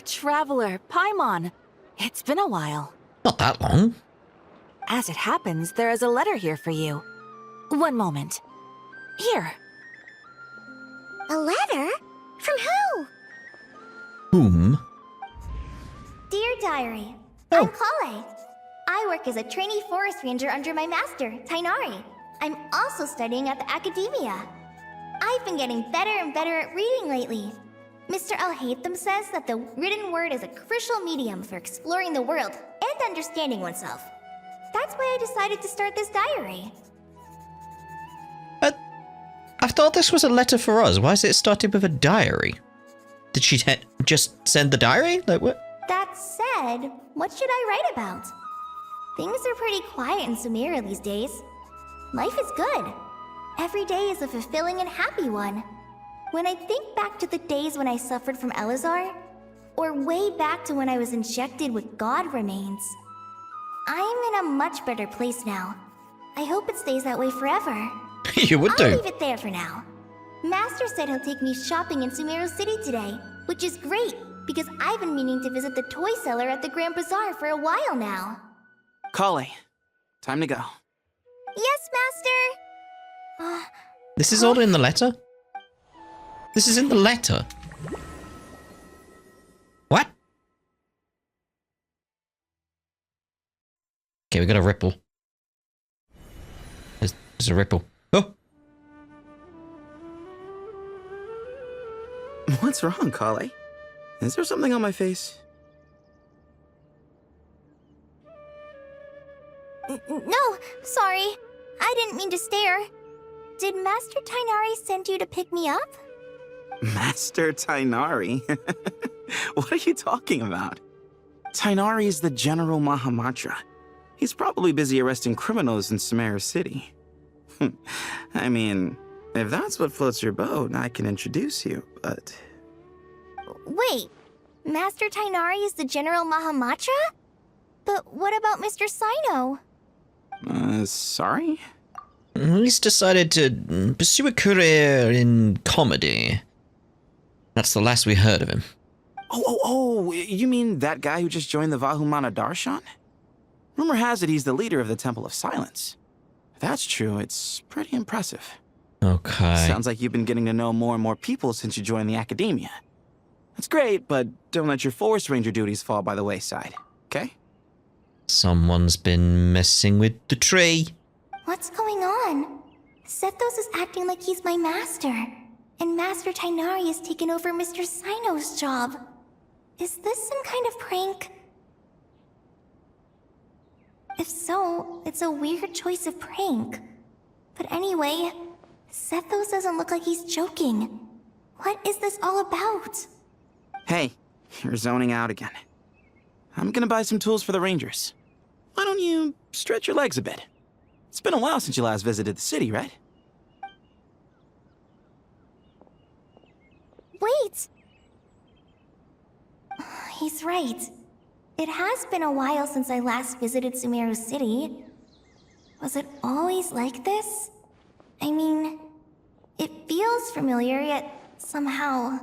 Traveler, Paimon. It's been a while. Not that long. As it happens, there is a letter here for you. One moment. Here. A letter? From who? Whom? Dear Diary, Oh. I'm Kale. I work as a trainee forest ranger under my master, Tighnari. I'm also studying at the academia. I've been getting better and better at reading lately. Mr. Al-Haytham says that the written word is a crucial medium for exploring the world and understanding oneself. That's why I decided to start this diary. I thought this was a letter for us. Why is it started with a diary? Did she just send the diary? Like what? That said, what should I write about? Things are pretty quiet in Sumeria these days. Life is good. Every day is a fulfilling and happy one. When I think back to the days when I suffered from Elazar, or way back to when I was injected with God remains, I'm in a much better place now. I hope it stays that way forever. You would do. I'll leave it there for now. Master said he'll take me shopping in Sumeru City today, which is great, because I've been meaning to visit the toy seller at the Grand Bazaar for a while now. Kale, time to go. Yes, Master! This is all in the letter? This is in the letter? What? Okay, we got a ripple. There's a ripple. Oh! What's wrong, Kale? Is there something on my face? No, sorry. I didn't mean to stare. Did Master Tighnari send you to pick me up? Master Tighnari? What are you talking about? Tighnari is the General Mahamatra. He's probably busy arresting criminals in Sumeru City. I mean, if that's what floats your boat, I can introduce you, but... Wait, Master Tighnari is the General Mahamatra? But what about Mr. Sino? Sorry? He's decided to pursue a career in comedy. That's the last we heard of him. Oh, you mean that guy who just joined the Vahumana Darshan? Rumor has it he's the leader of the Temple of Silence. If that's true, it's pretty impressive. Okay. Sounds like you've been getting to know more and more people since you joined the academia. That's great, but don't let your forest ranger duties fall by the wayside, okay? Someone's been messing with the tree. What's going on? Sethos is acting like he's my master, and Master Tighnari has taken over Mr. Sino's job. Is this some kind of prank? If so, it's a weird choice of prank. But anyway, Sethos doesn't look like he's joking. What is this all about? Hey, you're zoning out again. I'm gonna buy some tools for the rangers. Why don't you stretch your legs a bit? It's been a while since you last visited the city, right? Wait! He's right. It has been a while since I last visited Sumeru City. Was it always like this? I mean, it feels familiar, yet somehow...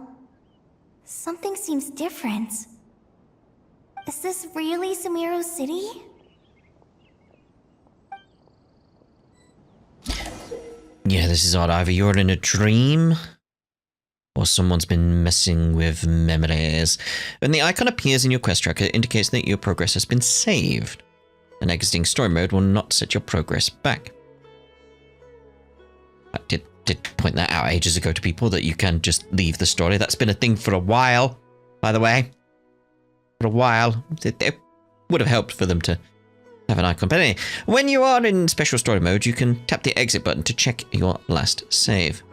something seems different. Is this really Sumeru City? Yeah, this is odd. Either you're in a dream, or someone's been messing with memories. When the icon appears in your quest tracker, it indicates that your progress has been saved. An exiting story mode will not set your progress back. I did point that out ages ago to people, that you can just leave the story. That's been a thing for a while, by the way. For a while. It would have helped for them to have an icon. But anyway, when you are in special story mode, you can tap the exit button to check your last save.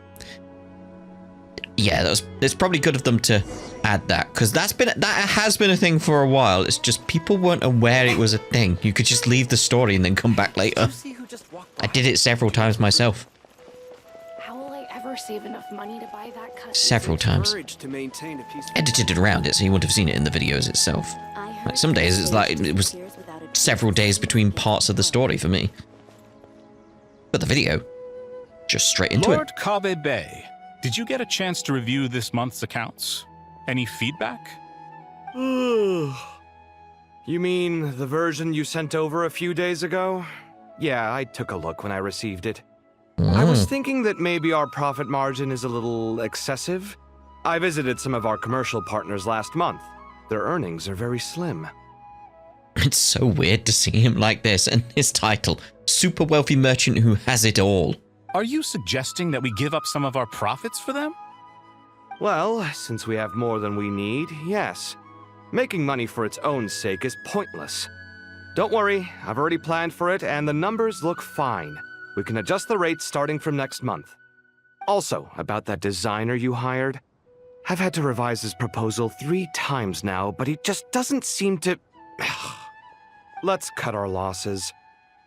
Yeah, it's probably good of them to add that, because that has been a thing for a while. It's just people weren't aware it was a thing. You could just leave the story and then come back later. I did it several times myself. How will I ever save enough money to buy that cut? Several times. Edited it around it, so you wouldn't have seen it in the videos itself. Like some days it's like it was several days between parts of the story for me. But the video, just straight into Lord Kabe Bay, did you get a chance to review this month's accounts? Any feedback? You mean the version you sent over a few days ago? Yeah, I took a look when I received it. I was thinking that maybe our profit margin is a little excessive. I visited some of our commercial partners last month. Their earnings are very slim. It's so weird to see him like this, and his title, Super Wealthy Merchant Who Has It All. Are you suggesting that we give up some of our profits for them? Well, since we have more than we need, yes. Making money for its own sake is pointless. Don't worry, I've already planned for it, and the numbers look fine. We can adjust the rates starting from next month. Also, about that designer you hired, I've had to revise his proposal 3 times now, but he just doesn't seem to... Let's cut our losses.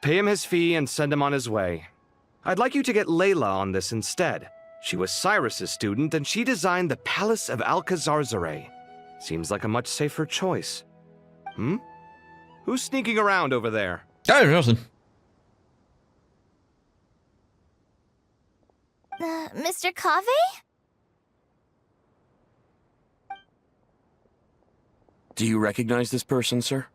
Pay him his fee and send him on his way. I'd like you to get Layla on this instead. She was Cyrus's student, and she designed the Palace of Alcazarzaray. Seems like a much safer choice. Who's sneaking around over there? Oh, nothing. Mr. Kaveh? Do you recognize this person, sir?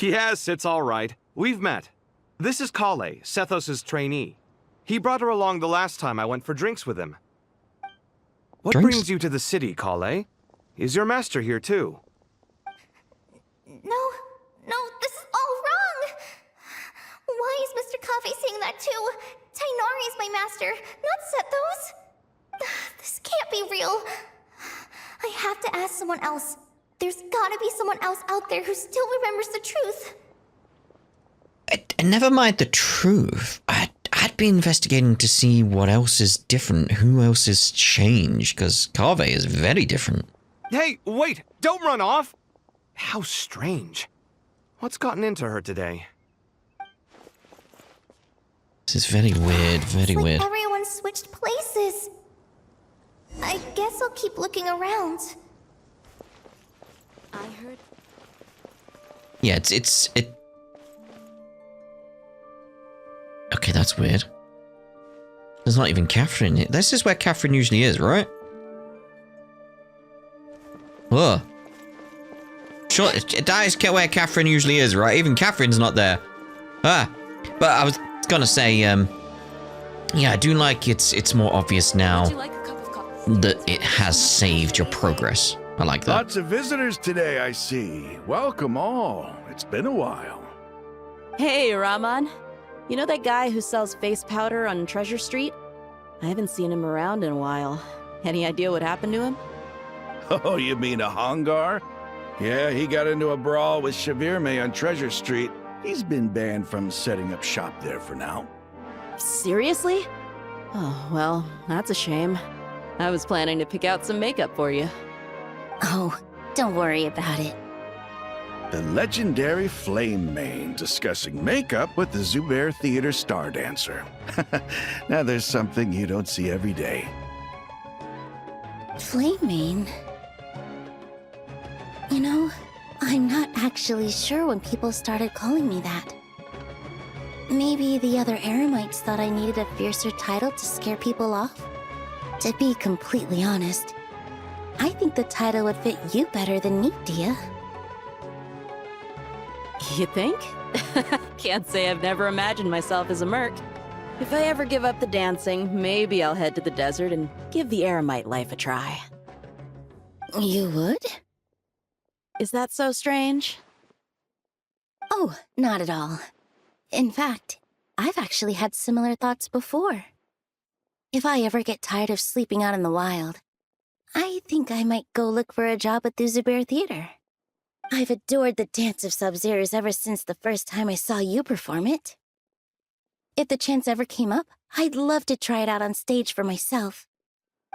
Yes, it's all right. We've met. This is Kale, Sethos' trainee. He brought her along the last time I went for drinks with him. What Drinks? brings you to the city, Kale? Is your master here too? No, this is all wrong! Why is Mr. Kaveh saying that too? Tainari is my master, not Sethos. This can't be real. I have to ask someone else. There's gotta be someone else out there who still remembers the truth. And never mind the truth. I'd be investigating to see what else is different, who else has changed, because Kaveh is very different. Hey, wait! Don't run off! How strange. What's gotten into her today? This is very weird, very It's like weird. everyone switched places. I guess I'll keep looking around. I heard. Yeah, it. Okay, that's weird. There's not even Catherine here. This is where Catherine usually is, right? Whoa. Sure, that is where Catherine usually is, right? Even Catherine's not there. But I was gonna say, yeah, I do like it's more obvious now Would you like a cup of coffee? that it has saved your progress. I like that. Lots of visitors today, I see. Welcome all. It's been a while. Hey, Rahman. You know that guy who sells face powder on Treasure Street? I haven't seen him around in a while. Any idea what happened to him? Oh, you mean a Hongar? Yeah, he got into a brawl with Shavirme on Treasure Street. He's been banned from setting up shop there for now. Seriously? Oh, well, that's a shame. I was planning to pick out some makeup for you. Oh, don't worry about it. The legendary Flame Mane discussing makeup with the Zubair Theater star dancer. Now there's something you don't see every day. Flame Mane? You know, I'm not actually sure when people started calling me that. Maybe the other Eremites thought I needed a fiercer title to scare people off? To be completely honest, I think the title would fit you better than me, Dia. You think? Can't say I've never imagined myself as a merc. If I ever give up the dancing, maybe I'll head to the desert and give the Eremite life a try. You would? Is that so strange? Oh, not at all. In fact, I've actually had similar thoughts before. If I ever get tired of sleeping out in the wild, I think I might go look for a job at the Zubair Theater. I've adored the dance of Sub-Zeros ever since the first time I saw you perform it. If the chance ever came up, I'd love to try it out on stage for myself.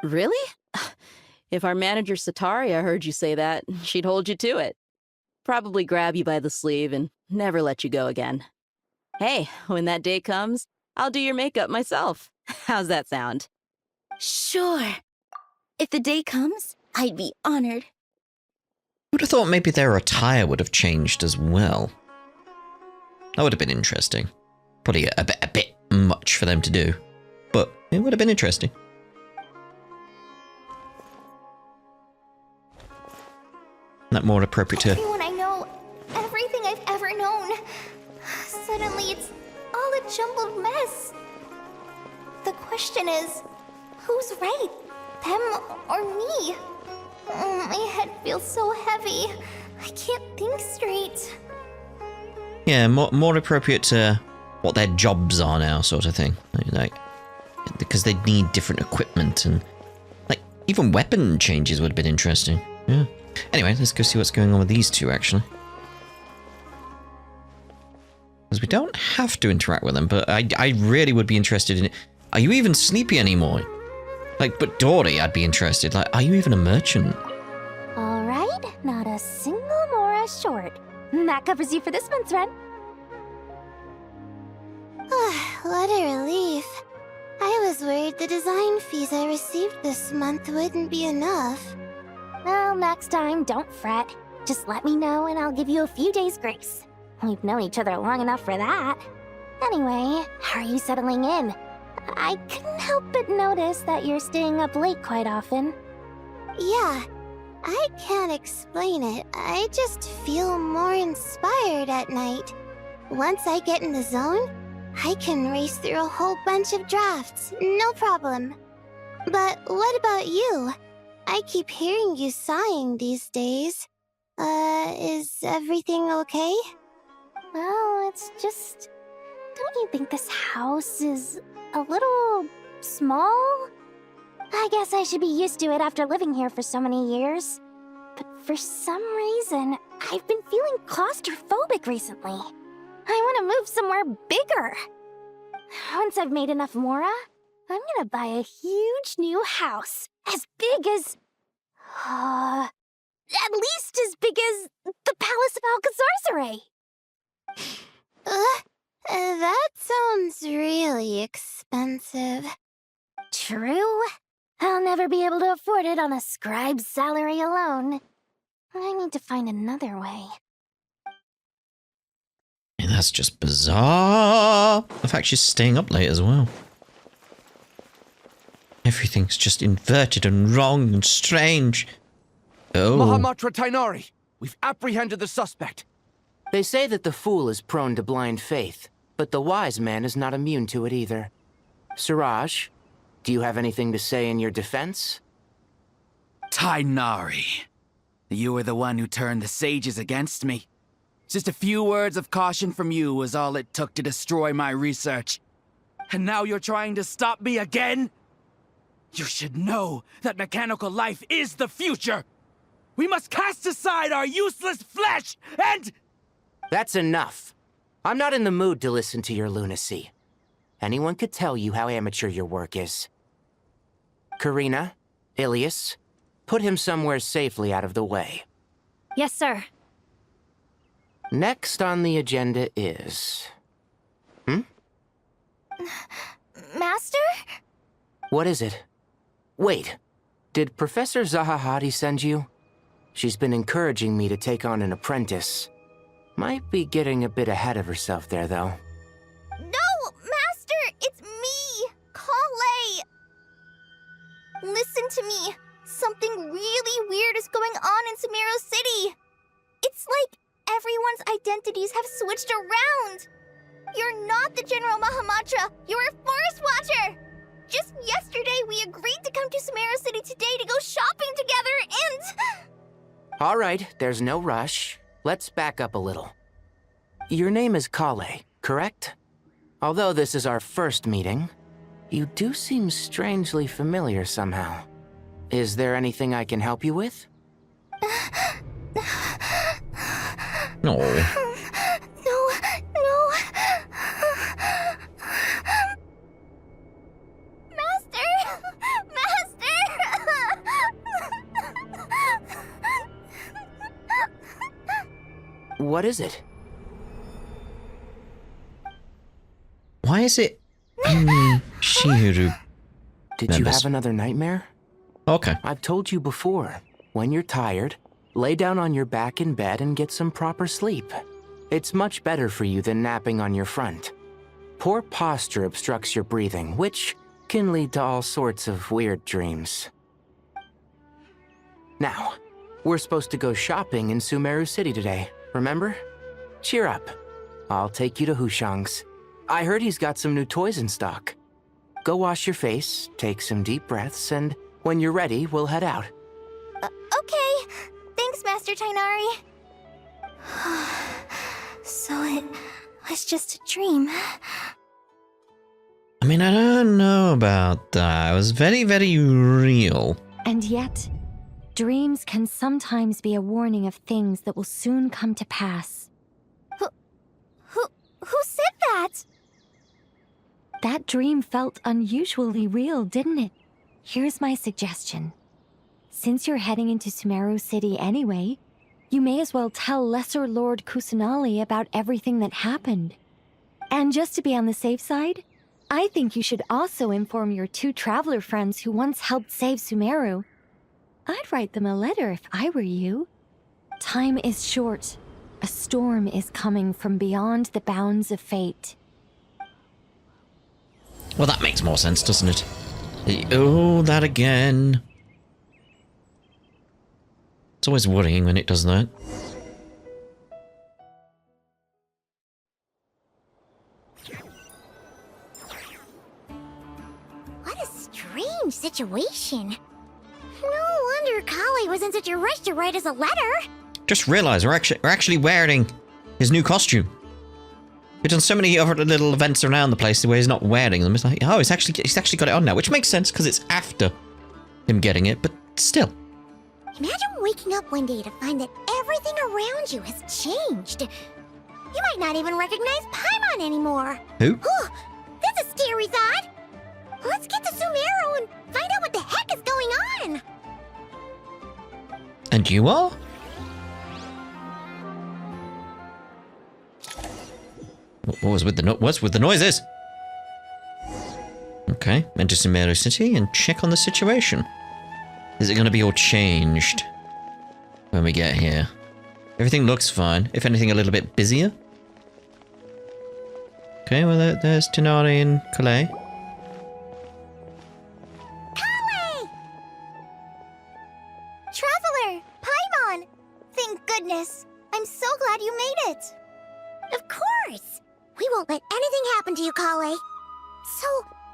Really? If our manager Sataria heard you say that, she'd hold you to it. Probably grab you by the sleeve and never let you go again. Hey, when that day comes, I'll do your makeup myself. How's that sound? Sure. If the day comes, I'd be honored. Would have thought maybe their attire would have changed as well. That would have been interesting. Probably a bit much for them to do, but it would have been interesting. that more appropriate to... Everyone I know, everything I've ever known. Suddenly it's all a jumbled mess. The question is, who's right? Them or me? My head feels so heavy. I can't think straight. Yeah, more appropriate to what their jobs are now, sort of thing. Like, because they need different equipment and, like, even weapon changes would have been interesting. Yeah. Anyway, let's go see what's going on with these two, actually. Because we don't have to interact with them, but I really would be interested in it. Are you even sleepy anymore? Like, but Dory, I'd be interested. Like, are you even a merchant? All right, not a single Mora short. That covers you for this month's rent. What a relief. I was worried the design fees I received this month wouldn't be enough. Well, next time, don't fret. Just let me know and I'll give you a few days' grace. We've known each other long enough for that. Anyway, how are you settling in? I couldn't help but notice that you're staying up late quite often. Yeah, I can't explain it. I just feel more inspired at night. Once I get in the zone, I can race through a whole bunch of drafts, no problem. But what about you? I keep hearing you sighing these days. Is everything okay? Well, it's just... Don't you think this house is a little small? I guess I should be used to it after living here for so many years. But for some reason, I've been feeling claustrophobic recently. I want to move somewhere bigger. Once I've made enough Mora, I'm gonna buy a huge new house. As big as... at least as big as the Palace of Alcazarzaray. That sounds really expensive. True. I'll never be able to afford it on a scribe's salary alone. I need to find another way. And that's just bizarre. The fact she's staying up late as well. Everything's just inverted and wrong and strange. Oh. Mahamatra Tainari, we've apprehended the suspect. They say that the fool is prone to blind faith, but the wise man is not immune to it either. Suraj, do you have anything to say in your defense? Tainari, you were the one who turned the sages against me. Just a few words of caution from you was all it took to destroy my research. And now you're trying to stop me again? You should know that mechanical life is the future! We must cast aside our useless flesh and... That's enough. I'm not in the mood to listen to your lunacy. Anyone could tell you how amateur your work is. Karina, Ilias, put him somewhere safely out of the way. Yes, sir. Next on the agenda is... Master? What is it? Wait, did Professor Zahahati send you? She's been encouraging me to take on an apprentice. Might be getting a bit ahead of herself there, though. No, Master! It's me! Kale! Listen to me. Something really weird is going on in Sumeru City. It's like everyone's identities have switched around. You're not the General Mahamatra. You're a Forest Watcher. Just yesterday, we agreed to come to Sumeru City today to go shopping together and... All right, there's no rush. Let's back up a little. Your name is Kale, correct? Although this is our first meeting, you do seem strangely familiar somehow. Is there anything I can help you with? No. No. What is it? Why is it Shihiru? Did you have another nightmare? Okay. I've told you before, when you're tired, lay down on your back in bed and get some proper sleep. It's much better for you than napping on your front. Poor posture obstructs your breathing, which can lead to all sorts of weird dreams. Now, We're supposed to go shopping in Sumeru City today, remember? Cheer up. I'll take you to Hushang's. I heard he's got some new toys in stock. Go wash your face, take some deep breaths, and when you're ready, we'll head out. Okay. Thanks, Master Tighnari. So it was just a dream. I mean, I don't know about that. It was very, very real. And yet, dreams can sometimes be a warning of things that will soon come to pass. Who said that? That dream felt unusually real, didn't it? Here's my suggestion. Since you're heading into Sumeru City anyway, you may as well tell Lesser Lord Kusanali about everything that happened. And just to be on the safe side, I think you should also inform your 2 traveler friends who once helped save Sumeru. I'd write them a letter if I were you. Time is short. A storm is coming from beyond the bounds of fate. Well, that makes more sense, doesn't it? Oh, that again. It's always worrying when it does that. What a strange situation. No wonder Kale was in such a rush to write us a letter. Just realised we're actually wearing his new costume. We've done so many other little events around the place where he's not wearing them. It's like, oh, he's actually got it on now, which makes sense because it's after him getting it, but still. Imagine waking up one day to find that everything around you has changed. You might not even recognize Paimon anymore. Who? Oh, that's a scary thought. Let's get to Sumeru and find out what the heck is going on. And you are? What's with the noises? Okay, enter Sumeru City and check on the situation. Is it going to be all changed when we get here? Everything looks fine. If anything, a little bit busier. Okay, well, there's Tighnari and Kale. Kale! Traveler! Paimon! Thank goodness. I'm so glad you made it. Of course. We won't let anything happen to you, Kale. So,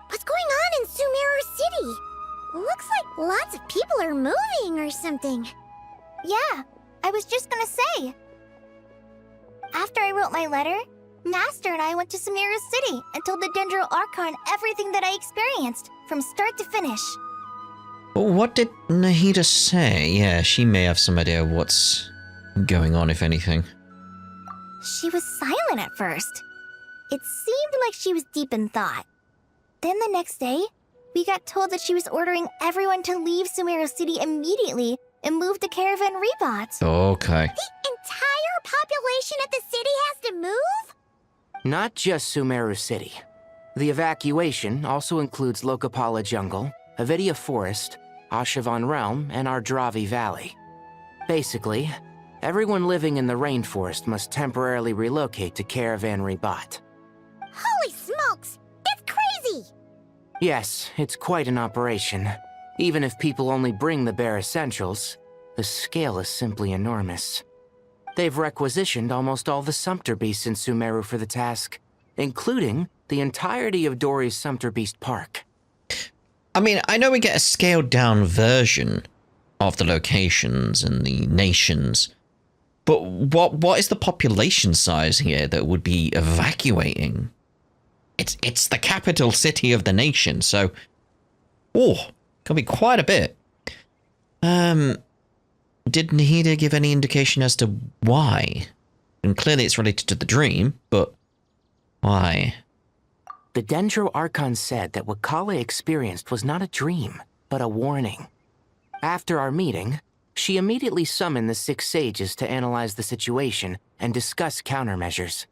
what's going on in Sumeru City? Looks like lots of people are moving or something. Yeah, I was just gonna say. After I wrote my letter, Master and I went to Sumeru City and told the Dendro Archon everything that I experienced, from start to finish. What did Nahida say? Yeah, she may have some idea of what's going on, if anything. She was silent at first. It seemed like she was deep in thought. Then the next day, we got told that she was ordering everyone to leave Sumeru City immediately and move to Caravan Rebot. Okay. The entire population of the city has to move? Not just Sumeru City. The evacuation also includes Lokapala Jungle, Avidia Forest, Ashavan Realm, and Ardravi Valley. Basically, everyone living in the rainforest must temporarily relocate to Caravan Rebot. Holy smokes! That's crazy! Yes, it's quite an operation. Even if people only bring the bare essentials, the scale is simply enormous. They've requisitioned almost all the Sumpter Beasts in Sumeru for the task, including the entirety of Dori's Sumpter Beast Park. I mean, I know we get a scaled-down version of the locations and the nations, but what is the population size here that would be evacuating? It's the capital city of the nation, so can be quite a bit. Did Nahida give any indication as to why? And clearly it's related to the dream, but why? The Dendro Archon said that what Kale experienced was not a dream, but a warning. After our meeting, she immediately summoned the 6 sages to analyze the situation and discuss countermeasures.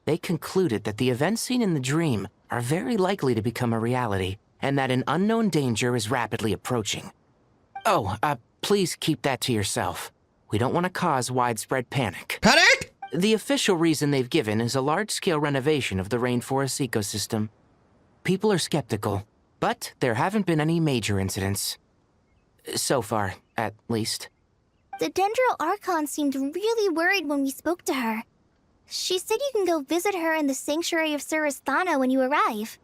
They concluded that the events seen in the dream are very likely to become a reality, and that an unknown danger is rapidly approaching. Oh, please keep that to yourself. We don't want to cause widespread panic. Panic? The official reason they've given is a large-scale renovation of the rainforest ecosystem. People are skeptical, but there haven't been any major incidents. So far, at least. The Dendro Archon seemed really worried when we spoke to her. She said you can go visit her in the Sanctuary of Surasthana when you arrive.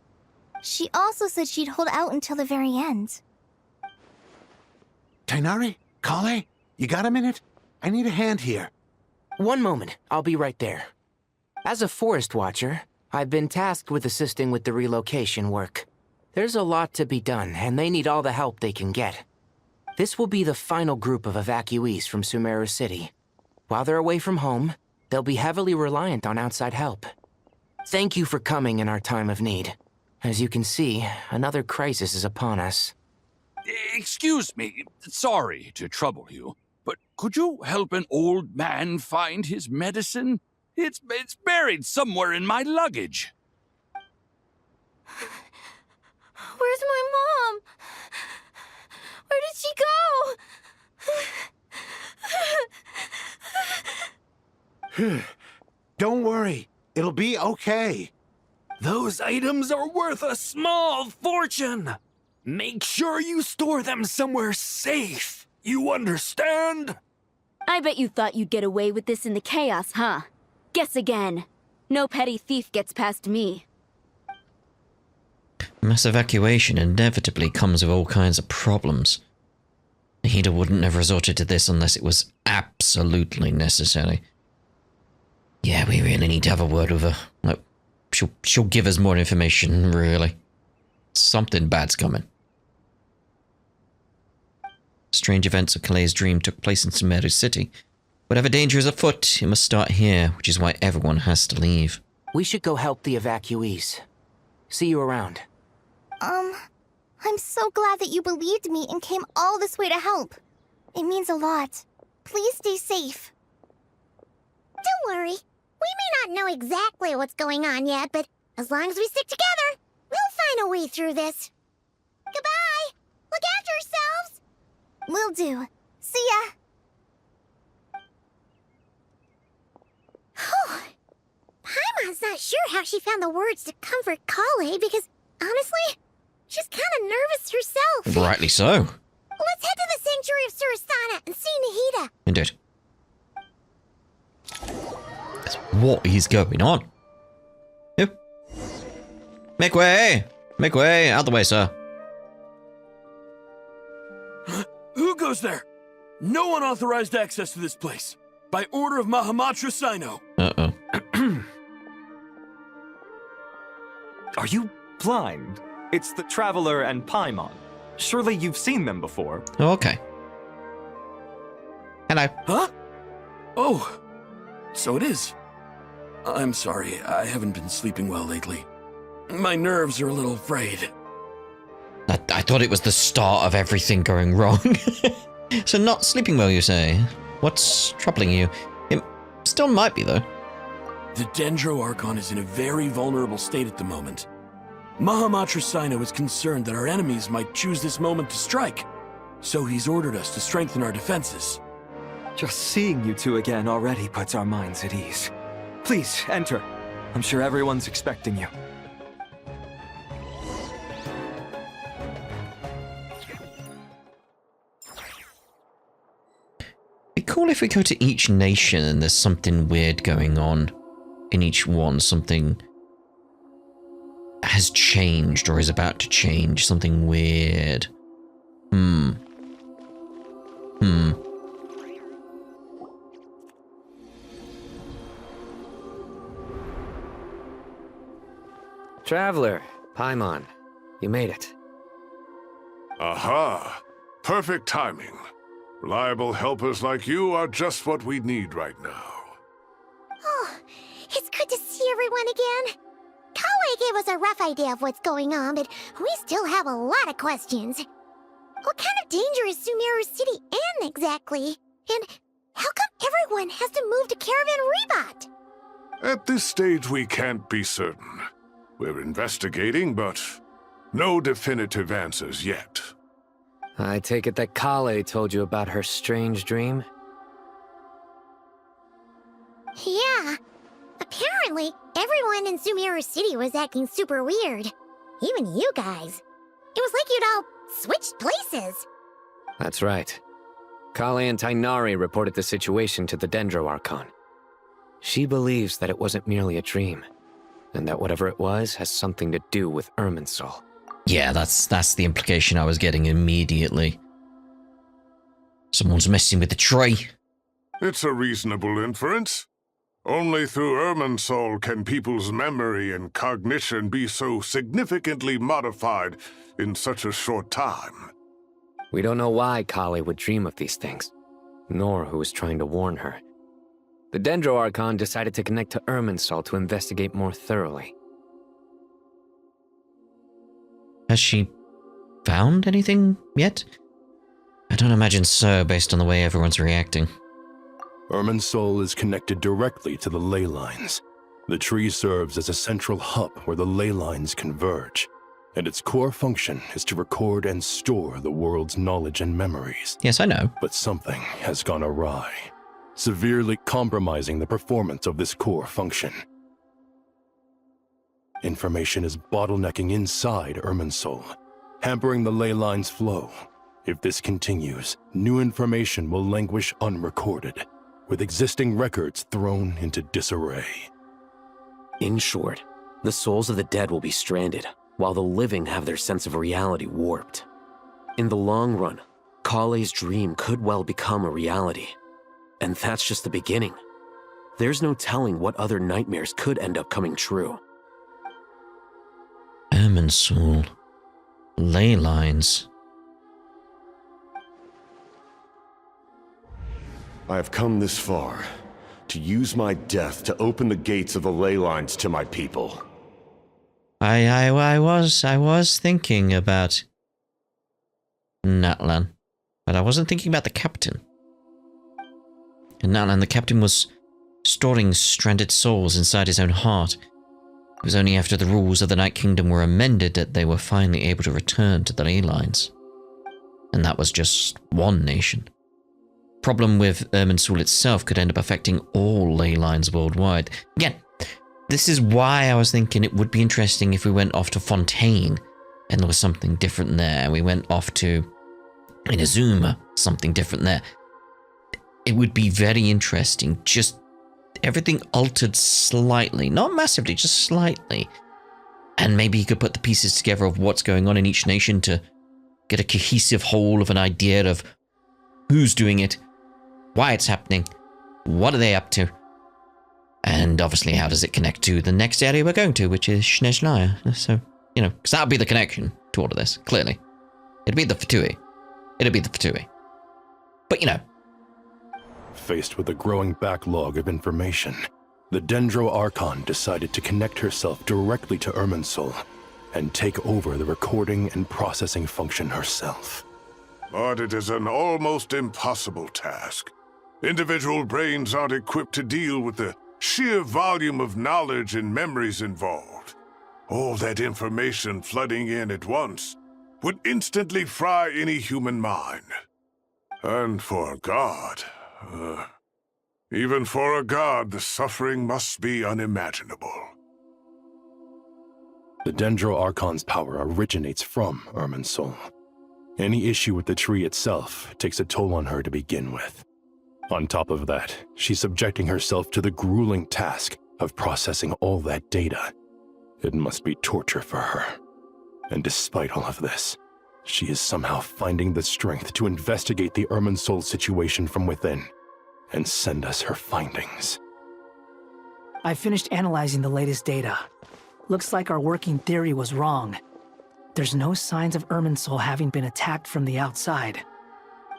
She also said she'd hold out until the very end. Tighnari? Kale? You got a minute? I need a hand here. One moment, I'll be right there. As a forest watcher, I've been tasked with assisting with the relocation work. There's a lot to be done, and they need all the help they can get. This will be the final group of evacuees from Sumeru City. While they're away from home, they'll be heavily reliant on outside help. Thank you for coming in our time of need. As you can see, another crisis is upon us. Excuse me, sorry to trouble you, but could you help an old man find his medicine? It's buried somewhere in my luggage. Where's my mom? Where did she go? Don't worry. It'll be okay. Those items are worth a small fortune. Make sure you store them somewhere safe. You understand? I bet you thought you'd get away with this in the chaos, huh? Guess again. No petty thief gets past me. Mass evacuation inevitably comes with all kinds of problems. Nahida wouldn't have resorted to this unless it was absolutely necessary. Yeah, we really need to have a word with her. Like, she'll give us more information, really. Something bad's coming. Strange events of Kale's dream took place in Sumeru City. Whatever danger is afoot, it must start here, which is why everyone has to leave. We should go help the evacuees. See you around. I'm so glad that you believed me and came all this way to help. It means a lot. Please stay safe. Don't worry. We may not know exactly what's going on yet, but as long as we stick together, we'll find a way through this. Goodbye! Look after yourselves! Will do. See ya! Paimon's not sure how she found the words to comfort Kale because, honestly, she's kind of nervous herself. Rightly so. Let's head to the Sanctuary of Surasthana and see Nahida. Indeed. What is going on? Yep. Make way! Make way! Out the way, sir. Who goes there? No unauthorized access to this place. By order of Mahamatra Sino. Uh-oh. Are you blind? It's the Traveler and Paimon. Surely you've seen them before. Oh, okay. Hello. Huh? Oh, so it is. I'm sorry, I haven't been sleeping well lately. My nerves are a little frayed. I thought it was the start of everything going wrong. So not sleeping well, you say? What's troubling you? It still might be, though. The Dendro Archon is in a very vulnerable state at the moment. Mahamatra Sino is concerned that our enemies might choose this moment to strike, so he's ordered us to strengthen our defenses. Just seeing you two again already puts our minds at ease. Please, enter. I'm sure everyone's expecting you. It'd be cool if we go to each nation and there's something weird going on in each one. Something has changed or is about to change. Something weird. Traveler, Paimon, you made it. Aha! Perfect timing. Reliable helpers like you are just what we need right now. Oh, it's good to see everyone again. Kale gave us a rough idea of what's going on, but we still have a lot of questions. What kind of danger is Sumeru City in exactly? And how come everyone has to move to Caravan Rebot? At this stage, we can't be certain. We're investigating, but no definitive answers yet. I take it that Kale told you about her strange dream? Yeah. Apparently, everyone in Sumeru City was acting super weird. Even you guys. It was like you'd all switched places. That's right. Kale and Tainari reported the situation to the Dendro Archon. She believes that it wasn't merely a dream, and that whatever it was has something to do with Irminsul. Yeah, that's the implication I was getting immediately. Someone's messing with the tree. It's a reasonable inference. Only through Irminsul can people's memory and cognition be so significantly modified in such a short time. We don't know why Kale would dream of these things, nor who was trying to warn her. The Dendro Archon decided to connect to Irminsul to investigate more thoroughly. Has she found anything yet? I don't imagine so, based on the way everyone's reacting. Irminsul is connected directly to the ley lines. The tree serves as a central hub where the ley lines converge, and its core function is to record and store the world's knowledge and memories. Yes, I know. But something has gone awry, severely compromising the performance of this core function. Information is bottlenecking inside Irminsul, hampering the ley lines' flow. If this continues, new information will languish unrecorded, with existing records thrown into disarray. In short, the souls of the dead will be stranded, while the living have their sense of reality warped. In the long run, Kale's dream could well become a reality. And that's just the beginning. There's no telling what other nightmares could end up coming true. Irminsul. Ley lines. I have come this far, to use my death to open the gates of the ley lines to my people. I was thinking about Natlan, but I wasn't thinking about the captain. In Natlan, the captain was storing stranded souls inside his own heart. It was only after the rules of the Night Kingdom were amended that they were finally able to return to the ley lines. And that was just one nation. Problem with Irminsul itself could end up affecting all ley lines worldwide. Again, this is why I was thinking it would be interesting if we went off to Fontaine and there was something different there. We went off to Inazuma, something different there. It would be very interesting, just everything altered slightly, not massively, just slightly. And maybe you could put the pieces together of what's going on in each nation to get a cohesive whole of an idea of who's doing it, why it's happening, what are they up to, and obviously how does it connect to the next area we're going to, which is Snezhnaya. So, you know, because that would be the connection to all of this, clearly. It'd be the Fatui. It'd be the Fatui. But, you know. Faced with a growing backlog of information, the Dendro Archon decided to connect herself directly to Irminsul and take over the recording and processing function herself. But it is an almost impossible task. Individual brains aren't equipped to deal with the sheer volume of knowledge and memories involved. All that information flooding in at once would instantly fry any human mind. And for a god, even for a god, the suffering must be unimaginable. The Dendro Archon's power originates from Irminsul. Any issue with the tree itself takes a toll on her to begin with. On top of that, she's subjecting herself to the grueling task of processing all that data. It must be torture for her. And despite all of this, she is somehow finding the strength to investigate the Irminsul situation from within and send us her findings. I finished analyzing the latest data. Looks like our working theory was wrong. There's no signs of Irminsul having been attacked from the outside.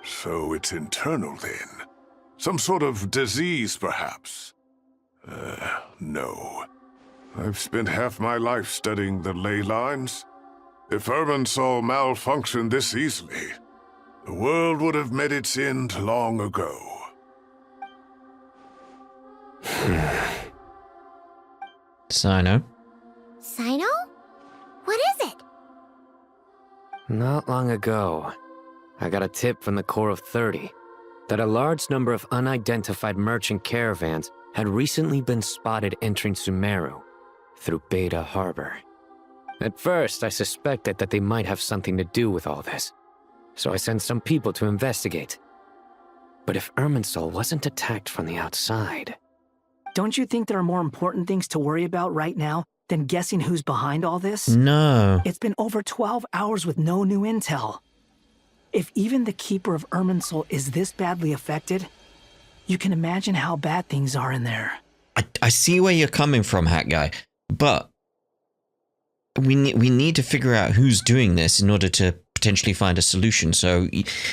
So it's internal then? Some sort of disease, perhaps? No. I've spent half my life studying the ley lines. If Irminsul malfunctioned this easily, the world would have met its end long ago. Sino? Sino? What is it? Not long ago, I got a tip from the Core of 30 that a large number of unidentified merchant caravans had recently been spotted entering Sumeru through Beta Harbor. At first, I suspected that they might have something to do with all this, so I sent some people to investigate. But if Irminsul wasn't attacked from the outside... Don't you think there are more important things to worry about right now than guessing who's behind all this? No. It's been over 12 hours with no new intel. If even the Keeper of Irminsul is this badly affected, you can imagine how bad things are in there. I see where you're coming from, Hat Guy, but we need to figure out who's doing this in order to potentially find a solution. So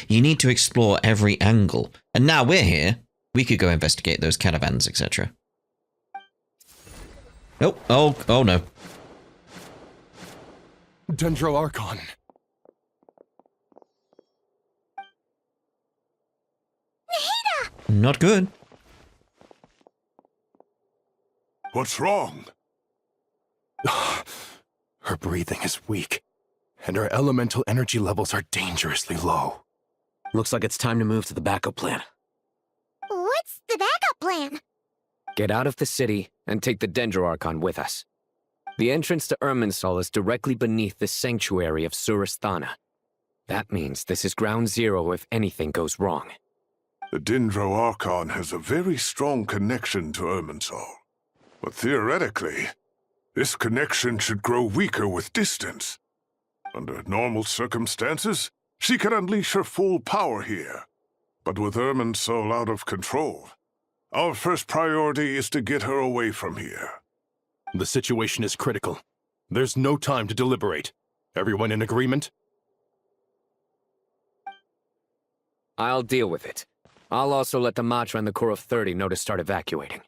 you need to explore every angle. And now we're here, we could go investigate those caravans, etc. Nope. Oh no. Dendro Archon. Not good. What's wrong? Her breathing is weak, and her elemental energy levels are dangerously low. Looks like it's time to move to the backup plan. What's the backup plan? Get out of the city and take the Dendro Archon with us. The entrance to Irminsul is directly beneath the sanctuary of Surasthana. That means this is ground zero if anything goes wrong. The Dendro Archon has a very strong connection to Irminsul. But theoretically, this connection should grow weaker with distance. Under normal circumstances, she could unleash her full power here. But with Irminsul out of control, our first priority is to get her away from here. The situation is critical. There's no time to deliberate. Everyone in agreement? I'll deal with it. I'll also let the Matra and the Core of 30 know to start evacuating.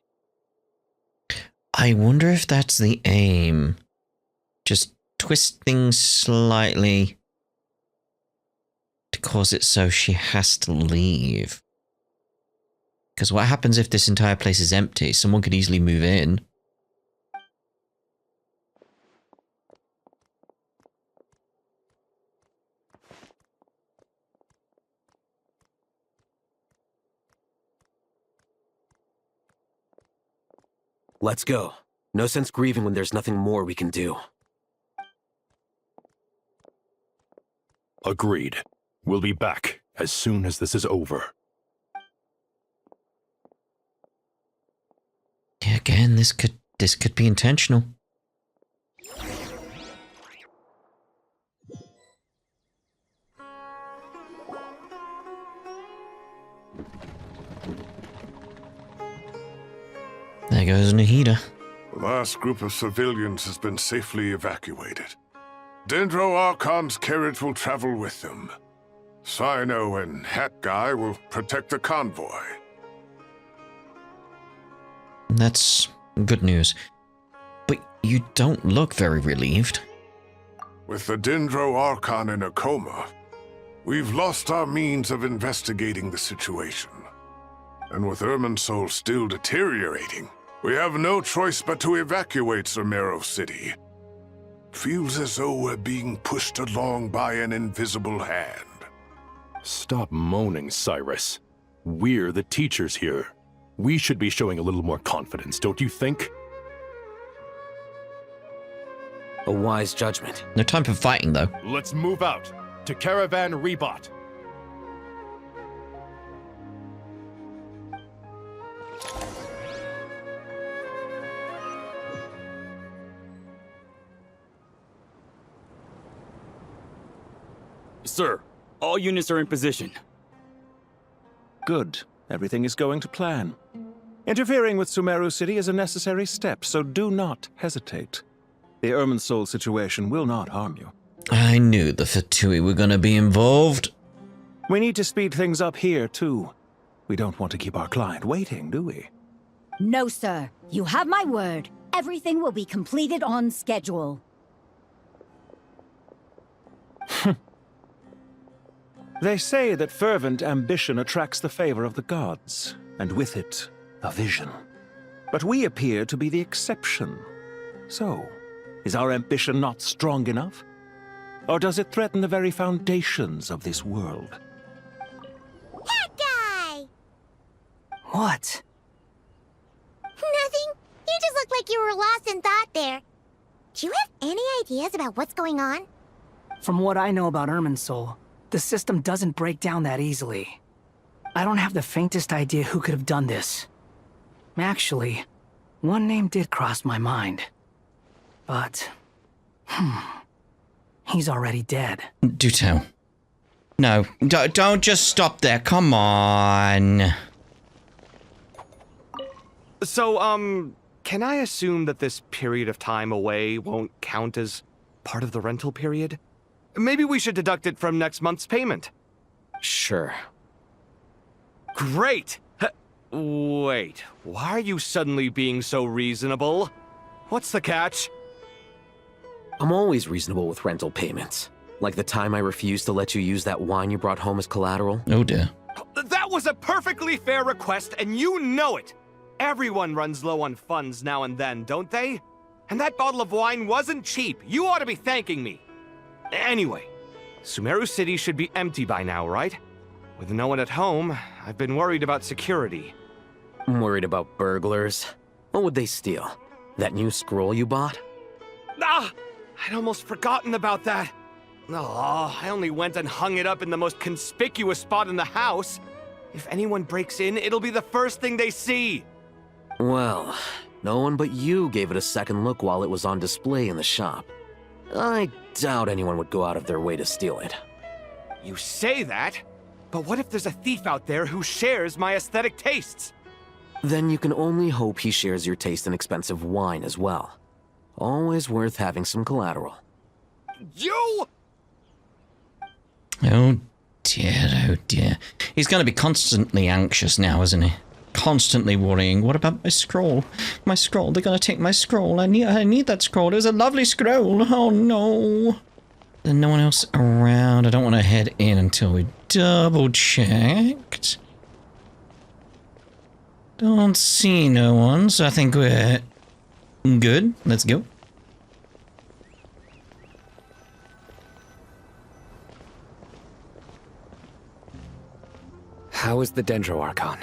I wonder if that's the aim. Just twist things slightly to cause it so she has to leave. Because what happens if this entire place is empty? Someone could easily move in. Let's go. No sense grieving when there's nothing more we can do. Agreed. We'll be back as soon as this is over. Yeah, again, this could be intentional. There goes Nahida. The last group of civilians has been safely evacuated. Dendro Archon's carriage will travel with them. Sino and Hat Guy will protect the convoy. That's good news. But you don't look very relieved. With the Dendro Archon in a coma, we've lost our means of investigating the situation. And with Irminsul still deteriorating, we have no choice but to evacuate Sumeru City. Feels as though we're being pushed along by an invisible hand. Stop moaning, Cyrus. We're the teachers here. We should be showing a little more confidence, don't you think? A wise judgment. No time for fighting, though. Let's move out to Caravan Rebot. Sir, all units are in position. Good. Everything is going to plan. Interfering with Sumeru City is a necessary step, so do not hesitate. The Irminsul situation will not harm you. I knew the Fatui were going to be involved. We need to speed things up here, too. We don't want to keep our client waiting, do we? No, sir. You have my word. Everything will be completed on schedule. They say that fervent ambition attracts the favor of the gods, and with it, a vision. But we appear to be the exception. So, is our ambition not strong enough? Or does it threaten the very foundations of this world? That guy! What? Nothing. You just looked like you were lost in thought there. Do you have any ideas about what's going on? From what I know about Irminsul, the system doesn't break down that easily. I don't have the faintest idea who could have done this. Actually, one name did cross my mind. But, he's already dead. Do tell. No, don't just stop there. Come on. So, can I assume that this period of time away won't count as part of the rental period? Maybe we should deduct it from next month's payment. Sure. Great! Wait, why are you suddenly being so reasonable? What's the catch? I'm always reasonable with rental payments. Like the time I refused to let you use that wine you brought home as collateral. Oh dear. That was a perfectly fair request, and you know it! Everyone runs low on funds now and then, don't they? And that bottle of wine wasn't cheap. You ought to be thanking me. Anyway, Sumeru City should be empty by now, right? With no one at home, I've been worried about security. I'm worried about burglars. What would they steal? That new scroll you bought? Ah! I'd almost forgotten about that. Oh, I only went and hung it up in the most conspicuous spot in the house. If anyone breaks in, it'll be the first thing they see. Well, no one but you gave it a second look while it was on display in the shop. I doubt anyone would go out of their way to steal it. You say that, but what if there's a thief out there who shares my aesthetic tastes? Then you can only hope he shares your taste in expensive wine as well. Always worth having some collateral. You! Oh dear, oh dear. He's going to be constantly anxious now, isn't he? Constantly worrying. What about my scroll? My scroll. They're going to take my scroll. I need that scroll. It was a lovely scroll. Oh no. There's no one else around. I don't want to head in until we double checked. Don't see no one, so I think we're good. Let's go. How is the Dendro Archon?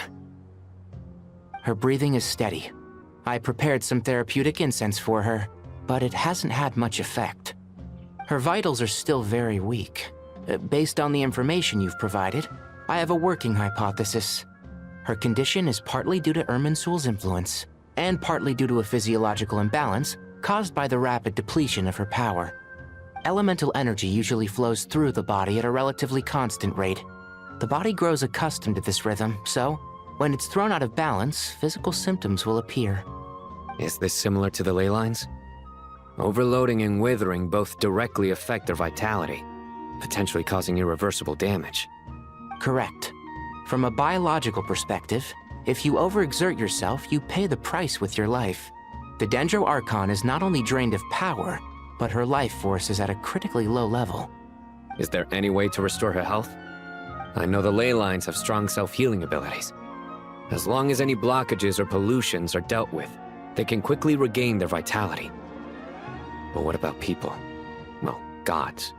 Her breathing is steady. I prepared some therapeutic incense for her, but it hasn't had much effect. Her vitals are still very weak. Based on the information you've provided, I have a working hypothesis. Her condition is partly due to Irminsul's influence, and partly due to a physiological imbalance caused by the rapid depletion of her power. Elemental energy usually flows through the body at a relatively constant rate. The body grows accustomed to this rhythm, so when it's thrown out of balance, physical symptoms will appear. Is this similar to the ley lines? Overloading and withering both directly affect their vitality, potentially causing irreversible damage. Correct. From a biological perspective, if you overexert yourself, you pay the price with your life. The Dendro Archon is not only drained of power, but her life force is at a critically low level. Is there any way to restore her health? I know the ley lines have strong self-healing abilities. As long as any blockages or pollutions are dealt with, they can quickly regain their vitality. But what about people? Well, gods.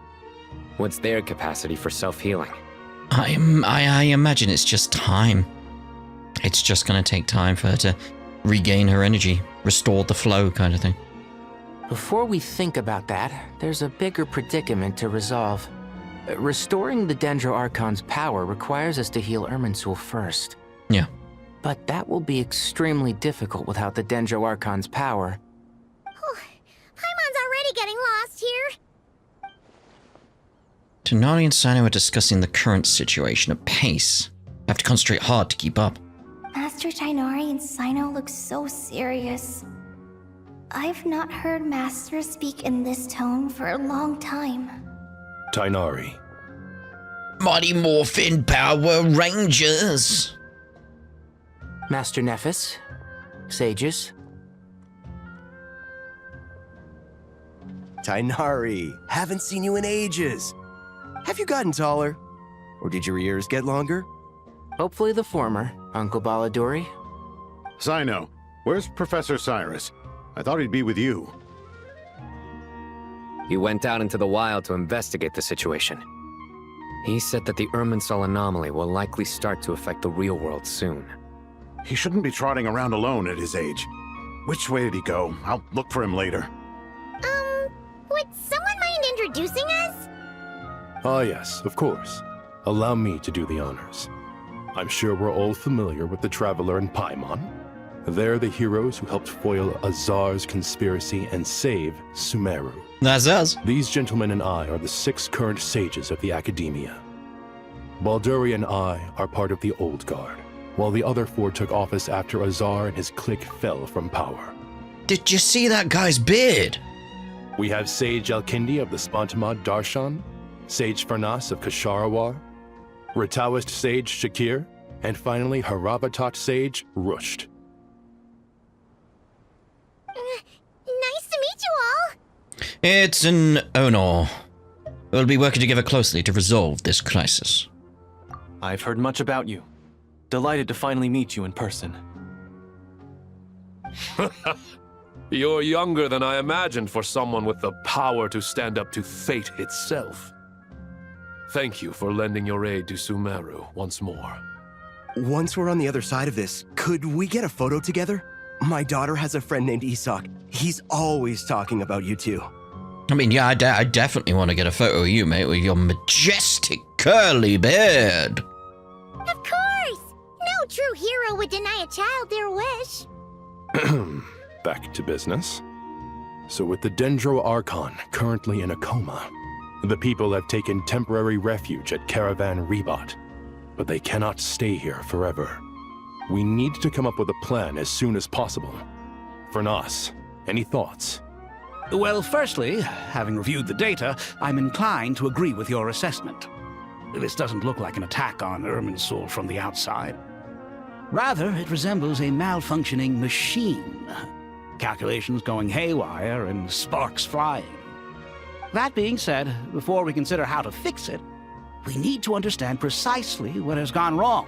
What's their capacity for self-healing? I imagine it's just time. It's just going to take time for her to regain her energy, restore the flow kind of thing. Before we think about that, there's a bigger predicament to resolve. Restoring the Dendro Archon's power requires us to heal Irminsul first. Yeah. But that will be extremely difficult without the Dendro Archon's power. Paimon's already getting lost here. Tonali and Sino are discussing the current situation at pace. I have to concentrate hard to keep up. Master Tighnari and Sino look so serious. I've not heard Master speak in this tone for a long time. Tighnari. Mighty Morphin Power Rangers! Master Nephis, sages. Tighnari, haven't seen you in ages. Have you gotten taller? Or did your ears get longer? Hopefully the former, Uncle Baladuri. Sino, where's Professor Cyrus? I thought he'd be with you. He went out into the wild to investigate the situation. He said that the Irminsul anomaly will likely start to affect the real world soon. He shouldn't be trotting around alone at his age. Which way did he go? I'll look for him later. Would someone mind introducing us? Ah yes, of course. Allow me to do the honors. I'm sure we're all familiar with the Traveler and Paimon. They're the heroes who helped foil Azar's conspiracy and save Sumeru. That's us. These gentlemen and I are the 6 current sages of the Academia. Balduri and I are part of the Old Guard, while the other 4 took office after Azar and his clique fell from power. Did you see that guy's beard? We have Sage Alkindi of the Spontamad Darshan, Sage Farnas of Kasharawar, Ritaoist Sage Shakir, and finally Haravatat Sage Rusht. Nice to meet you all! It's an honor. We'll be working together closely to resolve this crisis. I've heard much about you. Delighted to finally meet you in person. You're younger than I imagined for someone with the power to stand up to fate itself. Thank you for lending your aid to Sumeru once more. Once we're on the other side of this, could we get a photo together? My daughter has a friend named Isak. He's always talking about you two. I mean, yeah, I definitely want to get a photo of you, mate, with your majestic curly beard. Of course! No true hero would deny a child their wish. Back to business. So with the Dendro Archon currently in a coma, the people have taken temporary refuge at Caravan Rebot, but they cannot stay here forever. We need to come up with a plan as soon as possible. Farnas, any thoughts? Well, firstly, having reviewed the data, I'm inclined to agree with your assessment. This doesn't look like an attack on Irminsul from the outside. Rather, it resembles a malfunctioning machine. Calculations going haywire and sparks flying. That being said, before we consider how to fix it, we need to understand precisely what has gone wrong.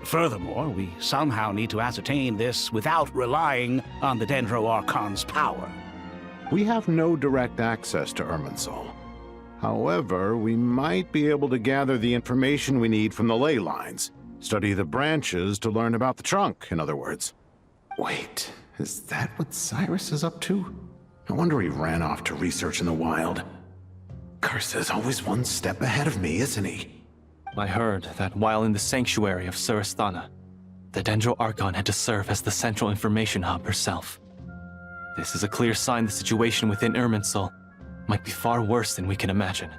Furthermore, we somehow need to ascertain this without relying on the Dendro Archon's power. We have no direct access to Irminsul. However, we might be able to gather the information we need from the ley lines. Study the branches to learn about the trunk, in other words. Wait, is that what Cyrus is up to? No wonder he ran off to research in the wild. Curse always one step ahead of me, isn't he? I heard that while in the sanctuary of Surasthana, the Dendro Archon had to serve as the central information hub herself. This is a clear sign the situation within Irminsul might be far worse than we can imagine.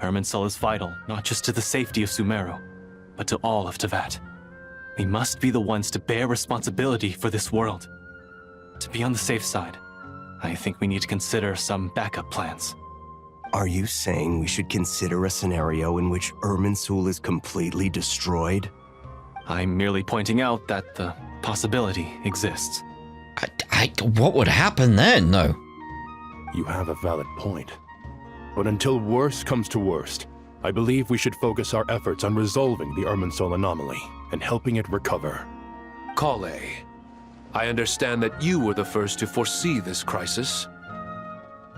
Irminsul is vital not just to the safety of Sumeru, but to all of Teyvat. We must be the ones to bear responsibility for this world. To be on the safe side, I think we need to consider some backup plans. Are you saying we should consider a scenario in which Irminsul is completely destroyed? I'm merely pointing out that the possibility exists. What would happen then, though? You have a valid point. But until worst comes to worst, I believe we should focus our efforts on resolving the Irminsul anomaly and helping it recover. Kale, I understand that you were the first to foresee this crisis.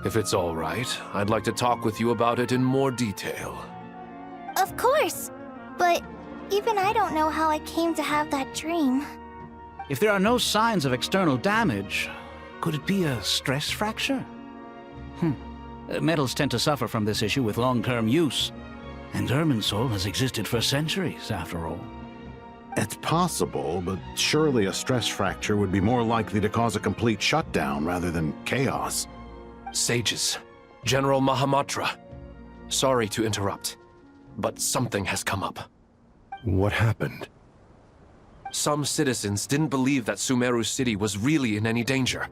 If it's all right, I'd like to talk with you about it in more detail. Of course! But even I don't know how I came to have that dream. If there are no signs of external damage, could it be a stress fracture? Metals tend to suffer from this issue with long-term use, and Irminsul has existed for centuries, after all. It's possible, but surely a stress fracture would be more likely to cause a complete shutdown rather than chaos. Sages, General Mahamatra, sorry to interrupt, but something has come up. What happened? Some citizens didn't believe that Sumeru City was really in any danger.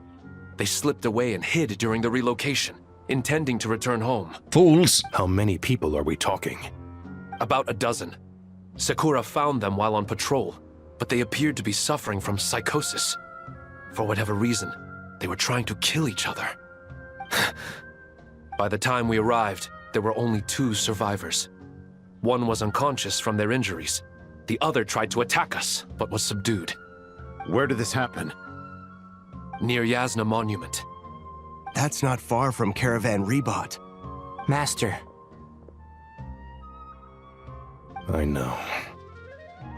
They slipped away and hid during the relocation, intending to return home. Fools! How many people are we talking? About a dozen. Sakura found them while on patrol, but they appeared to be suffering from psychosis. For whatever reason, they were trying to kill each other. By the time we arrived, there were only 2 survivors. One was unconscious from their injuries. The other tried to attack us, but was subdued. Where did this happen? Near Yasna Monument. That's not far from Caravan Rebot. Master. I know.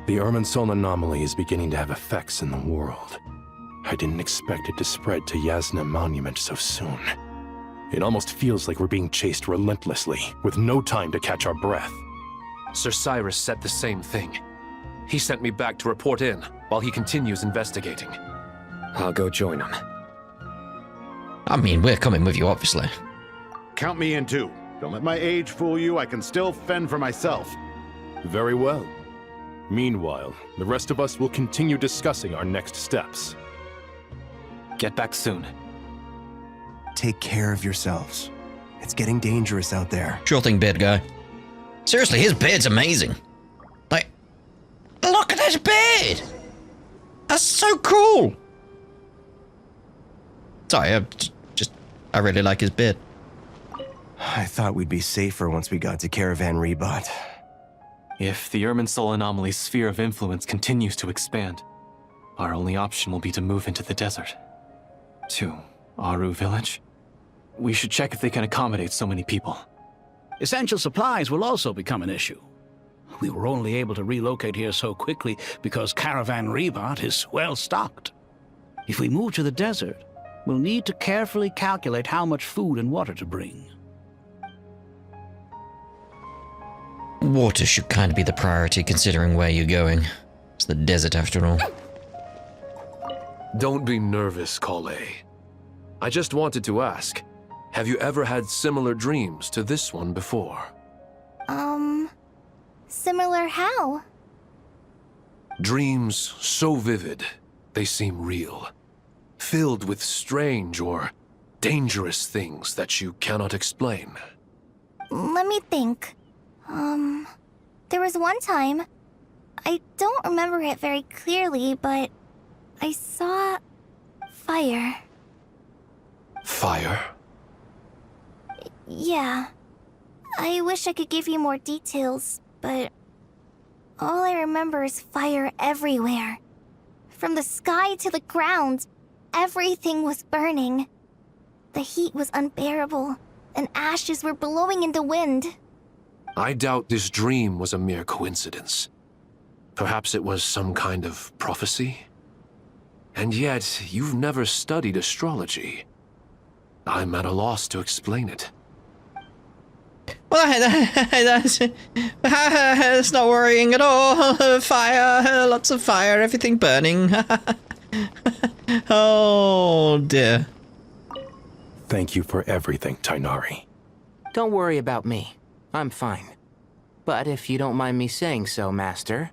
The Irminsul anomaly is beginning to have effects in the world. I didn't expect it to spread to Yasna Monument so soon. It almost feels like we're being chased relentlessly, with no time to catch our breath. Sir Cyrus said the same thing. He sent me back to report in while he continues investigating. I'll go join him. I mean, we're coming with you, obviously. Count me in too. Don't let my age fool you. I can still fend for myself. Very well. Meanwhile, the rest of us will continue discussing our next steps. Get back soon. Take care of yourselves. It's getting dangerous out there. Sure thing, beard guy. Seriously, his beard's amazing. Like, look at his beard! That's so cool! Sorry, I really like his beard. I thought we'd be safer once we got to Caravan Rebot. If the Irminsul anomaly's sphere of influence continues to expand, our only option will be to move into the desert. To Aru Village? We should check if they can accommodate so many people. Essential supplies will also become an issue. We were only able to relocate here so quickly because Caravan Rebot is well stocked. If we move to the desert, we'll need to carefully calculate how much food and water to bring. Water should kind of be the priority considering where you're going. It's the desert after all. Don't be nervous, Kale. I just wanted to ask, have you ever had similar dreams to this one before? Similar how? Dreams so vivid, they seem real. Filled with strange or dangerous things that you cannot explain. Let me think. There was one time, I don't remember it very clearly, but I saw fire. Fire? Yeah. I wish I could give you more details, but all I remember is fire everywhere. From the sky to the ground, everything was burning. The heat was unbearable, and ashes were blowing in the wind. I doubt this dream was a mere coincidence. Perhaps it was some kind of prophecy? And yet, you've never studied astrology. I'm at a loss to explain it. Well, that's not worrying at all. Fire, lots of fire, everything burning. Oh dear. Thank you for everything, Tighnari. Don't worry about me. I'm fine. But if you don't mind me saying so, Master,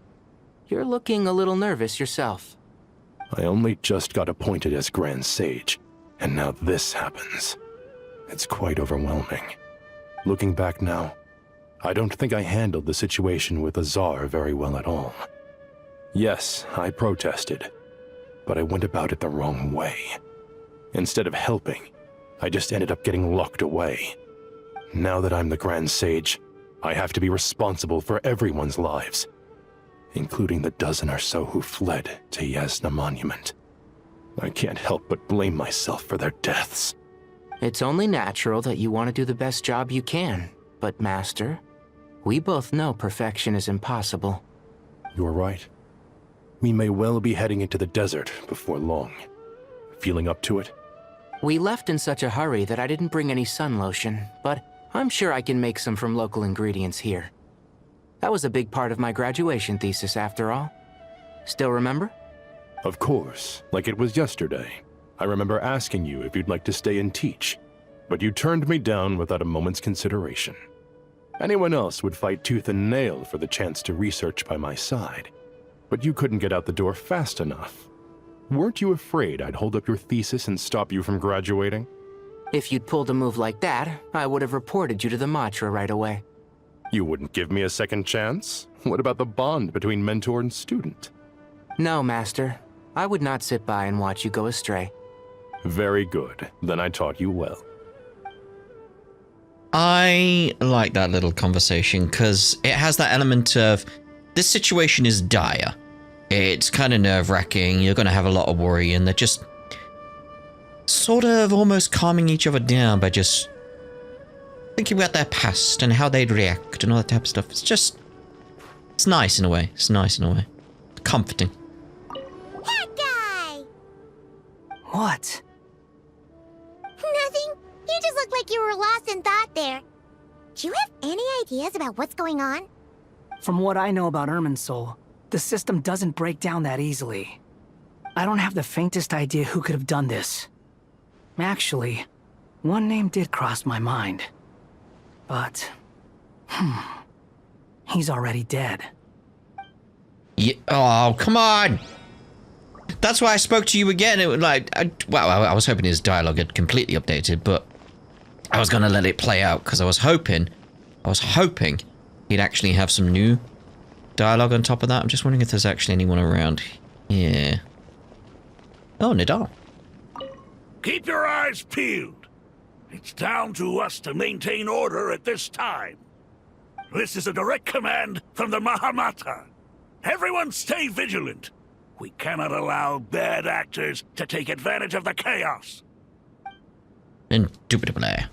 you're looking a little nervous yourself. I only just got appointed as Grand Sage, and now this happens. It's quite overwhelming. Looking back now, I don't think I handled the situation with Azar very well at all. Yes, I protested, but I went about it the wrong way. Instead of helping, I just ended up getting locked away. Now that I'm the Grand Sage, I have to be responsible for everyone's lives, including the dozen or so who fled to Yasna Monument. I can't help but blame myself for their deaths. It's only natural that you want to do the best job you can, but Master, we both know perfection is impossible. You're right. We may well be heading into the desert before long. Feeling up to it? We left in such a hurry that I didn't bring any sun lotion, but I'm sure I can make some from local ingredients here. That was a big part of my graduation thesis, after all. Still remember? Of course, like it was yesterday. I remember asking you if you'd like to stay and teach, but you turned me down without a moment's consideration. Anyone else would fight tooth and nail for the chance to research by my side, but you couldn't get out the door fast enough. Weren't you afraid I'd hold up your thesis and stop you from graduating? If you'd pulled a move like that, I would have reported you to the Matra right away. You wouldn't give me a second chance? What about the bond between mentor and student? No, Master. I would not sit by and watch you go astray. Very good. Then I taught you well. I like that little conversation because it has that element of this situation is dire. It's kind of nerve-wracking. You're going to have a lot of worry, and they're just sort of almost calming each other down by just thinking about their past and how they'd react and all that type of stuff. It's nice in a way. It's nice in a way. Comforting. That guy! What? Nothing. You just look like you were lost in thought there. Do you have any ideas about what's going on? From what I know about Irminsul, The system doesn't break down that easily. I don't have the faintest idea who could have done this. Actually, one name did cross my mind. But, he's already dead. Yeah, oh, come on! That's why I spoke to you again. It was like, I was hoping his dialogue had completely updated, but I was gonna let it play out because I was hoping he'd actually have some new dialogue on top of that. I'm just wondering if there's actually anyone around here. Oh, Nidal. Keep your eyes peeled. It's down to us to maintain order at this time. This is a direct command from the Mahamata. Everyone stay vigilant. We cannot allow bad actors to take advantage of the chaos. Indubitably.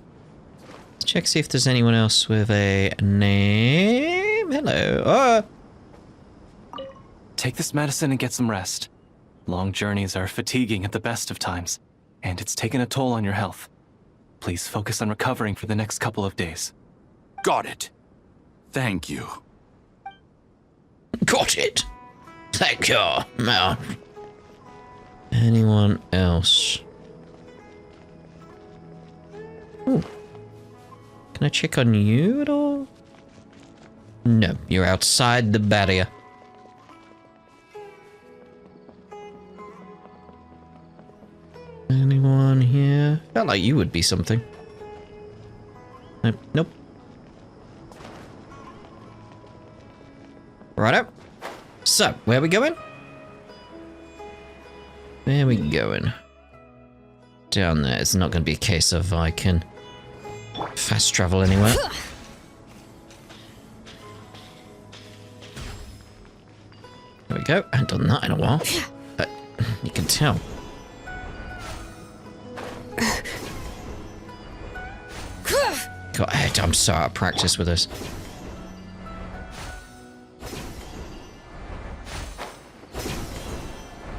Let's check, see if there's anyone else with a name. Hello. Take this medicine and get some rest. Long journeys are fatiguing at the best of times, and it's taken a toll on your health. Please focus on recovering for the next couple of days. Got it. Thank you. Got it. Thank you. No. Anyone else? Ooh. Can I check on you at all? No, you're outside the barrier. Anyone here? Felt like you would be something. Nope. Righto. So, where are we going? Where are we going? Down there. It's not going to be a case of I can fast travel anywhere. There we go. I haven't done that in a while. But you can tell. God, I'm so out of practice with this.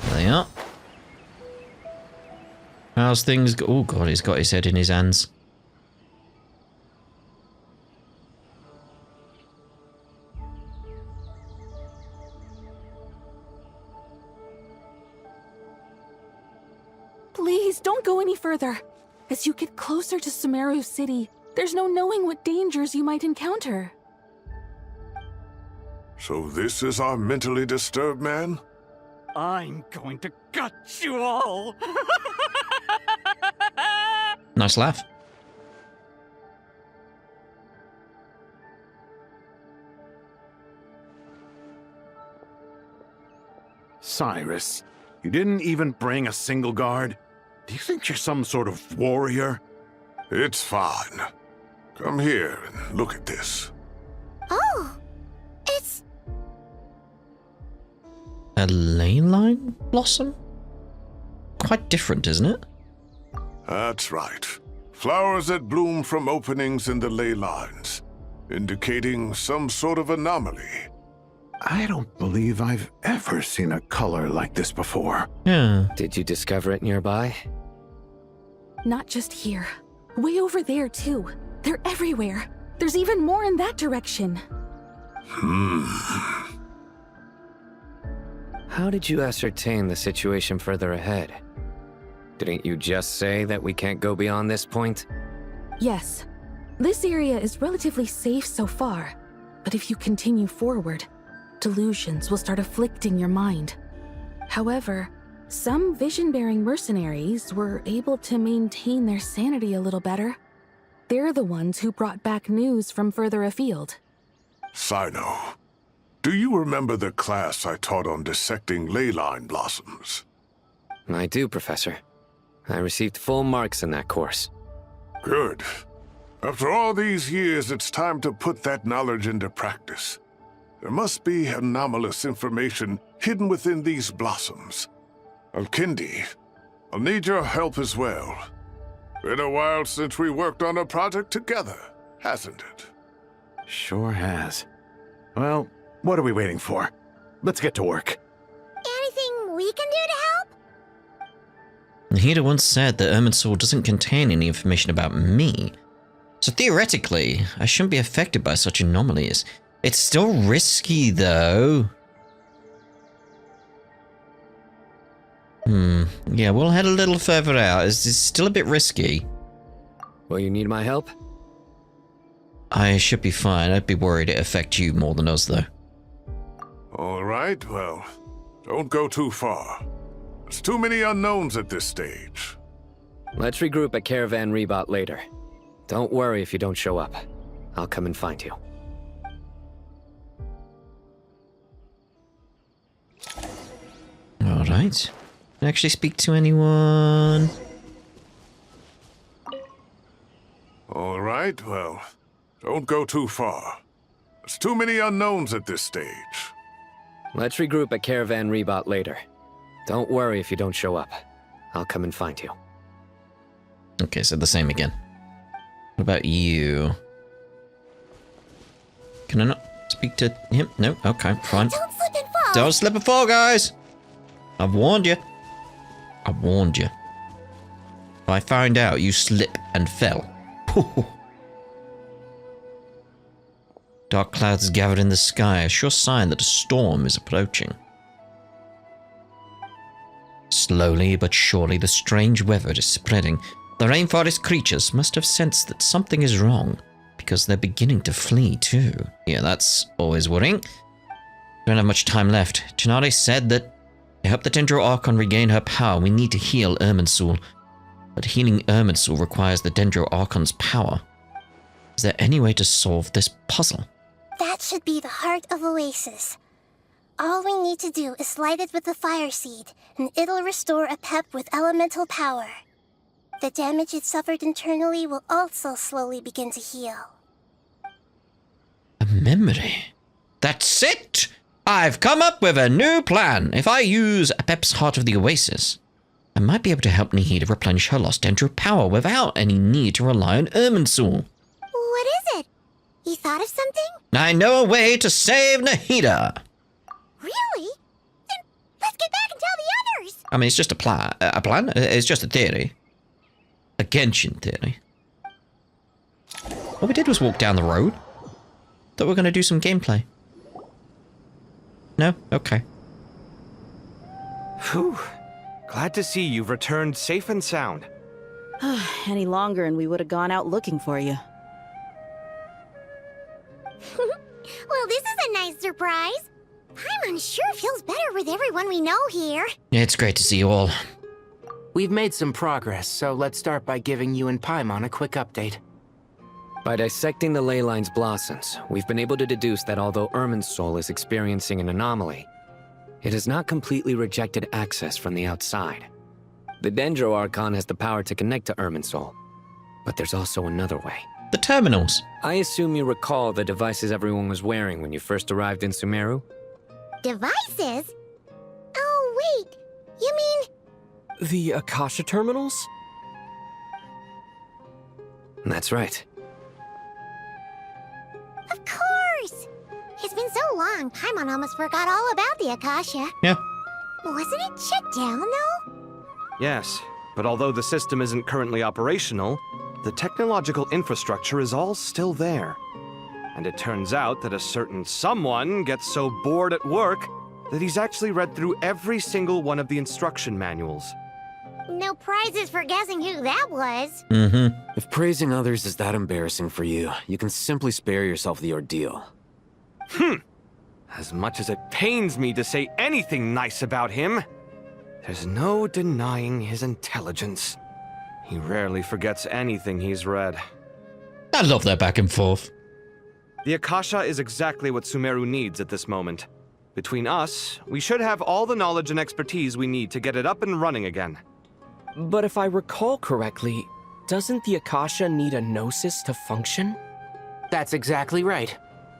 There they are. How's things go? Oh god, he's got his head in his hands. Please, don't go any further. As you get closer to Sumeru City, there's no knowing what dangers you might encounter. So this is our mentally disturbed man? I'm going to gut you all. Nice laugh. Cyrus, you didn't even bring a single guard? Do you think you're some sort of warrior? It's fine. Come here and look at this. Oh, it's... A ley line blossom? Quite different, isn't it? That's right. Flowers that bloom from openings in the ley lines, indicating some sort of anomaly. I don't believe I've ever seen a color like this before. Yeah. Did you discover it nearby? Not just here. Way over there, too. They're everywhere. There's even more in that direction. How did you ascertain the situation further ahead? Didn't you just say that we can't go beyond this point? Yes. This area is relatively safe so far. But if you continue forward, delusions will start afflicting your mind. However, some vision-bearing mercenaries were able to maintain their sanity a little better. They're the ones who brought back news from further afield. Sino, do you remember the class I taught on dissecting ley line blossoms? I do, Professor. I received full marks in that course. Good. After all these years, it's time to put that knowledge into practice. There must be anomalous information hidden within these blossoms. Alkindi, I'll need your help as well. Been a while since we worked on a project together, hasn't it? Sure has. Well, what are we waiting for? Let's get to work. Anything we can do to help? Nahida once said that Irminsul doesn't contain any information about me. So theoretically, I shouldn't be affected by such anomalies. It's still risky, though. Yeah, we'll head a little further out. It's still a bit risky. Will you need my help? I should be fine. I'd be worried it affect you more than us, though. All right, well, don't go too far. There's too many unknowns at this stage. Let's regroup at Caravan Rebot later. Don't worry if you don't show up. I'll come and find you. All right. Can I actually speak to anyone? All right, well, don't go too far. There's too many unknowns at this stage. Let's regroup at Caravan Rebot later. Don't worry if you don't show up. I'll come and find you. Okay, so the same again. What about you? Can I not speak to him? No? Okay, fine. Don't slip and fall! Don't slip and fall, guys! I've warned you. I warned you. If I find out you slip and fell. Dark clouds gathered in the sky, a sure sign that a storm is approaching. Slowly but surely, the strange weather is spreading. The rainforest creatures must have sensed that something is wrong, because they're beginning to flee too. Yeah, that's always worrying. Don't have much time left. Chinari said that to help the Dendro Archon regain her power, we need to heal Irminsul. But healing Irminsul requires the Dendro Archon's power. Is there any way to solve this puzzle? That should be the heart of Oasis. All we need to do is light it with the fire seed, and it'll restore a pep with elemental power. The damage it suffered internally will also slowly begin to heal. A memory. That's it! I've come up with a new plan. If I use Apep's Heart of the Oasis, I might be able to help Nahida replenish her lost Dendro power without any need to rely on Irminsul. What is it? You thought of something? I know a way to save Nahida. Really? Then let's get back and tell the others! I mean, it's just a plan. It's just a theory. A Genshin theory. All we did was walk down the road. Thought we were going to do some gameplay. No? Okay. Phew. Glad to see you've returned safe and sound. Any longer and we would have gone out looking for you. Well, this is a nice surprise. Paimon sure feels better with everyone we know here. It's great to see you all. We've made some progress, so let's start by giving you and Paimon a quick update. By dissecting the ley line's blossoms, we've been able to deduce that although Irminsul is experiencing an anomaly, it has not completely rejected access from the outside. The Dendro Archon has the power to connect to Irminsul, but there's also another way. The terminals. I assume you recall the devices everyone was wearing when you first arrived in Sumeru? Devices? Oh, wait. You mean... The Akasha terminals? That's right. Of course! It's been so long, Paimon almost forgot all about the Akasha. Yeah. Wasn't it shut down, though? Yes, but although the system isn't currently operational, the technological infrastructure is all still there. And it turns out that a certain someone gets so bored at work that he's actually read through every single one of the instruction manuals. No prizes for guessing who that was. If praising others is that embarrassing for you, you can simply spare yourself the ordeal. As much as it pains me to say anything nice about him, there's no denying his intelligence. He rarely forgets anything he's read. I love that back and forth. The Akasha is exactly what Sumeru needs at this moment. Between us, we should have all the knowledge and expertise we need to get it up and running again. But if I recall correctly, doesn't the Akasha need a Gnosis to function? That's exactly right.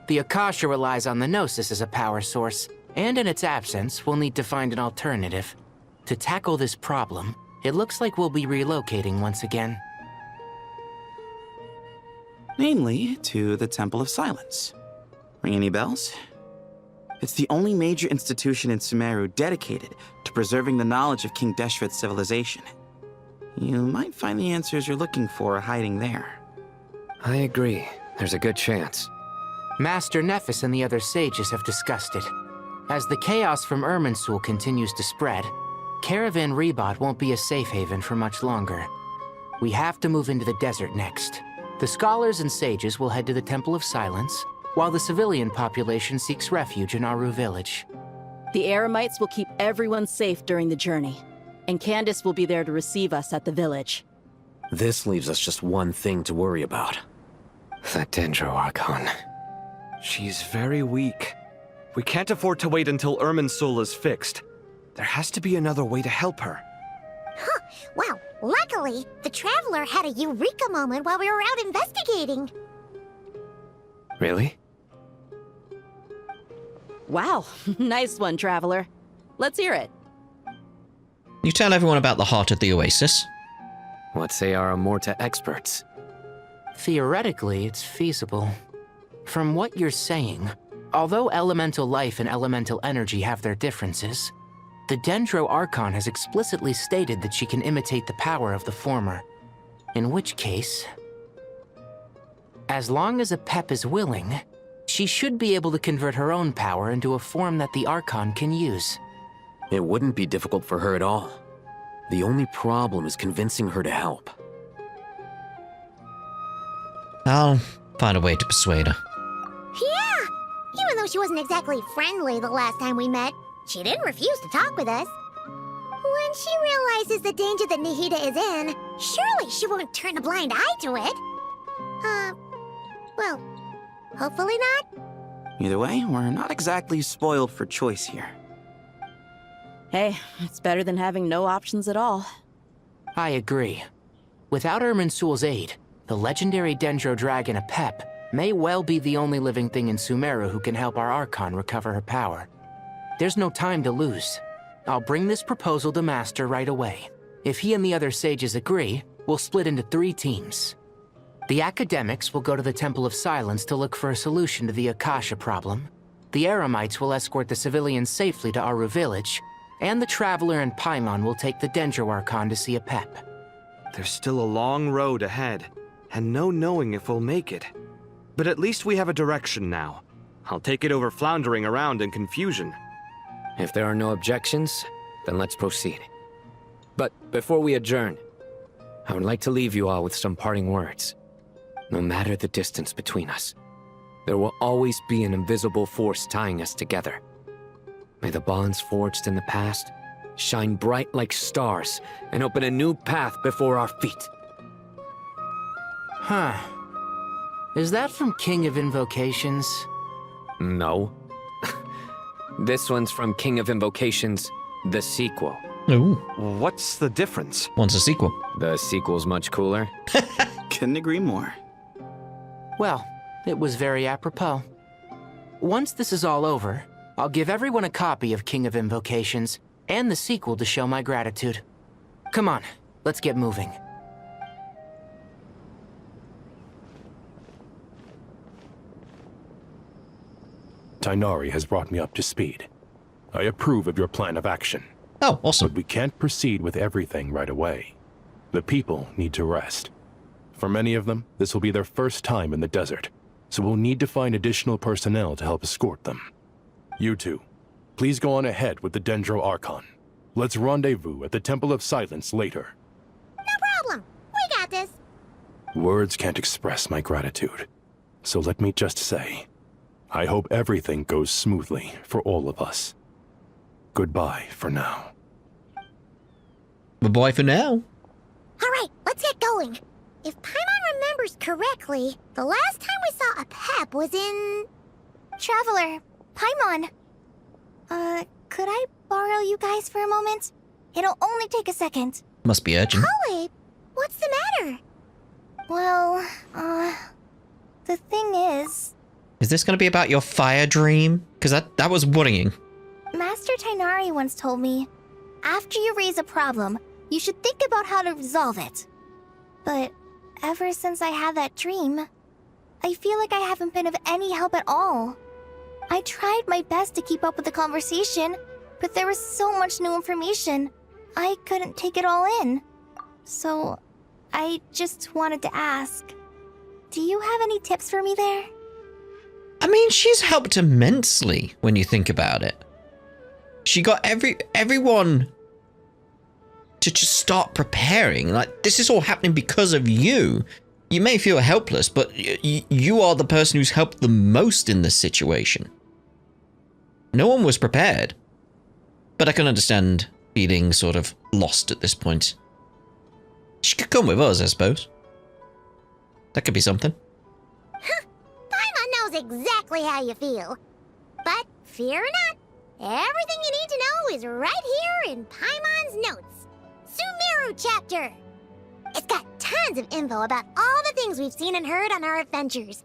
The Akasha relies on the Gnosis as a power source, and in its absence, we'll need to find an alternative. To tackle this problem, it looks like we'll be relocating once again. Namely, to the Temple of Silence. Ring any bells? It's the only major institution in Sumeru dedicated to preserving the knowledge of King Deshret's civilization. You might find the answers you're looking for hiding there. I agree. There's a good chance. Master Nephis and the other sages have discussed it. As the chaos from Irminsul continues to spread, Caravan Rebot won't be a safe haven for much longer. We have to move into the desert next. The scholars and sages will head to the Temple of Silence, while the civilian population seeks refuge in Aru Village. The Eremites will keep everyone safe during the journey, and Candace will be there to receive us at the village. This leaves us just one thing to worry about. That Dendro Archon. She's very weak. We can't afford to wait until Irminsul is fixed. There has to be another way to help her. Huh. Well, luckily, the Traveler had a eureka moment while we were out investigating. Really? Wow, nice one, Traveler. Let's hear it. You tell everyone about the heart of the oasis. What say our Amorta experts? Theoretically, it's feasible. From what you're saying, although elemental life and elemental energy have their differences, the Dendro Archon has explicitly stated that she can imitate the power of the former. In which case, as long as Apep is willing, she should be able to convert her own power into a form that the Archon can use. It wouldn't be difficult for her at all. The only problem is convincing her to help. I'll find a way to persuade her. Yeah! Even though she wasn't exactly friendly the last time we met, she didn't refuse to talk with us. When she realizes the danger that Nihida is in, surely she won't turn a blind eye to it. Well, hopefully not. Either way, we're not exactly spoiled for choice here. Hey, it's better than having no options at all. I agree. Without Irminsul's aid, the legendary Dendro Dragon Apep may well be the only living thing in Sumeru who can help our Archon recover her power. There's no time to lose. I'll bring this proposal to Master right away. If he and the other sages agree, we'll split into 3 teams. The academics will go to the Temple of Silence to look for a solution to the Akasha problem. The Eremites will escort the civilians safely to Aru Village, and the Traveler and Paimon will take the Dendro Archon to see Apep. There's still a long road ahead, and no knowing if we'll make it. But at least we have a direction now. I'll take it over floundering around in confusion. If there are no objections, then let's proceed. But before we adjourn, I would like to leave you all with some parting words. No matter the distance between us, there will always be an invisible force tying us together. May the bonds forged in the past shine bright like stars and open a new path before our feet. Huh. Is that from King of Invocations? No. This one's from King of Invocations, the sequel. Ooh. What's the difference? One's a sequel. The sequel's much cooler. Couldn't agree more. Well, it was very apropos. Once this is all over, I'll give everyone a copy of King of Invocations and the sequel to show my gratitude. Come on, let's get moving. Tighnari has brought me up to speed. I approve of your plan of action. Oh, awesome. But we can't proceed with everything right away. The people need to rest. For many of them, this will be their first time in the desert, so we'll need to find additional personnel to help escort them. You two, please go on ahead with the Dendro Archon. Let's rendezvous at the Temple of Silence later. No problem. We got this. Words can't express my gratitude, so let me just say, I hope everything goes smoothly for all of us. Goodbye for now. Bye-bye for now. All right, let's get going. If Paimon remembers correctly, the last time we saw Apep was in... Traveler, Paimon. Could I borrow you guys for a moment? It'll only take a second. Must be urgent. Holly, what's the matter? Well, the thing is... Is this going to be about your fire dream? Because that was worrying. Master Tighnari once told me, after you raise a problem, you should think about how to resolve it. But ever since I had that dream, I feel like I haven't been of any help at all. I tried my best to keep up with the conversation, but there was so much new information, I couldn't take it all in. So, I just wanted to ask, do you have any tips for me there? I mean, she's helped immensely when you think about it. She got everyone to just start preparing. Like, this is all happening because of you. You may feel helpless, but you are the person who's helped the most in this situation. No one was prepared. But I can understand feeling sort of lost at this point. She could come with us, I suppose. That could be something. Paimon knows exactly how you feel. But fear not, everything you need to know is right here in Paimon's notes. Sumeru chapter. It's got tons of info about all the things we've seen and heard on our adventures.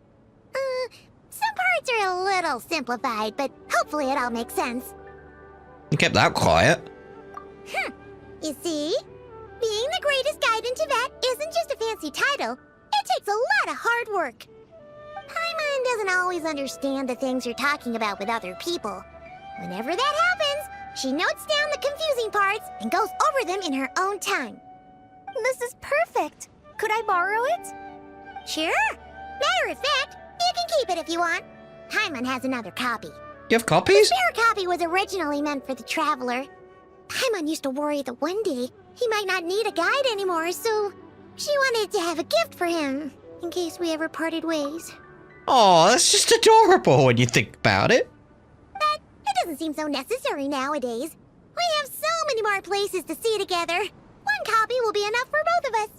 Some parts are a little simplified, but hopefully it all makes sense. You kept that quiet. You see? Being the greatest guide in Teyvat isn't just a fancy title. It takes a lot of hard work. Paimon doesn't always understand the things you're talking about with other people. Whenever that happens, she notes down the confusing parts and goes over them in her own time. This is perfect. Could I borrow it? Sure. Matter of fact, you can keep it if you want. Paimon has another copy. You have copies? The spare copy was originally meant for the Traveler. Paimon used to worry that one day he might not need a guide anymore, so she wanted to have a gift for him, in case we ever parted ways. Oh, that's just adorable when you think about it. But it doesn't seem so necessary nowadays. We have so many more places to see together. One copy will be enough for both of us.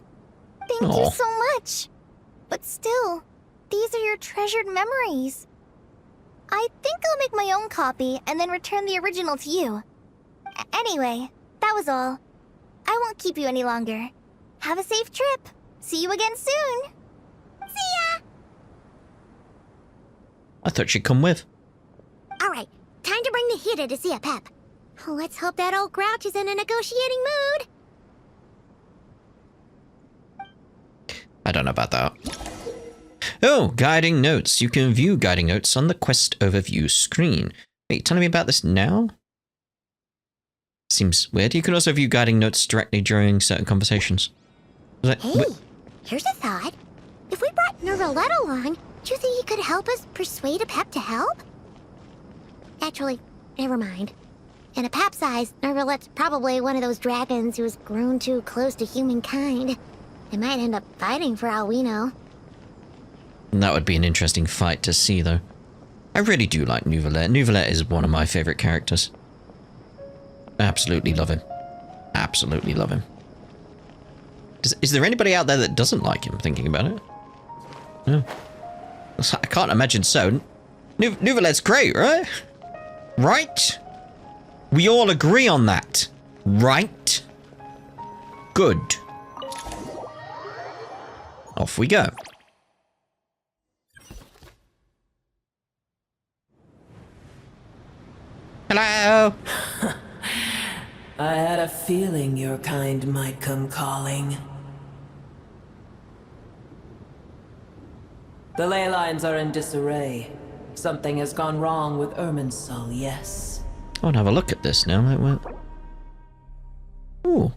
Thank you so much. But still, these are your treasured memories. I think I'll make my own copy and then return the original to you. Anyway, that was all. I won't keep you any longer. Have a safe trip. See you again soon. See ya! I thought she'd come with. Alright, time to bring Nihida to see a Pep. Let's hope that old grouch is in a negotiating mood. I don't know about that. Oh, guiding notes. You can view guiding notes on the quest overview screen. Are you telling me about this now? Seems weird. You can also view guiding notes directly during certain conversations. Hey, here's a thought. If we brought Nervalette along, do you think he could help us persuade a Pep to help? Actually, never mind. In a Pep's eyes, Nervalette's probably one of those dragons who's grown too close to humankind. They might end up fighting for all we know. That would be an interesting fight to see, though. I really do like Nervalette. Nervalette is one of my favorite characters. Absolutely love him. Absolutely love him. Is there anybody out there that doesn't like him, thinking about it? No. I can't imagine so. Nervalette's great, right? Right? We all agree on that. Right? Good. Off we go. Hello? I had a feeling your kind might come calling. The ley lines are in disarray. Something has gone wrong with Irminsul, yes. I want to have a look at this now. Ooh.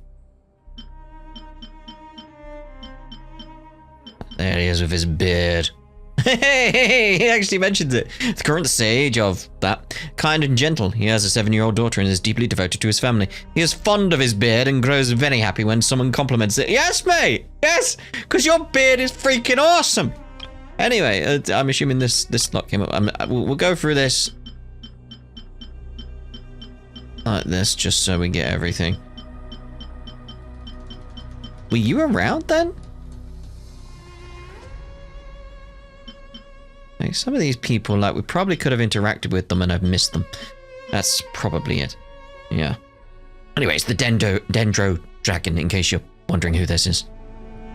There he is with his beard. Hey, he actually mentions it. The current sage of that, kind and gentle. He has a 7-year-old daughter and is deeply devoted to his family. He is fond of his beard and grows very happy when someone compliments it. Yes, mate. Yes, because your beard is freaking awesome. Anyway, I'm assuming this slot came up. We'll go through this like this, just so we get everything. Were you around then? Like, some of these people, like, we probably could have interacted with them and I've missed them. That's probably it. Yeah. Anyway, it's the Dendro Dragon, in case you're wondering who this is.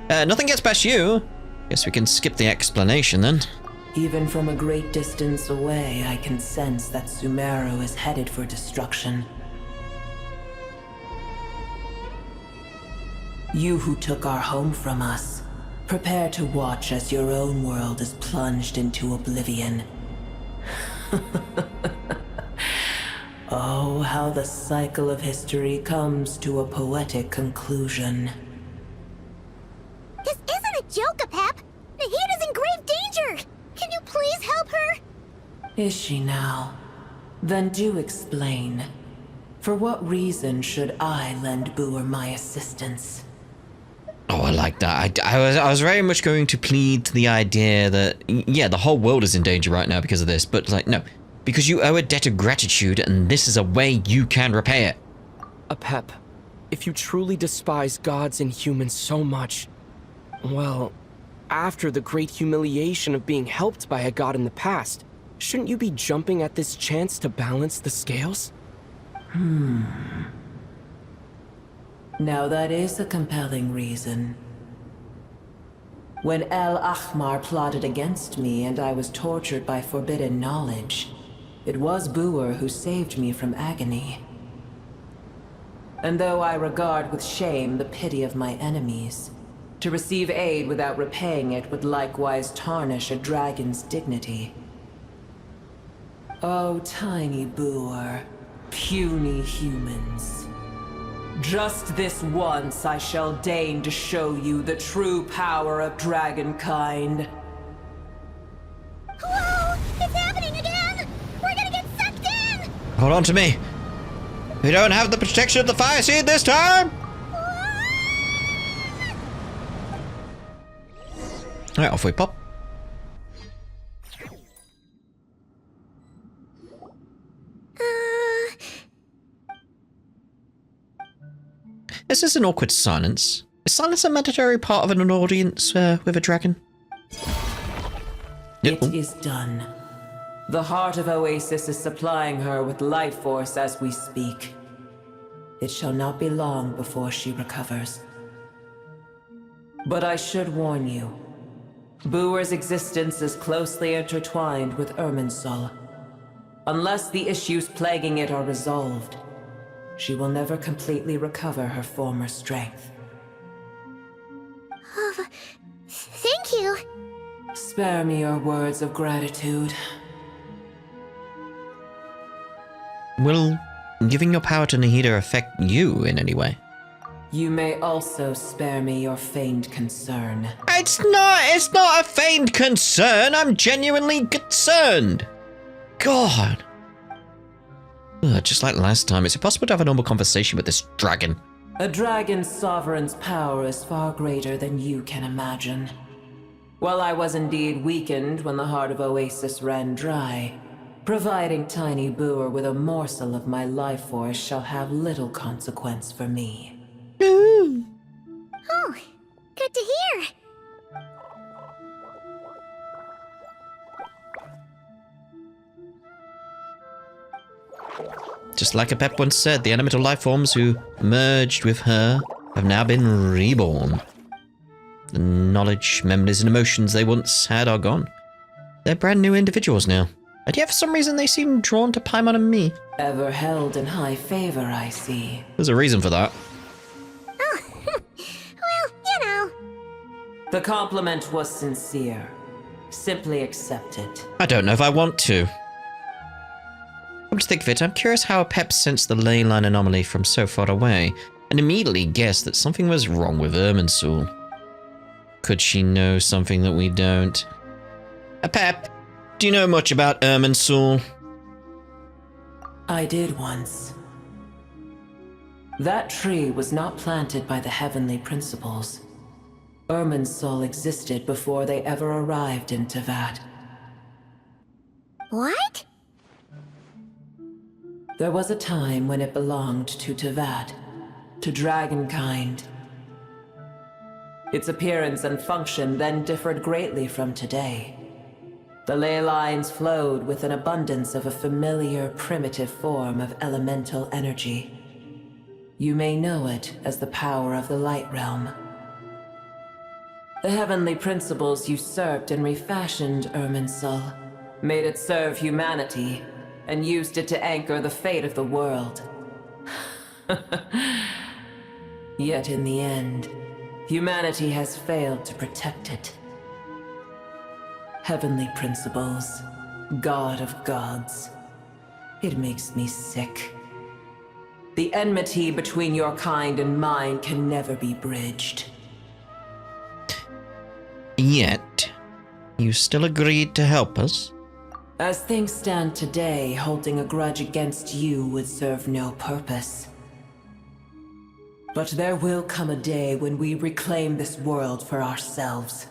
Nothing gets past you. Guess we can skip the explanation then. Even from a great distance away, I can sense that Sumeru is headed for destruction. You who took our home from us, prepare to watch as your own world is plunged into oblivion. Oh, how the cycle of history comes to a poetic conclusion. This isn't a joke, Pep! Nahida's in grave danger! Can you please help her? Is she now? Then do explain. For what reason should I lend Booer my assistance? Oh, I like that. I was very much going to plead to the idea that, yeah, the whole world is in danger right now because of this, but like, no. Because you owe a debt of gratitude, and this is a way you can repay it. Apep, if you truly despise gods and humans so much, well, after the great humiliation of being helped by a god in the past, shouldn't you be jumping at this chance to balance the scales? Now that is a compelling reason. When El Ahmar plotted against me and I was tortured by forbidden knowledge, it was Booer who saved me from agony. And though I regard with shame the pity of my enemies, to receive aid without repaying it would likewise tarnish a dragon's dignity. Oh, tiny Booer, puny humans. Just this once I shall deign to show you the true power of dragonkind. Whoa! It's happening again! We're gonna get sucked in! Hold on to me. We don't have the protection of the fire seed this time! Alright, off we pop. This is an awkward silence. Is silence a mandatory part of an audience with a dragon? It is done. The heart of Oasis is supplying her with life force as we speak. It shall not be long before she recovers. But I should warn you. Booer's existence is closely intertwined with Irminsul. Unless the issues plaguing it are resolved, she will never completely recover her former strength. Oh, thank you. Spare me your words of gratitude. Will giving your power to Nahida affect you in any way? You may also spare me your feigned concern. It's not a feigned concern. I'm genuinely concerned. God. Ugh, just like last time, it's impossible to have a normal conversation with this dragon. A dragon's sovereign's power is far greater than you can imagine. While I was indeed weakened when the heart of Oasis ran dry, providing tiny Booer with a morsel of my life force shall have little consequence for me. Oh, good to hear. Just like Apep once said, the elemental life forms who merged with her have now been reborn. The knowledge, memories, and emotions they once had are gone. They're brand new individuals now. And yet for some reason they seem drawn to Paimon and me. Ever held in high favor, I see. There's a reason for that. Oh, well, you know. The compliment was sincere. Simply accept it. I don't know if I want to. Come to think of it, I'm curious how Apep sensed the ley line anomaly from so far away, and immediately guessed that something was wrong with Irminsul. Could she know something that we don't? Apep, do you know much about Irminsul? I did once. That tree was not planted by the heavenly principles. Irminsul existed before they ever arrived in Teyvat. What? There was a time when it belonged to Teyvat, to dragonkind. Its appearance and function then differed greatly from today. The ley lines flowed with an abundance of a familiar, primitive form of elemental energy. You may know it as the power of the Light Realm. The heavenly principles usurped and refashioned Irminsul, made it serve humanity, and used it to anchor the fate of the world. Yet in the end, humanity has failed to protect it. Heavenly principles, God of gods. It makes me sick. The enmity between your kind and mine can never be bridged. Yet, you still agreed to help us? As things stand today, holding a grudge against you would serve no purpose. But there will come a day when we reclaim this world for ourselves.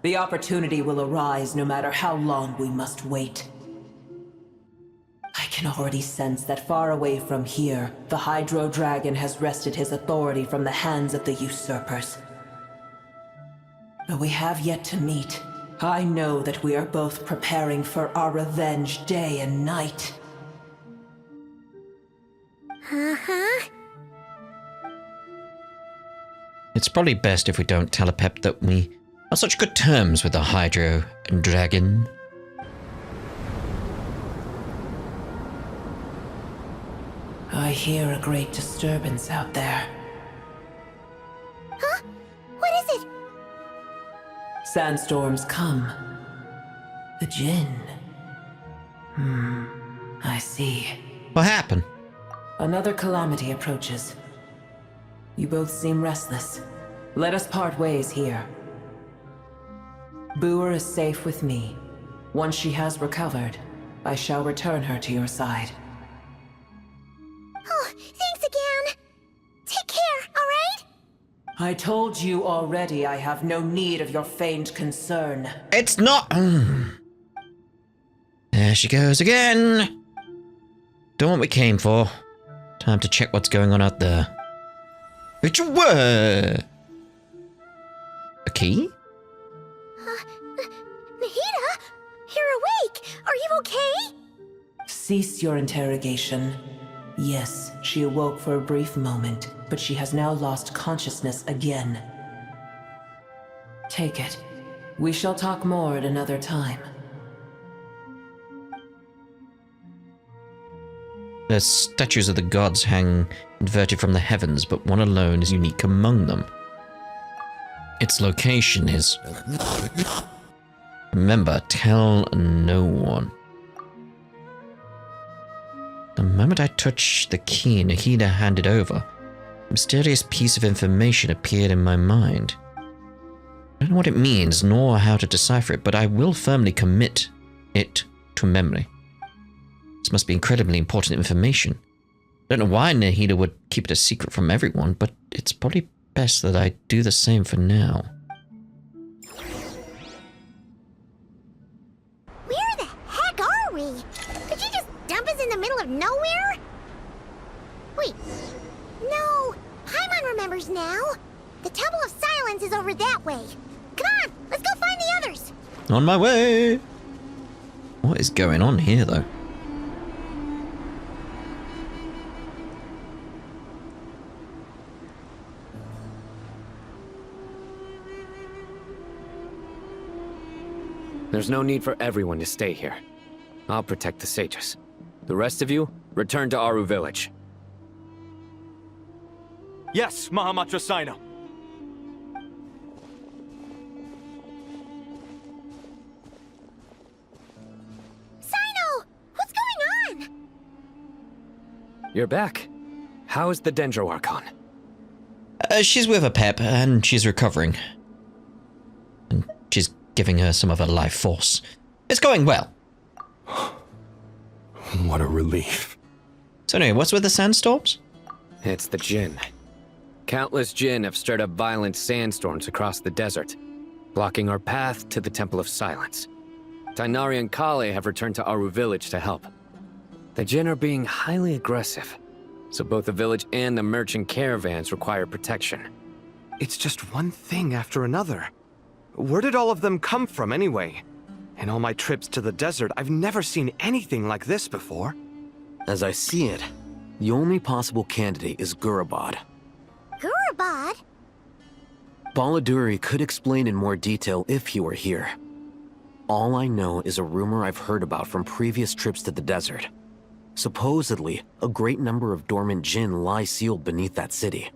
The opportunity will arise no matter how long we must wait. I can already sense that far away from here, the Hydro Dragon has wrested his authority from the hands of the usurpers. Though we have yet to meet, I know that we are both preparing for our revenge day and night. Uh-huh. It's probably best if we don't tell Apep that we are on such good terms with the Hydro Dragon. I hear a great disturbance out there. Huh? What is it? Sandstorms come. The Jinn. I see. What happened? Another calamity approaches. You both seem restless. Let us part ways here. Boer is safe with me. Once she has recovered, I shall return her to your side. Oh, thanks again. Take care, alright? I told you already I have no need of your feigned concern. It's not... There she goes again. Don't what we came for. Time to check what's going on out there. Which were... A key? Nahida? You're awake! Are you okay? Cease your interrogation. Yes, she awoke for a brief moment, but she has now lost consciousness again. Take it. We shall talk more at another time. The statues of the gods hang inverted from the heavens, but one alone is unique among them. Its location is... Remember, tell no one. The moment I touched the key Nahida handed over, a mysterious piece of information appeared in my mind. I don't know what it means, nor how to decipher it, but I will firmly commit it to memory. This must be incredibly important information. I don't know why Nahida would keep it a secret from everyone, but it's probably best that I do the same for now. Where the heck are we? Did you just dump us in the middle of nowhere? Wait. No. Paimon remembers now. The Temple of Silence is over that way. Come on, let's go find the others. On my way! What is going on here, though? There's no need for everyone to stay here. I'll protect the sages. The rest of you, return to Aru village. Yes, Mahamatra Sino. Sino! What's going on? You're back. How is the Dendro Archon? She's with Apep, and she's recovering. And she's giving her some of her life force. It's going well. What a relief. So anyway, what's with the sandstorms? It's the Jinn. Countless Jinn have stirred up violent sandstorms across the desert, blocking our path to the Temple of Silence. Tighnari and Kale have returned to Aru village to help. The Jinn are being highly aggressive, so both the village and the merchant caravans require protection. It's just one thing after another. Where did all of them come from anyway? In all my trips to the desert, I've never seen anything like this before. As I see it, the only possible candidate is Gurabad. Gurabad? Baladuri could explain in more detail if he were here. All I know is a rumor I've heard about from previous trips to the desert. Supposedly, a great number of dormant Jinn lie sealed beneath that city.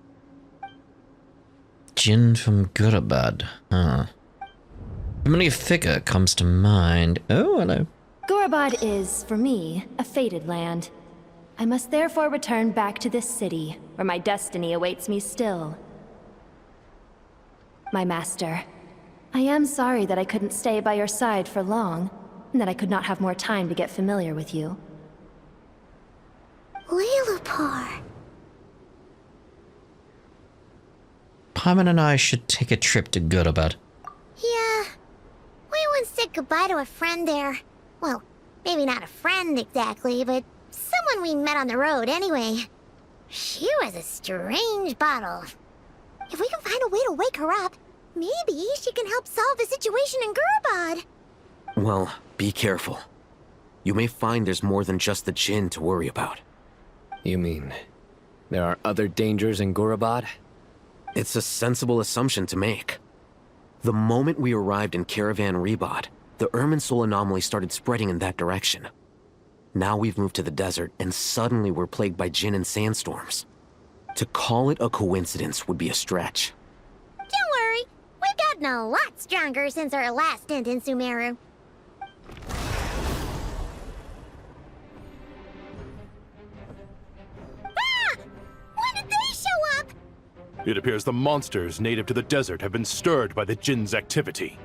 Jinn from Gurabad, huh? Familiar figure comes to mind. Oh, hello. Gurabad is, for me, a fated land. I must therefore return back to this city, where my destiny awaits me still. My master, I am sorry that I couldn't stay by your side for long. that I could not have more time to get familiar with you. Lilipar. Paimon and I should take a trip to Gurabad. Yeah. We once said goodbye to a friend there. Well, maybe not a friend exactly, but someone we met on the road anyway. She was a strange bottle. If we can find a way to wake her up, maybe she can help solve the situation in Gurabad. Well, be careful. You may find there's more than just the Jinn to worry about. You mean, there are other dangers in Gurabad? It's a sensible assumption to make. The moment we arrived in Caravan Rebod, the Irminsul anomaly started spreading in that direction. Now we've moved to the desert, and suddenly we're plagued by Jinn and sandstorms. To call it a coincidence would be a stretch. Don't worry, we've gotten a lot stronger since our last stint in Sumeru. Ah! When did they show up? It appears the monsters native to the desert have been stirred by the Jinn's activity.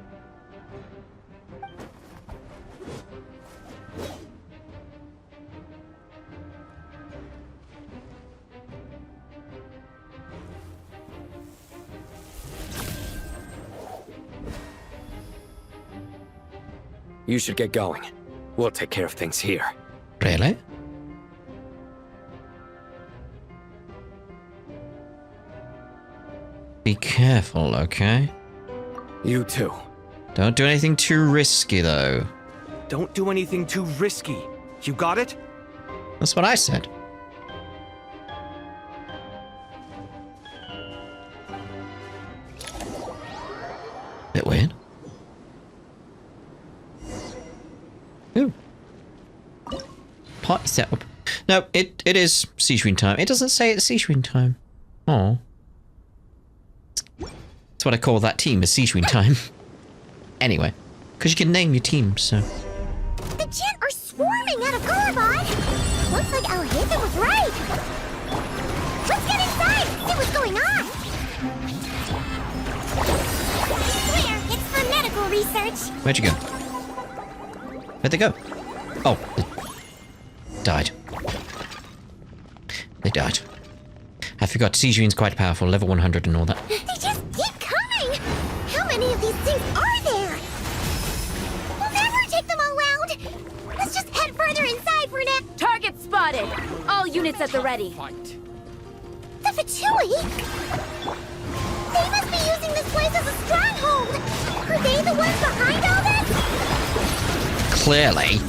You should get going. We'll take care of things here. Really? Be careful, okay? You too. Don't do anything too risky, though. Don't do anything too risky. You got it? That's what I said. Bit weird. Ooh. Party setup. No, it is Seashween time. It doesn't say it's Seashween time. Oh. That's what I call that team, is Seashween time. Anyway, because you can name your team, so. The Jinn are swarming out of Gurabad! Looks like Aether was right! Let's get inside and see what's going on! I swear, it's phonetical research! Where'd you go? Where'd they go? Oh, they died. They died. I forgot, Seashween's quite powerful, level 100 and all that. They just keep coming! How many of these things are there? We'll never take them all out! Let's just head further inside for now! Target spotted! All units at the ready. The Fatui? They must be using this place as a stronghold! Are they the ones behind all this? Clearly.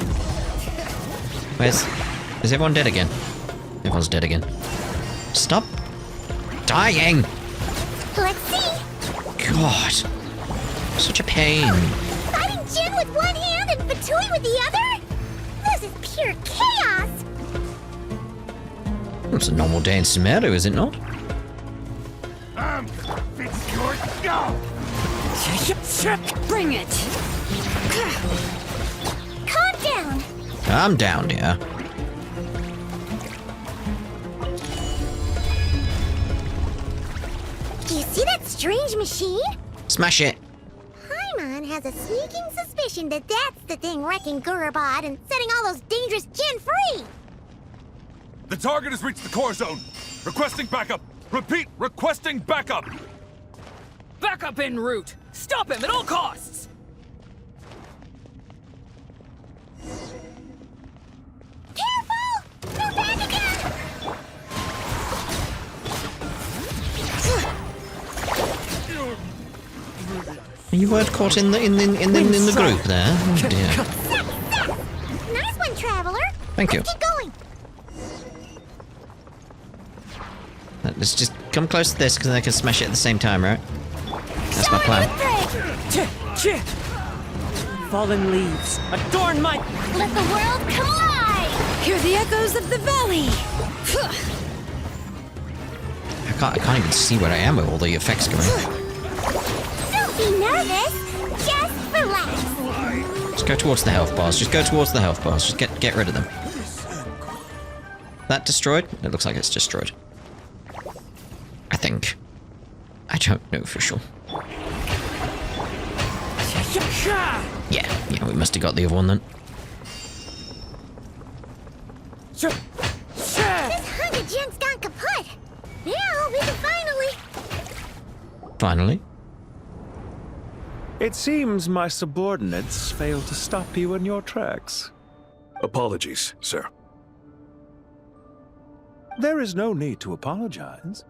Is everyone dead again? Everyone's dead again. Stop dying! Let's see! God. Such a pain. Fighting Jinn with one hand and Fatui with the other? This is pure chaos! It's a normal day in Sumeru, is it not? Fix your go! Bring it! Calm down! Calm down, dear. Do you see that strange machine? Smash it. Paimon has a sneaking suspicion that that's the thing wrecking Gurabad and setting all those dangerous Jinn free! The target has reached the core zone. Requesting backup. Repeat, requesting backup. Backup en route. Stop him at all costs. Careful! Move back again! You weren't caught in the group there. Oh dear. Nice one, Traveler! Thank you. Let's keep going! Let's just come close to this because then I can smash it at the same time, right? That's my plan. Fallen leaves. Adorn my... Let the world come alive! Hear the echoes of the valley! I can't even see where I am with all the effects going. Don't be nervous! Just relax! Just go towards the health bars. Just go towards the health bars. Just get rid of them. That destroyed? It looks like it's destroyed. I think. I don't know for sure. Yeah, we must have got the other one then. This hunk of junk's gone kaput. Now we can Finally. It seems my subordinates failed to stop you in your tracks. Apologies, sir. There is no need to apologize.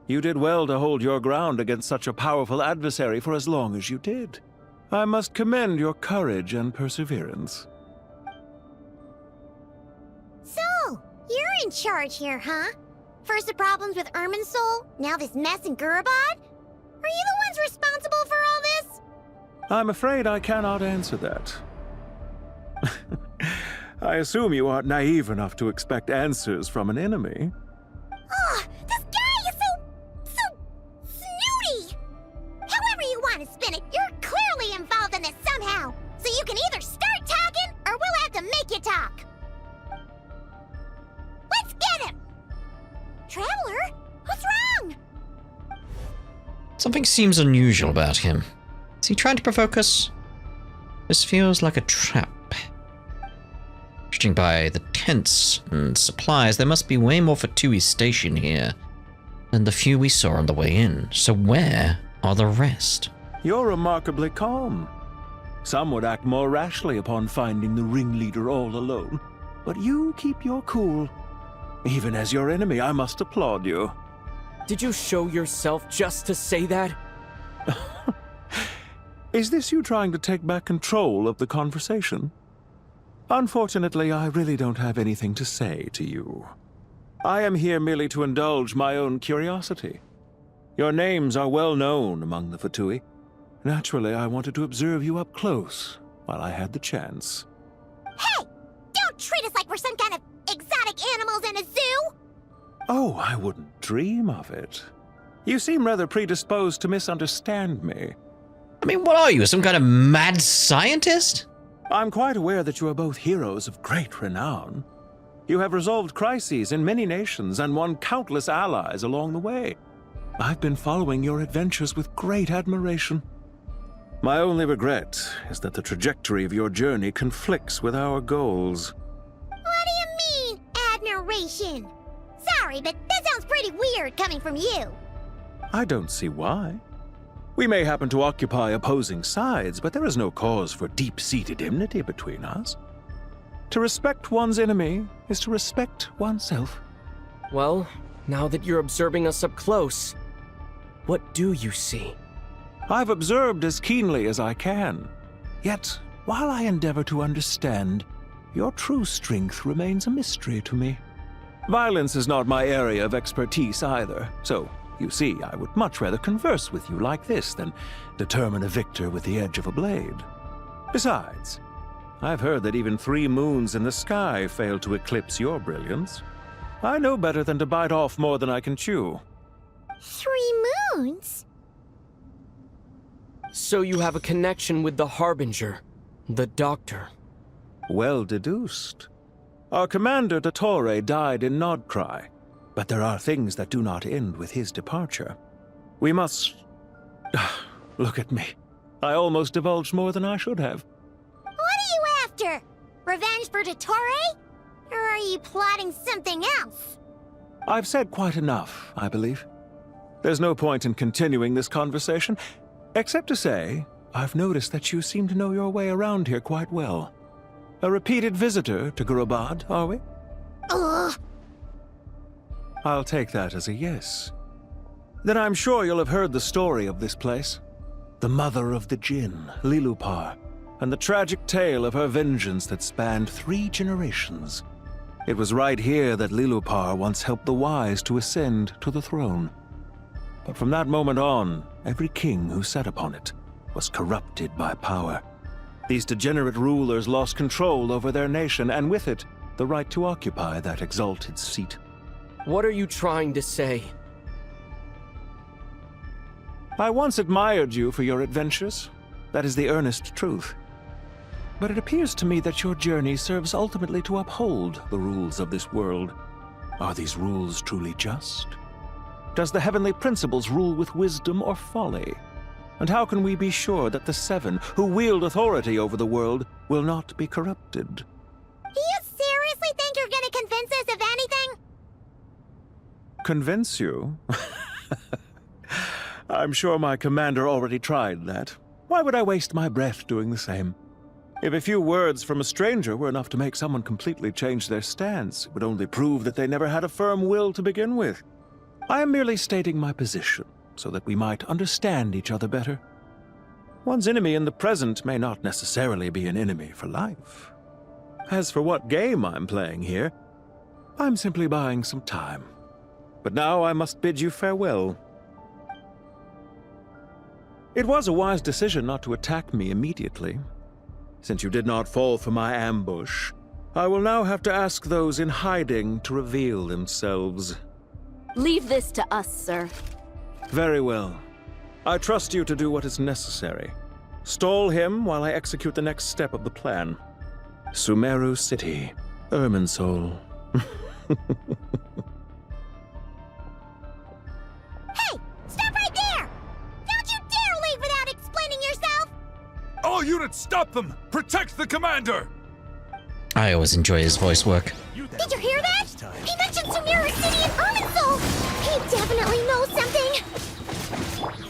You did well to hold your ground against such a powerful adversary for as long as you did. I must commend your courage and perseverance. So, you're in charge here, huh? First the problems with Irminsul, now this mess in Gurabad? Are you the ones responsible for all this? I'm afraid I cannot answer that. I assume you aren't naive enough to expect answers from an enemy. Oh, this guy is so snooty! However you want to spin it, you're clearly involved in this somehow. So you can either start talking, or we'll have to make you talk. Let's get him! Traveler, what's wrong? Something seems unusual about him. Is he trying to provoke us? This feels like a trap. Judging by the tents and supplies, there must be way more Fatui stationed here than the few we saw on the way in. So where are the rest? You're remarkably calm. Some would act more rashly upon finding the ringleader all alone. But you keep your cool. Even as your enemy, I must applaud you. Did you show yourself just to say that? Is this you trying to take back control of the conversation? Unfortunately, I really don't have anything to say to you. I am here merely to indulge my own curiosity. Your names are well known among the Fatui. Naturally, I wanted to observe you up close while I had the chance. Hey! Don't treat us like we're some kind of exotic animals in a zoo! Oh, I wouldn't dream of it. You seem rather predisposed to misunderstand me. I mean, what are you, some kind of mad scientist? I'm quite aware that you are both heroes of great renown. You have resolved crises in many nations and won countless allies along the way. I've been following your adventures with great admiration. My only regret is that the trajectory of your journey conflicts with our goals. What do you mean, admiration? Sorry, but that sounds pretty weird coming from you. I don't see why. We may happen to occupy opposing sides, but there is no cause for deep-seated enmity between us. To respect one's enemy is to respect oneself. Well, now that you're observing us up close, what do you see? I've observed as keenly as I can. Yet, while I endeavor to understand, your true strength remains a mystery to me. Violence is not my area of expertise either, so you see, I would much rather converse with you like this than determine a victor with the edge of a blade. Besides, I've heard that even 3 moons in the sky fail to eclipse your brilliance. I know better than to bite off more than I can chew. 3 moons? So you have a connection with the Harbinger, the Doctor. Well deduced. Our commander, Dottore, died in Nod-Krai. But there are things that do not end with his departure. We must... Look at me. I almost divulged more than I should have. What are you after? Revenge for Dottore? Or are you plotting something else? I've said quite enough, I believe. There's no point in continuing this conversation, except to say, I've noticed that you seem to know your way around here quite well. A repeated visitor to Gurabad, are we? Ugh. I'll take that as a yes. Then I'm sure you'll have heard the story of this place. The mother of the Jinn, Lilupar, and the tragic tale of her vengeance that spanned 3 generations. It was right here that Lilupar once helped the wise to ascend to the throne. But from that moment on, every king who sat upon it was corrupted by power. These degenerate rulers lost control over their nation, and with it, the right to occupy that exalted seat. What are you trying to say? I once admired you for your adventures. That is the earnest truth. But it appears to me that your journey serves ultimately to uphold the rules of this world. Are these rules truly just? Does the heavenly principles rule with wisdom or folly? And how can we be sure that the Seven, who wield authority over the world, will not be corrupted? Do you seriously think you're gonna convince us of anything? Convince you? I'm sure my commander already tried that. Why would I waste my breath doing the same? If a few words from a stranger were enough to make someone completely change their stance, it would only prove that they never had a firm will to begin with. I am merely stating my position, so that we might understand each other better. One's enemy in the present may not necessarily be an enemy for life. As for what game I'm playing here, I'm simply buying some time. But now I must bid you farewell. It was a wise decision not to attack me immediately. Since you did not fall for my ambush, I will now have to ask those in hiding to reveal themselves. Leave this to us, sir. Very well. I trust you to do what is necessary. Stall him while I execute the next step of the plan. Sumeru City, Irminsul. Hey! Stop right there! Don't you dare leave without explaining yourself! All units, stop them! Protect the commander! I always enjoy his voice work. Did you hear that? He mentioned Sumeru City and Irminsul! He definitely knows something!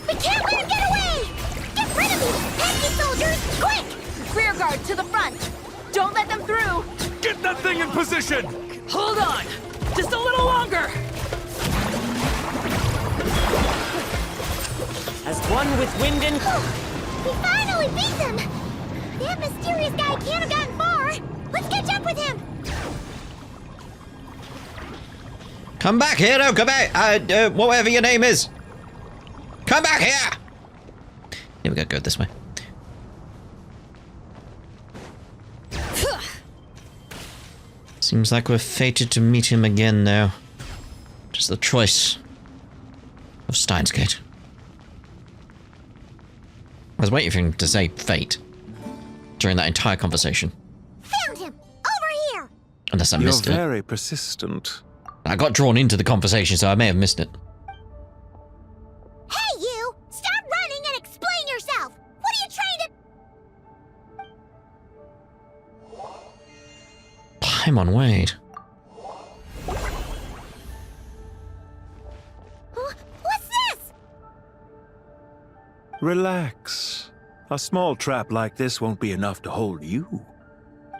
We can't let him get away! Get rid of these pesky soldiers, quick! Rear guard to the front! Don't let them through! Get that thing in position! Hold on! Just a little longer! As one with wind and... We finally beat them! That mysterious guy can't have gotten far! Let's catch up with him! Come back here, no, come back! Whatever your name is! Come back here! Here we go, go this way. Seems like we're fated to meet him again now. Just the choice of Steins Gate. I was waiting for him to say fate during that entire conversation. Found him! Over here! Unless I missed it. You're very persistent. I got drawn into the conversation, so I may have missed it. Hey, you! Stop running and explain yourself! What are you trying to... Paimon Wade. What's this? Relax. A small trap like this won't be enough to hold you.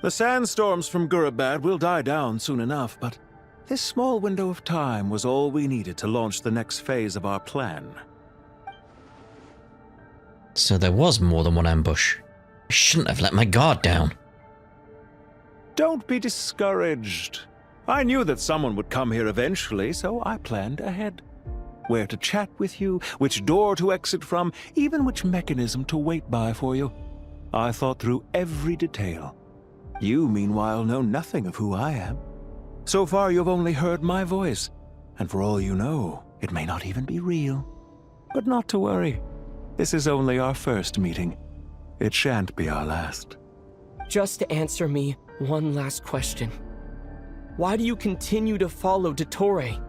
The sandstorms from Gurabad will die down soon enough, but this small window of time was all we needed to launch the next phase of our plan. So there was more than one ambush. I shouldn't have let my guard down. Don't be discouraged. I knew that someone would come here eventually, so I planned ahead. Where to chat with you, which door to exit from, even which mechanism to wait by for you. I thought through every detail. You, meanwhile, know nothing of who I am. So far, you've only heard my voice, and for all you know, it may not even be real. But not to worry. This is only our first meeting. It shan't be our last. Just answer me one last question. Why do you continue to follow Dottore?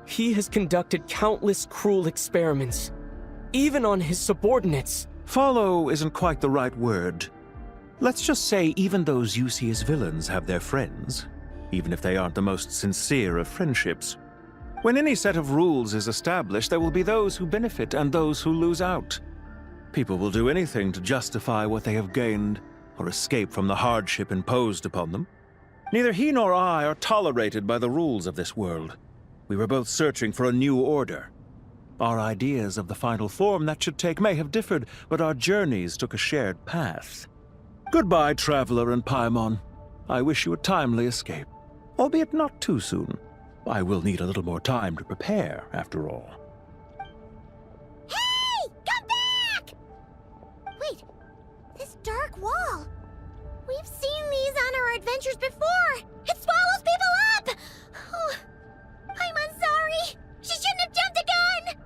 He has conducted countless cruel experiments, even on his subordinates. Follow isn't quite the right word. Let's just say even those you see as villains have their friends, even if they aren't the most sincere of friendships. When any set of rules is established, there will be those who benefit and those who lose out. People will do anything to justify what they have gained, or escape from the hardship imposed upon them. Neither he nor I are tolerated by the rules of this world. We were both searching for a new order. Our ideas of the final form that should take may have differed, but our journeys took a shared path. Goodbye, Traveler and Paimon. I wish you a timely escape, albeit not too soon. I will need a little more time to prepare, after all. Hey! Come back! Wait, this dark wall. We've seen these on our adventures before. It swallows people up! Oh, I'm sorry. She shouldn't have jumped the gun!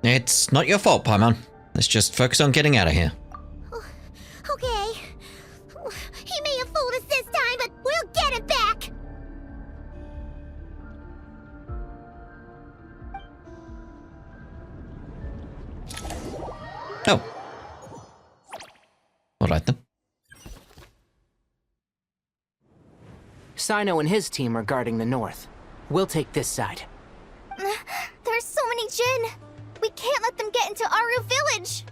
It's not your fault, Paimon. Let's just focus on getting out of here. Okay. He may have fooled us this time, but we'll get him back! Oh. Alright then. Sino and his team are guarding the north. We'll take this side. There's so many Jin. We can't let them get into Aru Village.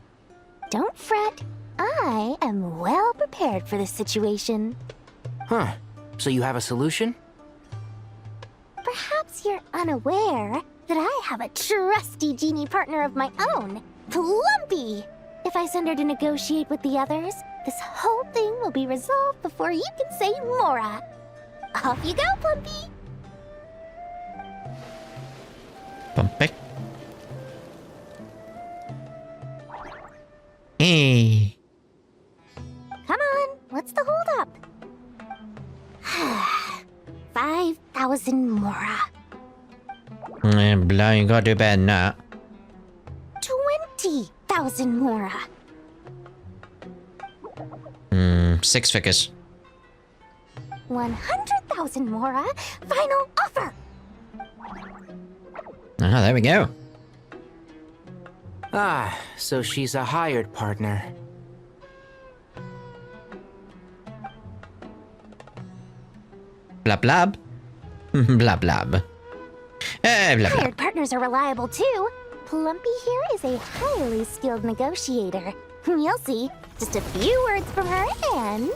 Don't fret. I am well prepared for this situation. Huh. So you have a solution? Perhaps you're unaware that I have a trusty genie partner of my own, Plumpy. If I send her to negotiate with the others, this whole thing will be resolved before you can say Mora. Off you go, Plumpy. Pumpy. Hey. Come on, what's the holdup? 5,000 Mora. Blah, you gotta do better than that. 20,000 Mora. 6 figures. 100,000 Mora. Final offer. Ah, there we go. Ah, so she's a hired partner. Blab blab. Blab blab. Blah blah. Hired partners are reliable too. Plumpy here is a highly skilled negotiator. You'll see. Just a few words from her and...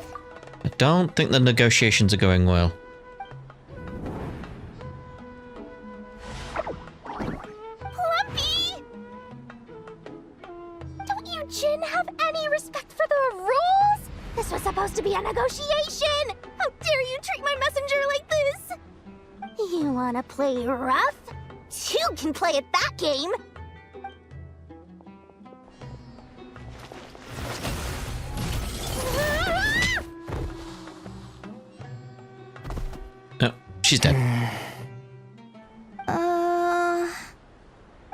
I don't think the negotiations are going well. Plumpy! Don't you Jin have any respect for the rules? This was supposed to be a negotiation! How dare you treat my messenger like this? You wanna play rough? Two can play at that game! Oh, she's dead.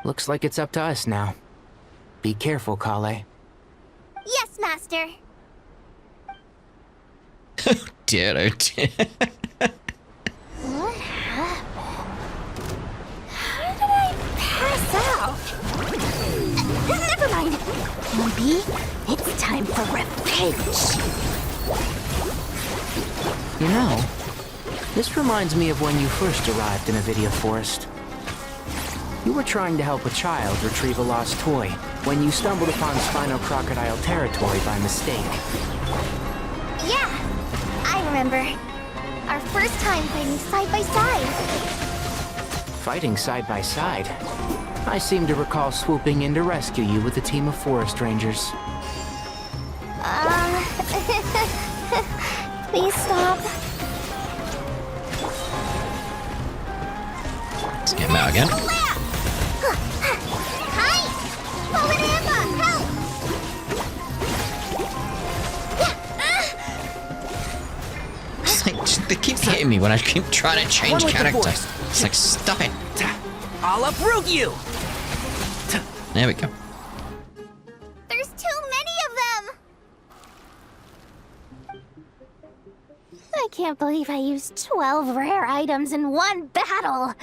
Looks like it's up to us now. Be careful, Kale. Yes, Master. Dear, oh dear. What happened? How did I pass out? Never mind. Lumpy, it's time for revenge. You know, this reminds me of when you first arrived in Avidia Forest. You were trying to help a child retrieve a lost toy when you stumbled upon Spino Crocodile territory by mistake. Yeah, I remember. Our first time fighting side by side. Fighting side by side? I seem to recall swooping in to rescue you with a team of forest rangers. Please stop. Let's get him out again. Hi! Polinamba, help! It's like, they keep hitting me when I keep trying to change character. It's like, stop it. I'll uproot you! There we go. There's too many of them! I can't believe I used 12 rare items in one battle.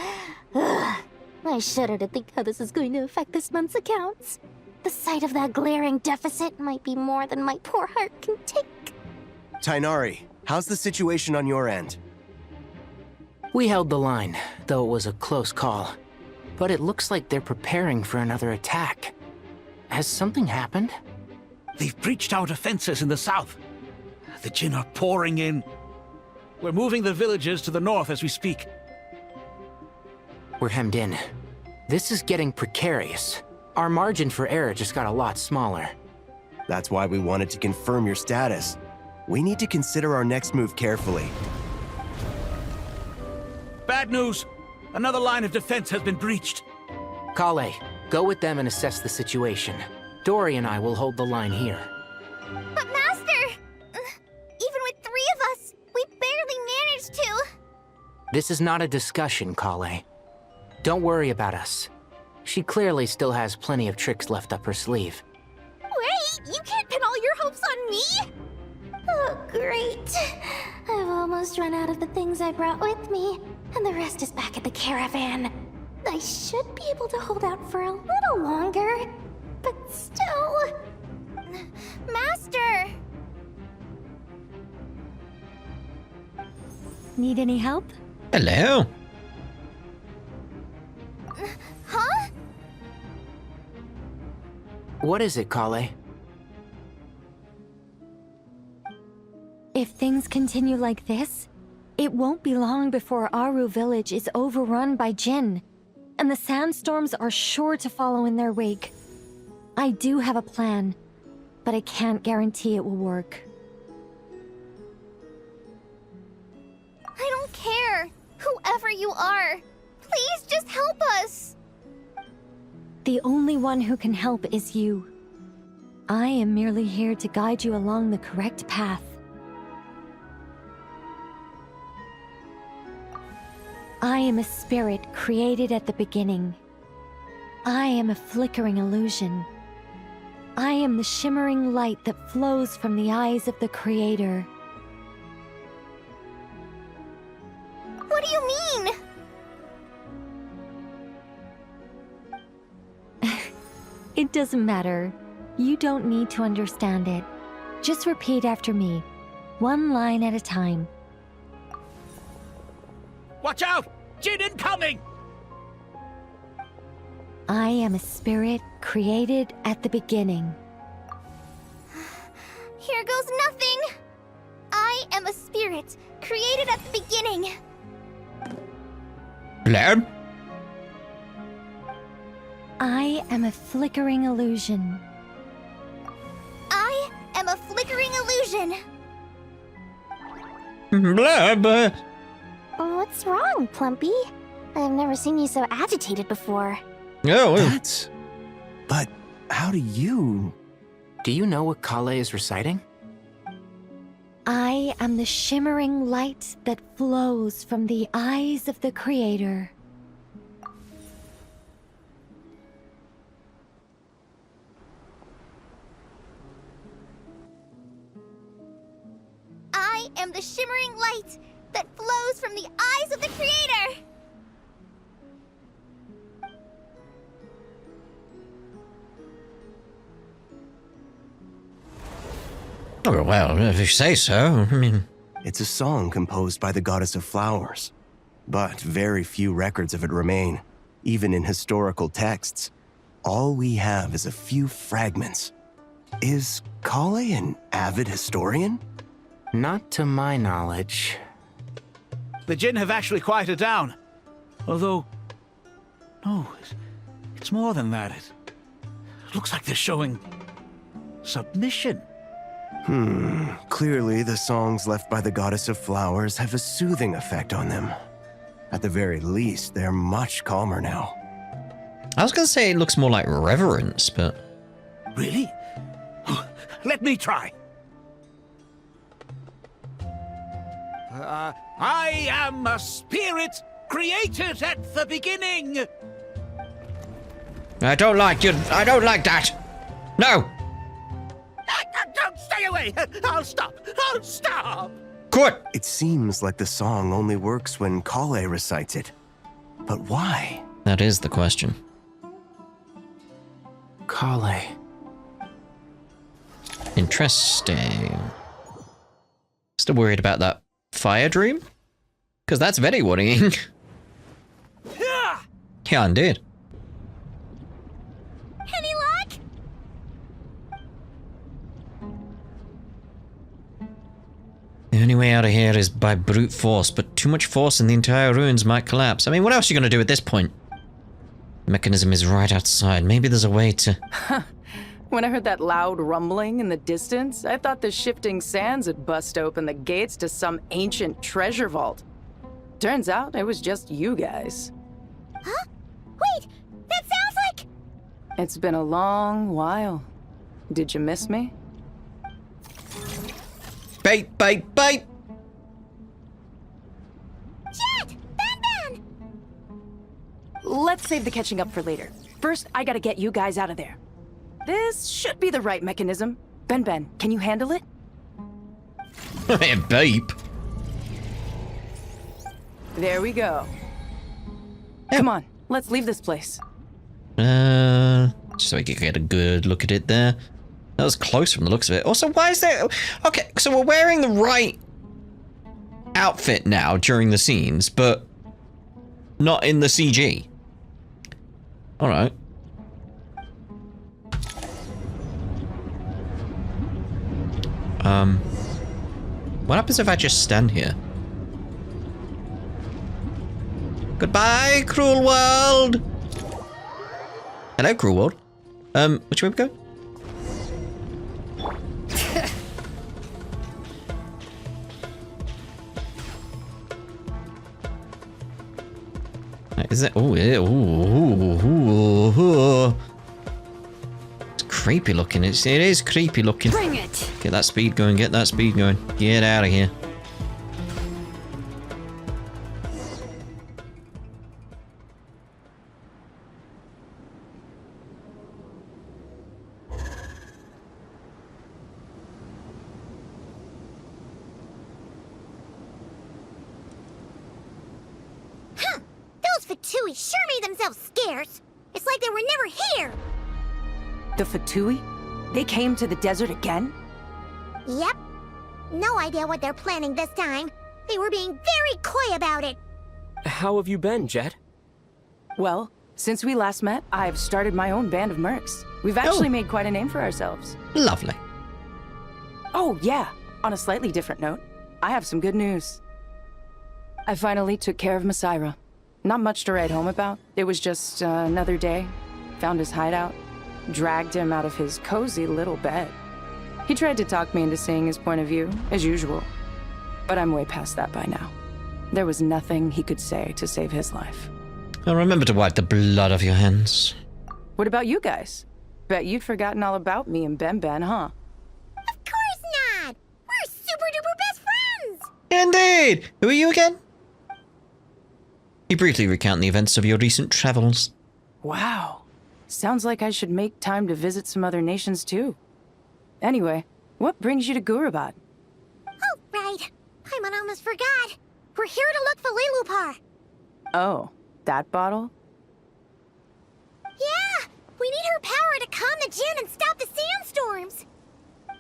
Ugh. I shudder to think how this is going to affect this month's accounts. The sight of that glaring deficit might be more than my poor heart can take. Tighnari, how's the situation on your end? We held the line, though it was a close call. But it looks like they're preparing for another attack. Has something happened? They've breached our defenses in the south. The Jin are pouring in. We're moving the villages to the north as we speak. We're hemmed in. This is getting precarious. Our margin for error just got a lot smaller. That's why we wanted to confirm your status. We need to consider our next move carefully. Bad news! Another line of defense has been breached. Kale, go with them and assess the situation. Dory and I will hold the line here. But Master! Even with 3 of us, we barely managed to. This is not a discussion, Kale. Don't worry about us. She clearly still has plenty of tricks left up her sleeve. Wait, you can't pin all your hopes on me? Oh, great. I've almost run out of the things I brought with me, and the rest is back at the caravan. I should be able to hold out for a little longer, but still, Need any help? Hello. Huh? What is it, Kale? If things continue like this, it won't be long before Aru village is overrun by Jinn, and the sandstorms are sure to follow in their wake. I do have a plan, but I can't guarantee it will work. I don't care. Whoever you are, please just help us. The only one who can help is you. I am merely here to guide you along the correct path. I am a spirit created at the beginning. I am a flickering illusion. I am the shimmering light that flows from the eyes of the Creator. What do you mean? It doesn't matter. You don't need to understand it. Just repeat after me, one line at a time. Watch out! Jinn incoming! I am a spirit created at the beginning. Here goes nothing. I am a spirit created at the beginning. Hello? I am a flickering illusion. I am a flickering illusion. Blub. What's wrong, Plumpy? I've never seen you so agitated before. Oh, But how do you... Do you know what Kale is reciting? I am the shimmering light that flows from the eyes of the Creator. I am the shimmering light that flows from the eyes of the Creator. Oh, well, if you say so. I mean... It's a song composed by the goddess of flowers, but very few records of it remain, even in historical texts. All we have is a few fragments. Is Kale an avid historian? Not to my knowledge. The Jinn have actually quieted down. Although... No, it's more than that. It looks like they're showing... submission. Clearly the songs left by the goddess of flowers have a soothing effect on them. At the very least, they're much calmer now. I was going to say it looks more like reverence, but... Really? Let me try. I am a spirit created at the beginning. I don't like you. I don't like that. No. Don't stay away. I'll stop. I'll stop. Good. It seems like the song only works when Kale recites it. But why? That is the question. Kale. Interesting. Still worried about that fire dream? Because that's very worrying. Yeah, indeed. Any luck? The only way out of here is by brute force, but too much force and the entire ruins might collapse. I mean, what else are you going to do at this point? The mechanism is right outside. Maybe there's a way to... When I heard that loud rumbling in the distance, I thought the shifting sands had bust open the gates to some ancient treasure vault. Turns out it was just you guys. Huh? Wait, that sounds like... It's been a long while. Did you miss me? Bait, bait, bait! Jet! Ben! Let's save the catching up for later. First, I gotta get you guys out of there. This should be the right mechanism. Ben, can you handle it? Beep. There we go. Come on, let's leave this place. So we can get a good look at it there. That was close from the looks of it. Also, why is there... Okay, so we're wearing the right outfit now during the scenes, but not in the CG. Alright. What happens if I just stand here? Goodbye, cruel world! Hello, cruel world. Which way we go? Is it? Oh, yeah. Ooh. It's creepy looking. It is creepy looking. Bring it. Get that speed going. Get that speed going. Get out of here. Fatui sure made themselves scarce. It's like they were never here. The Fatui? They came to the desert again? Yep. No idea what they're planning this time. They were being very coy about it. How have you been, Jet? Well, since we last met, I've started my own band of mercs. We've actually made quite a name for ourselves. Lovely. Oh, yeah. On a slightly different note, I have some good news. I finally took care of Masaira. Not much to write home about. It was just another day. Found his hideout. Dragged him out of his cozy little bed. He tried to talk me into seeing his point of view, as usual. But I'm way past that by now. There was nothing he could say to save his life. Well, remember to wipe the blood off your hands. What about you guys? Bet you'd forgotten all about me and Ben, huh? Of course not! We're super duper best friends! Indeed! Who are you again? You briefly recount the events of your recent travels. Wow. Sounds like I should make time to visit some other nations too. Anyway, what brings you to Gurabad? Oh, right. I almost forgot. We're here to look for Lilupar. Oh, that bottle? Yeah! We need her power to calm the Djinn and stop the sandstorms.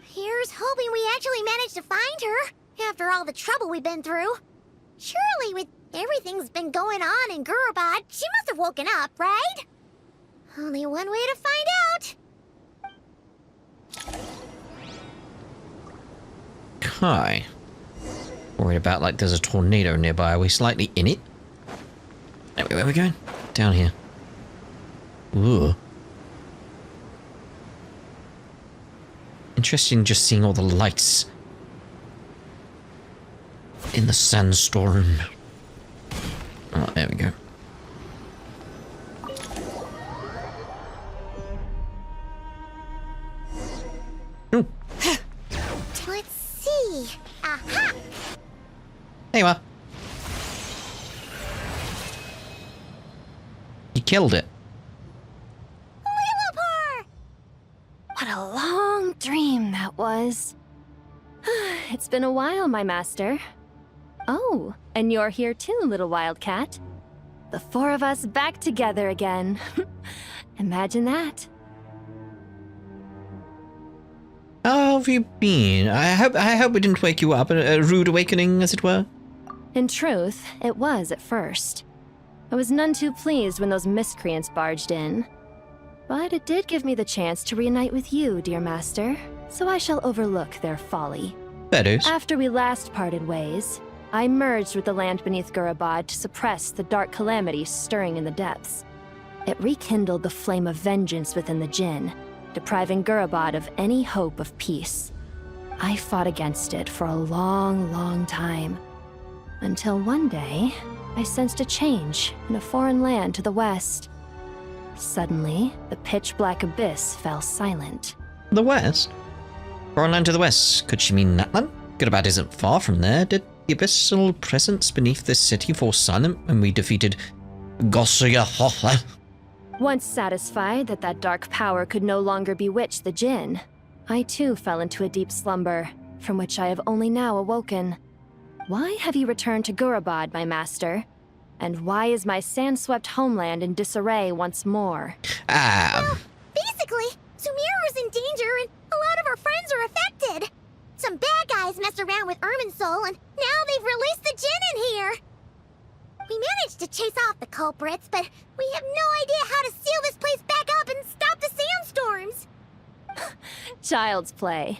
Here's hoping we actually manage to find her, after all the trouble we've been through. Surely, with everything's been going on in Gurabad, she must have woken up, right? Only one way to find out. Kai. Worried about like there's a tornado nearby. Are we slightly in it? Where are we going? Down here. Ooh. Interesting just seeing all the lights in the sandstorm. Oh, there we go. Ooh. Let's see. Aha! There you are. You killed it. Lilupar! What a long dream that was. It's been a while, my master. Oh, and you're here too, little wildcat. The four of us back together again. Imagine that. How have you been? I hope we didn't wake you up. A rude awakening, as it were. In truth, it was at first. I was none too pleased when those miscreants barged in. But it did give me the chance to reunite with you, dear master, so I shall overlook their folly. That is. After we last parted ways, I merged with the land beneath Gurabad to suppress the dark calamity stirring in the depths. It rekindled the flame of vengeance within the Djinn, depriving Gurabad of any hope of peace. I fought against it for a long, long time. Until one day, I sensed a change in a foreign land to the west. Suddenly, the pitch-black abyss fell silent. The west? Foreign land to the west. Could she mean that land? Gurabad isn't far from there. Did the abyssal presence beneath this city fall silent when we defeated Gosya? Once satisfied that that dark power could no longer bewitch the Djinn, I too fell into a deep slumber, from which I have only now awoken. Why have you returned to Gurabad, my master? And why is my sand-swept homeland in disarray once more? Well, basically, Sumeru's in danger and a lot of our friends are affected. Some bad guys messed around with Irminsul and now they've released the child's play.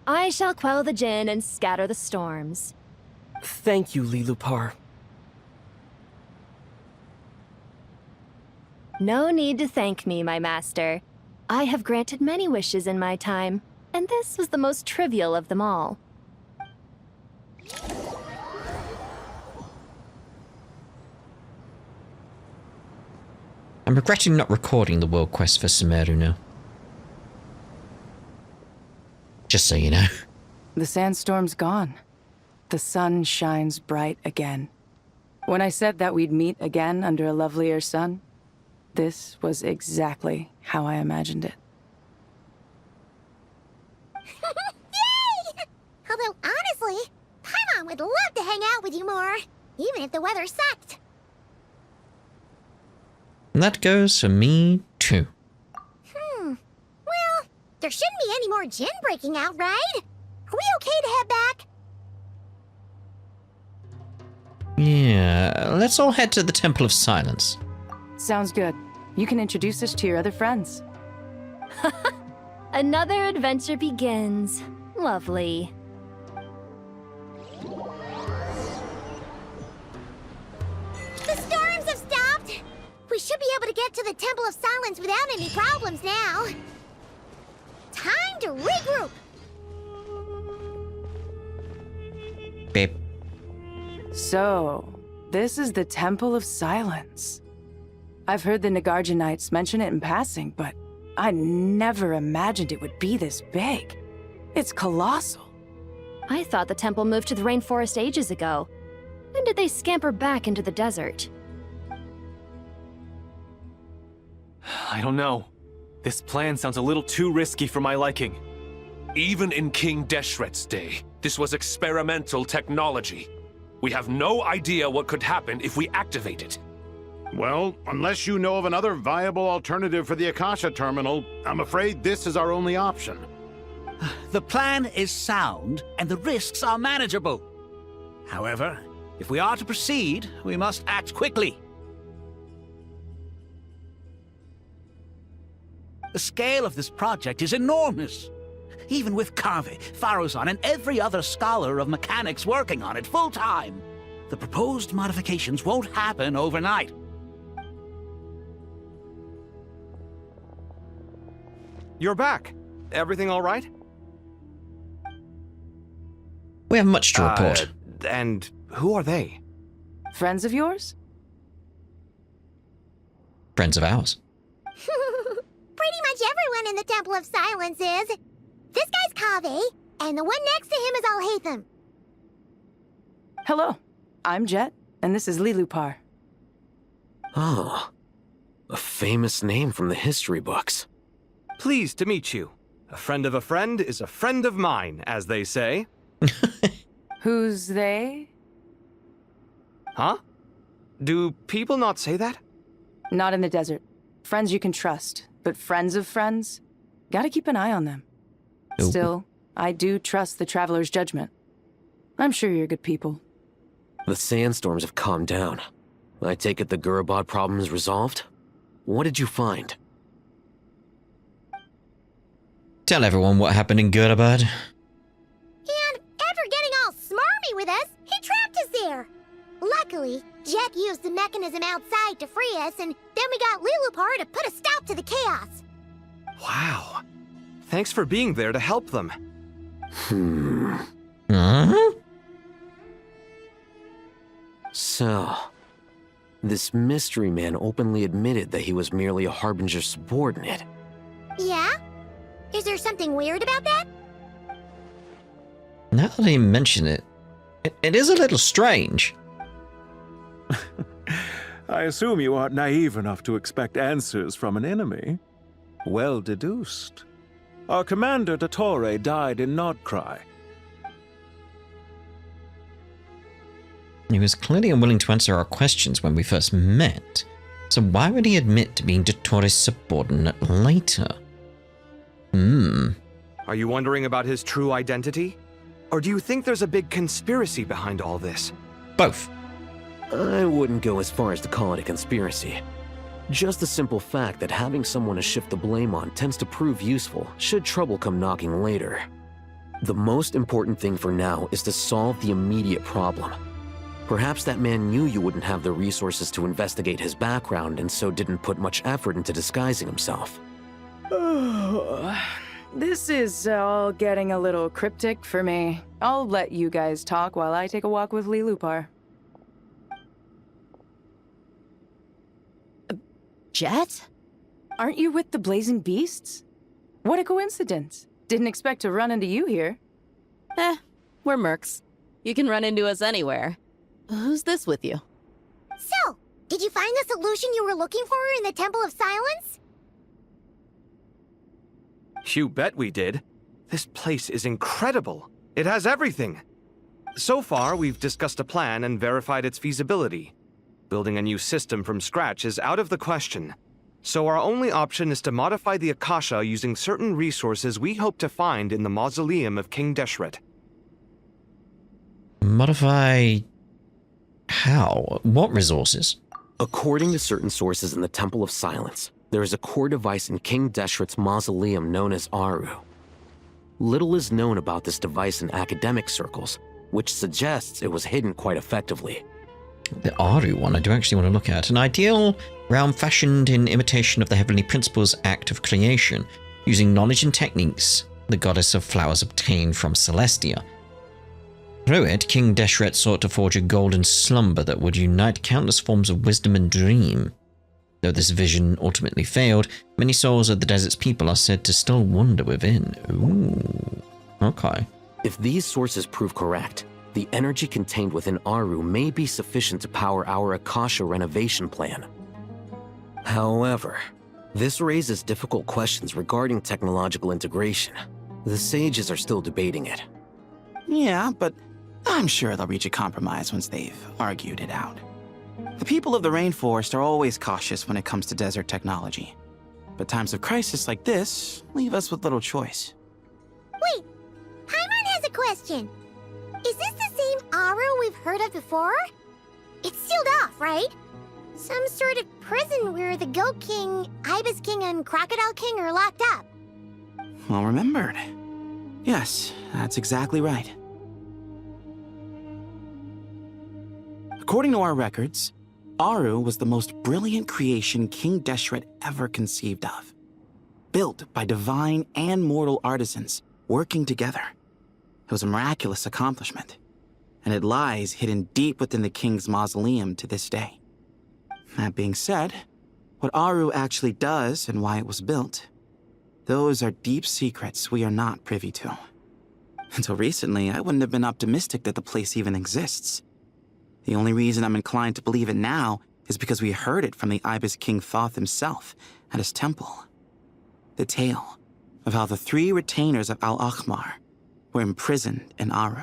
I shall quell the Jinn and scatter the storms. Thank you, Lilupar. No need to thank me, my master. I have granted many wishes in my time, and this was the most trivial of them all. I'm regretting not recording the world quest for Sumeru now. Just so you know. The sandstorm's gone. The sun shines bright again. When I said that we'd meet again under a lovelier sun, this was exactly how I imagined it. Yay! Although, honestly, Paimon would love to hang out with you more, even if the weather sucked. And that goes for me, too. Well, there shouldn't be any more Jinn breaking out, right? Are we okay to head back? Yeah, let's all head to the Temple of Silence. Sounds good. You can introduce us to your other friends. Another adventure begins. Lovely. The storms have stopped! We should be able to get to the Temple of Silence without any problems now. Time to regroup! Babe. So, this is the Temple of Silence. I've heard the Nagarjanites mention it in passing, but I never imagined it would be this big. It's colossal. I thought the temple moved to the rainforest ages ago. When did they scamper back into the desert? I don't know. This plan sounds a little too risky for my liking. Even in King Deshret's day, this was experimental technology. We have no idea what could happen if we activate it. Well, unless you know of another viable alternative for the Akasha terminal, I'm afraid this is our only option. The plan is sound, and the risks are manageable. However, if we are to proceed, we must act quickly. The scale of this project is enormous. Even with Kaveh, Faruzan, and every other scholar of mechanics working on it full-time, the proposed modifications won't happen overnight. You're back. Everything all right? We have much to report. And who are they? Friends of yours? Friends of ours. Pretty much everyone in the Temple of Silence is. This guy's Kaveh, and the one next to him is Alhaitham. Hello, I'm Jet, and this is Lilupar. Oh, a famous name from the history books. Pleased to meet you. A friend of a friend is a friend of mine, as they say. Who's they? Huh? Do people not say that? Not in the desert. Friends you can trust, but friends of friends? Gotta keep an eye on them. Ooh. Still, I do trust the Traveler's judgment. I'm sure you're good people. The sandstorms have calmed down. I take it the Gurabad problem is resolved? What did you find? Tell everyone what happened in Gurabad. And after getting all smarmy with us, he trapped us there. Luckily, Jet used the mechanism outside to free us, and then we got Lilupar to put a stop to the chaos. Wow. Thanks for being there to help them. So, this mystery man openly admitted that he was merely a Harbinger subordinate. Yeah? Is there something weird about that? Now that you mention it, it is a little strange. I assume you aren't naive enough to expect answers from an enemy. Well deduced. Our commander, Dottore, died in Nod-Krai. He was clearly unwilling to answer our questions when we first met, so why would he admit to being Dottore's subordinate later? Are you wondering about his true identity? Or do you think there's a big conspiracy behind all this? Both. I wouldn't go as far as to call it a conspiracy. Just the simple fact that having someone to shift the blame on tends to prove useful should trouble come knocking later. The most important thing for now is to solve the immediate problem. Perhaps that man knew you wouldn't have the resources to investigate his background and so didn't put much effort into disguising himself. This is all getting a little cryptic for me. I'll let you guys talk while I take a walk with Lilupar. Jet? Aren't you with the Blazing Beasts? What a coincidence. Didn't expect to run into you here. We're mercs. You can run into us anywhere. Who's this with you? So, did you find the solution you were looking for in the Temple of Silence? You bet we did. This place is incredible. It has everything. So far, we've discussed a plan and verified its feasibility. Building a new system from scratch is out of the question. So our only option is to modify the Akasha using certain resources we hope to find in the mausoleum of King Deshret. Modify... how? What resources? According to certain sources in the Temple of Silence, there is a core device in King Deshret's mausoleum known as Aru. Little is known about this device in academic circles, which suggests it was hidden quite effectively. The Aru one I do actually want to look at. An ideal realm fashioned in imitation of the Heavenly Principle's act of creation, using knowledge and techniques the goddess of flowers obtained from Celestia. Through it, King Deshret sought to forge a golden slumber that would unite countless forms of wisdom and dream. Though this vision ultimately failed, many souls of the desert's people are said to still wander within. Ooh, okay. If these sources prove correct, the energy contained within Aru may be sufficient to power our Akasha renovation plan. However, this raises difficult questions regarding technological integration. The sages are still debating it. Yeah, but I'm sure they'll reach a compromise once they've argued it out. The people of the rainforest are always cautious when it comes to desert technology. But times of crisis like this leave us with little choice. Wait, Paimon has a question. Is this the same Aru we've heard of before? It's sealed off, right? Some sort of prison where the Goat King, Ibis King, and Crocodile King are locked up. Well remembered. Yes, that's exactly right. According to our records, Aru was the most brilliant creation King Deshret ever conceived of. Built by divine and mortal artisans working together. It was a miraculous accomplishment, and it lies hidden deep within the king's mausoleum to this day. That being said, what Aru actually does and why it was built, those are deep secrets we are not privy to. Until recently, I wouldn't have been optimistic that the place even exists. The only reason I'm inclined to believe it now is because we heard it from the Ibis King Thoth himself at his temple. The tale of how the 3 retainers of Al-Akhmar were imprisoned in Aru.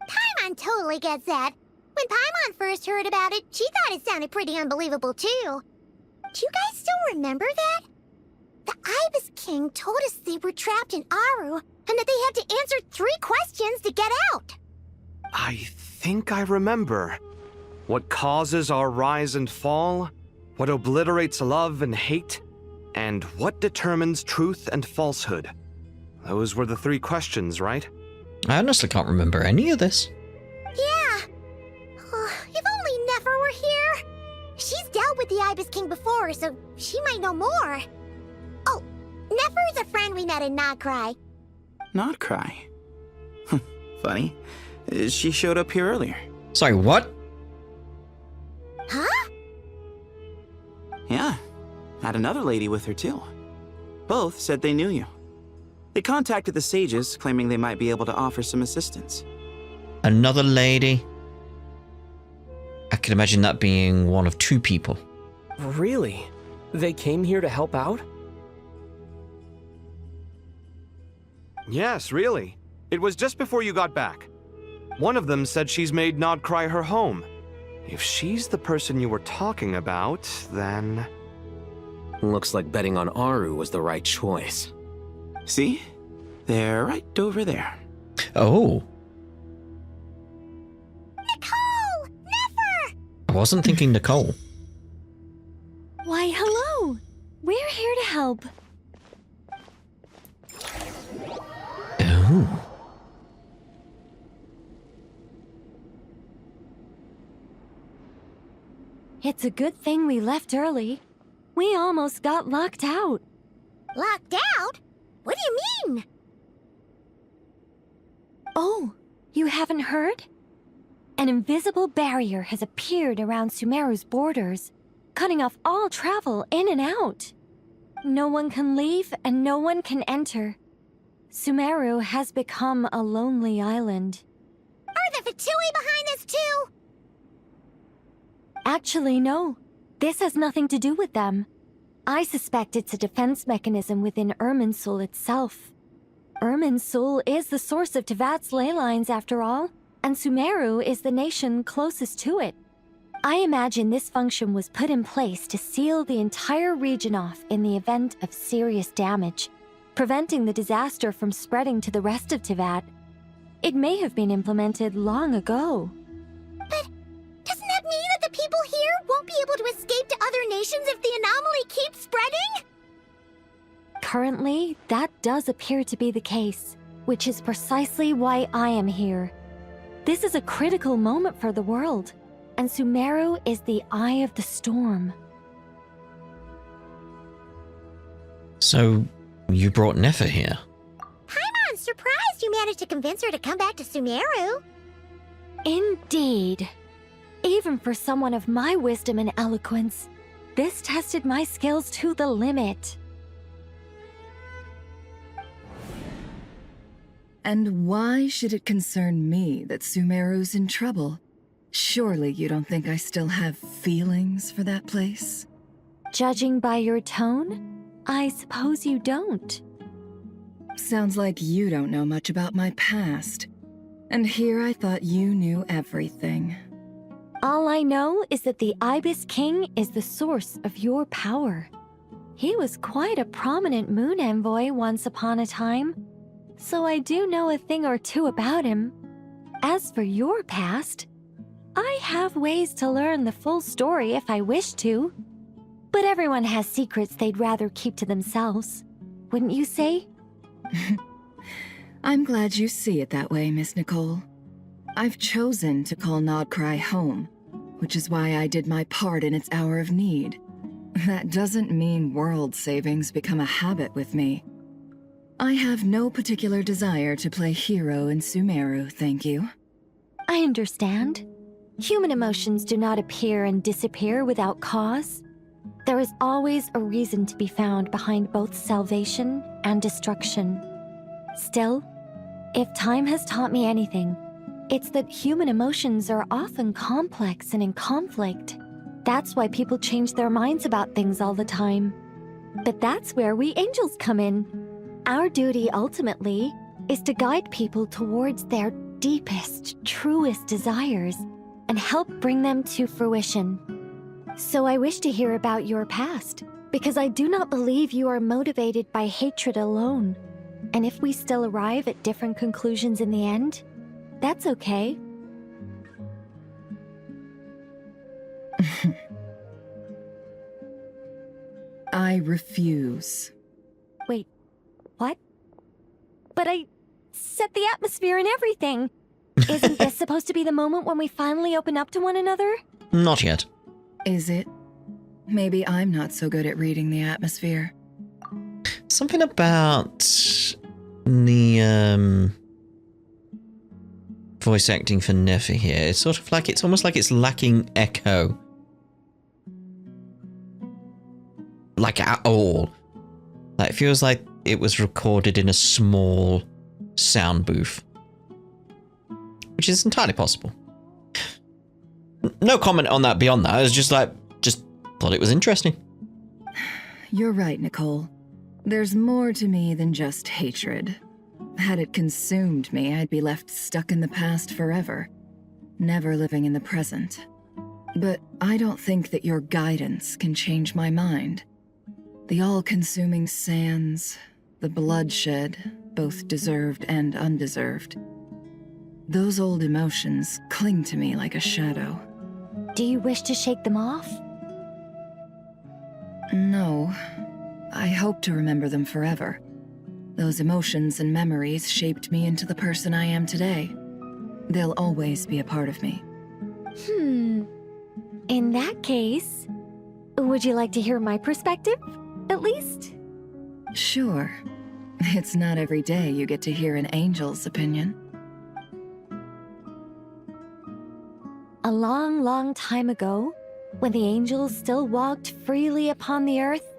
Paimon totally gets that. When Paimon first heard about it, she thought it sounded pretty unbelievable too. Do you guys still remember that? The Ibis King told us they were trapped in Aru and that they had to answer 3 questions to get out. I think I remember. What causes our rise and fall? What obliterates love and hate? And what determines truth and falsehood? Those were the 3 questions, right? I honestly can't remember any of this. Yeah. If only Nefer were here. She's dealt with the Ibis King before, so she might know more. Oh, Nefer is a friend we met in Nod-Krai. Nod-Krai? Funny. She showed up here earlier. Sorry, what? Huh? Yeah. Had another lady with her too. Both said they knew you. They contacted the sages, claiming they might be able to offer some assistance. Another lady? I can imagine that being one of 2 people. Really? They came here to help out? Yes, really. It was just before you got back. One of them said she's made Nod-Krai her home. If she's the person you were talking about, then... Looks like betting on Aru was the right choice. See? They're right over there. Oh. Nicole! Nefer! I wasn't thinking Nicole. Why, help. Oh. It's a good thing we left early. We almost got locked out. Locked out? What do you mean? Oh, you haven't heard? An invisible barrier has appeared around Sumeru's borders, cutting off all travel in and out. No one can leave and no one can enter. Sumeru has become a lonely island. Are the Fatui behind this too? Actually, no. This has nothing to do with them. I suspect it's a defense mechanism within Irminsul itself. Irminsul is the source of Teyvat's ley lines, after all, and Sumeru is the nation closest to it. I imagine this function was put in place to seal the entire region off in the event of serious damage, preventing the disaster from spreading to the rest of Teyvat. It may have been implemented long ago. But doesn't that mean that the people here won't be able to escape to other nations if the anomaly keeps spreading? Currently, that does appear to be the case, which is precisely why I am here. This is a critical moment for the world, and Sumeru is the eye of the storm. So, you brought Nefer here? I'm surprised you managed to convince her to come back to Sumeru. Indeed. Even for someone of my wisdom and eloquence, this tested my skills to the limit. And why should it concern me that Sumeru's in trouble? Surely you don't think I still have feelings for that place? Judging by your tone, I suppose you don't. Sounds like you don't know much about my past. And here I thought you knew everything. All I know is that the Ibis King is the source of your power. He was quite a prominent moon envoy once upon a time, so I do know a thing or two about him. As for your past, I have ways to learn the full story if I wish to. But everyone has secrets they'd rather keep to themselves, wouldn't you say? I'm glad you see it that way, Miss Nicole. I've chosen to call Nod-Krai home, which is why I did my part in its hour of need. That doesn't mean world savings become a habit with me. I have no particular desire to play hero in Sumeru, thank you. I understand. Human emotions do not appear and disappear without cause. There is always a reason to be found behind both salvation and destruction. Still, if time has taught me anything, it's that human emotions are often complex and in conflict. That's why people change their minds about things all the time. But that's where we angels come in. Our duty, ultimately, is to guide people towards their deepest, truest desires and help bring them to fruition. So I wish to hear about your past, because I do not believe you are motivated by hatred alone. And if we still arrive at different conclusions in the end, that's okay. I refuse. Wait, what? But I set the atmosphere and everything. Isn't this supposed to be the moment when we finally open up to one another? Not yet. Is it? Maybe I'm not so good at reading the atmosphere. Something about the voice acting for Nefer here. It's sort of like, it's almost like it's lacking echo. Like at all. Like, it feels like it was recorded in a small sound booth. Which is entirely possible. No comment on that beyond that. I was just like, just thought it was interesting. You're right, Nicole. There's more to me than just hatred. Had it consumed me, I'd be left stuck in the past forever, never living in the present. But I don't think that your guidance can change my mind. The all-consuming sands, the bloodshed, both deserved and undeserved. Those old emotions cling to me like a shadow. Do you wish to shake them off? No. I hope to remember them forever. Those emotions and memories shaped me into the person I am today. They'll always be a part of me. In that case, would you like to hear my perspective, at least? Sure. It's not every day you get to hear an angel's opinion. A long, long time ago, when the angels still walked freely upon the earth,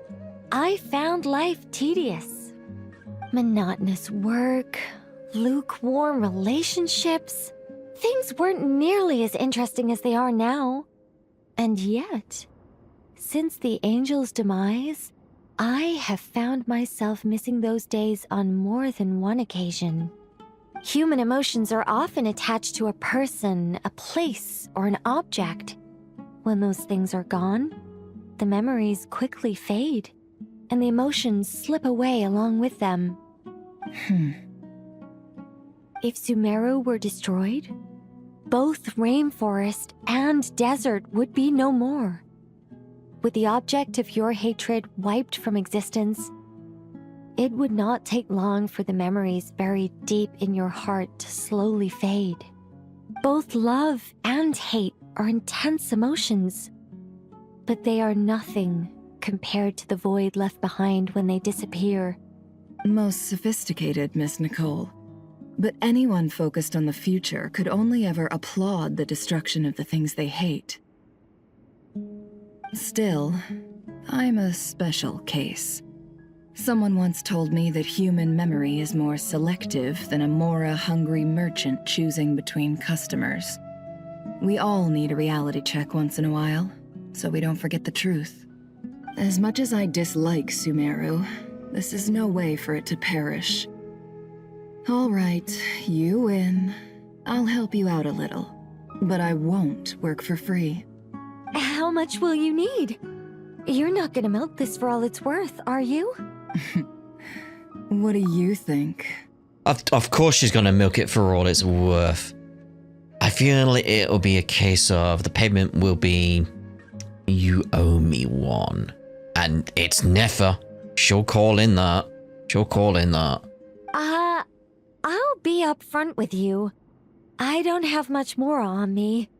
I found life tedious. Monotonous work, lukewarm relationships. Things weren't nearly as interesting as they are now. And yet, since the angels' demise, I have found myself missing those days on more than one occasion. Human emotions are often attached to a person, a place, or an object. When those things are gone, the memories quickly fade, and the emotions slip away along with them. If Sumeru were destroyed, both rainforest and desert would be no more. With the object of your hatred wiped from existence, it would not take long for the memories buried deep in your heart to slowly fade. Both love and hate are intense emotions, but they are nothing compared to the void left behind when they disappear. Most sophisticated, Miss Nicole. But anyone focused on the future could only ever applaud the destruction of the things they hate. Still, I'm a special case. Someone once told me that human memory is more selective than a Mora-hungry merchant choosing between customers. We all need a reality check once in a while, so we don't forget the truth. As much as I dislike Sumeru, this is no way for it to perish. All right, you win. I'll help you out a little, but I won't work for free. How much will you need? You're not gonna milk this for all it's worth, are you? What do you think? Of course she's gonna milk it for all it's worth. I feel it'll be a case of the payment will be, you owe me one. And it's Nefer. She'll call in that. I'll be upfront with you. I don't have much more on me.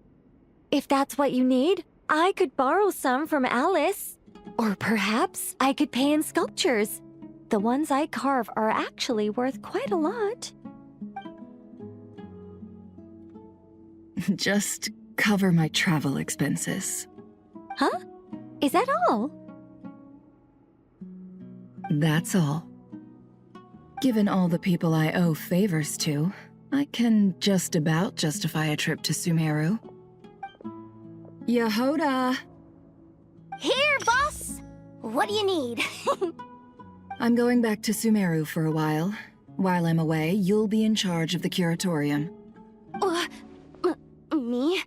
If that's what you need, I could borrow some from Alice. Or perhaps I could pay in sculptures. The ones I carve are actually worth quite a lot. Just cover my travel expenses. Huh? Is that all? That's all. Given all the people I owe favors to, I can just about justify a trip to Sumeru. Yehoda! Here, boss! What do you need? I'm going back to Sumeru for a while. While I'm away, you'll be in charge of the curatorium. Me?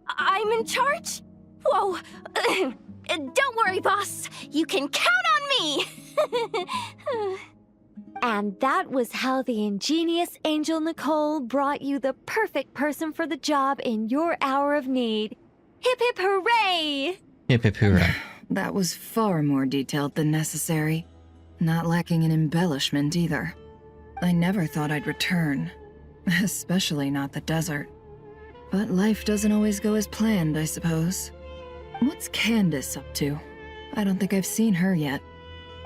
I'm in charge? Whoa! Don't worry, boss. You can count on me! And that was how the ingenious Angel Nicole brought you the perfect person for the job in your hour of need. Hip hip hooray! Hip hip hooray. That was far more detailed than necessary. Not lacking in embellishment either. I never thought I'd return. Especially not the desert. But life doesn't always go as planned, I suppose. What's Candace up to? I don't think I've seen her yet.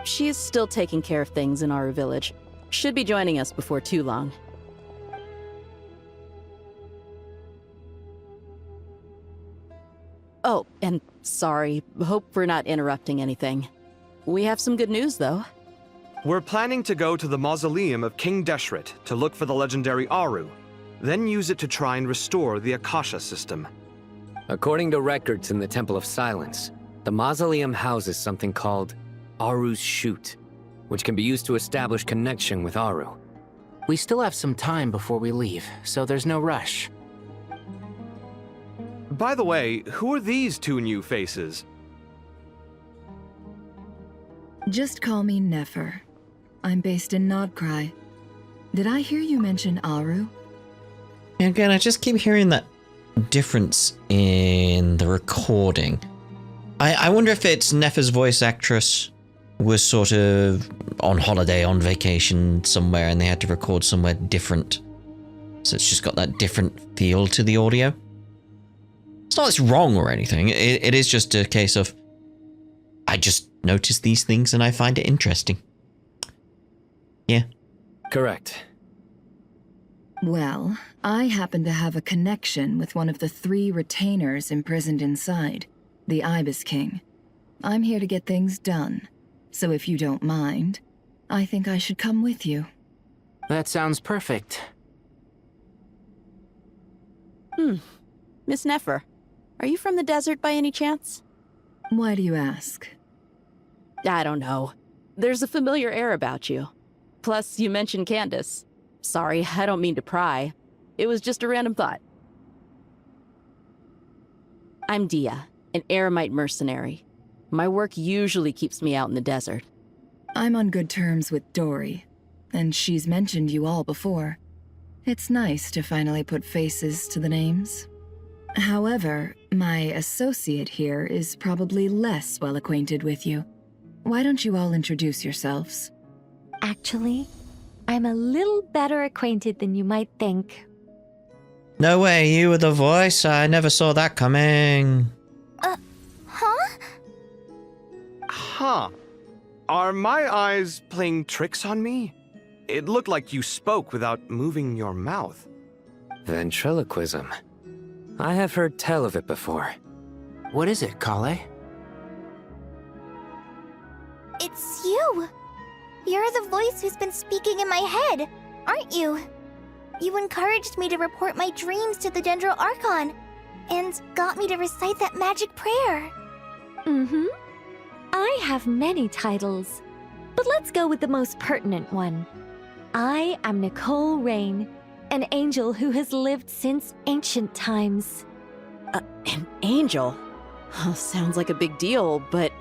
She is still taking care of things in our village. Should be joining us before too long. Oh, and sorry. Hope we're not interrupting anything. We have some good news, though. We're planning to go to the mausoleum of King Deshret to look for the legendary Aru, then use it to try and restore the Akasha system. According to records in the Temple of Silence, the mausoleum houses something called Aru's Chute, which can be used to establish connection with Aru. We still have some time before we leave, so there's no rush. By the way, who are these two new faces? Just call me Nefer. I'm based in Nod-Krai. Did I hear you mention Aru? Again, I just keep hearing that difference in the recording. I wonder if it's Nefer's voice actress was sort of on holiday, on vacation somewhere, and they had to record somewhere different. So it's just got that different feel to the audio. It's not that it's wrong or anything. It is just a case of I just notice these things and I find it interesting. Yeah. Correct. Well, I happen to have a connection with one of the 3 retainers imprisoned inside, the Ibis King. I'm here to get things done, so if you don't mind, I think I should come with you. That sounds perfect. Miss Nefer, are you from the desert by any chance? Why do you ask? I don't know. There's a familiar air about you. Plus, you mentioned Candace. Sorry, I don't mean to pry. It was just a random thought. I'm Dia, an Eremite mercenary. My work usually keeps me out in the desert. I'm on good terms with Dory, and she's mentioned you all before. It's nice to finally put faces to the names. However, my associate here is probably less well acquainted with you. Why don't you all introduce yourselves? Actually, I'm a little better acquainted than you might think. No way, you were the voice? I never saw that coming. Huh? Huh. Are my eyes playing tricks on me? It looked like you spoke without moving your mouth. Ventriloquism. I have heard tell of it before. What is it, Kale? It's you! You're the voice who's been speaking in my head, aren't you? You encouraged me to report my dreams to the Dendro Archon, and got me to recite that magic prayer. Mm-hmm. I have many titles, but let's go with the most pertinent one. I am Nicole Rain, an angel who has lived since ancient times. An angel? Oh, sounds like a big deal, but,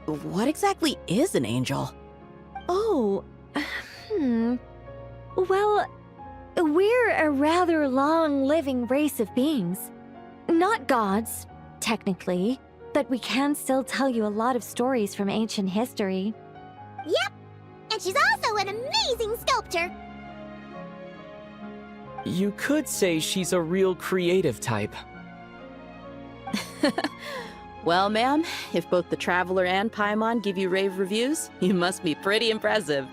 what exactly is an angel? Oh, Well, we're a rather long-living race of beings. Not gods, technically, but we can still tell you a lot of stories from ancient history. Yep, and she's also an amazing sculptor. You could say she's a real creative type. Well, ma'am, if both the Traveler and Paimon give you rave reviews, you must be pretty impressive.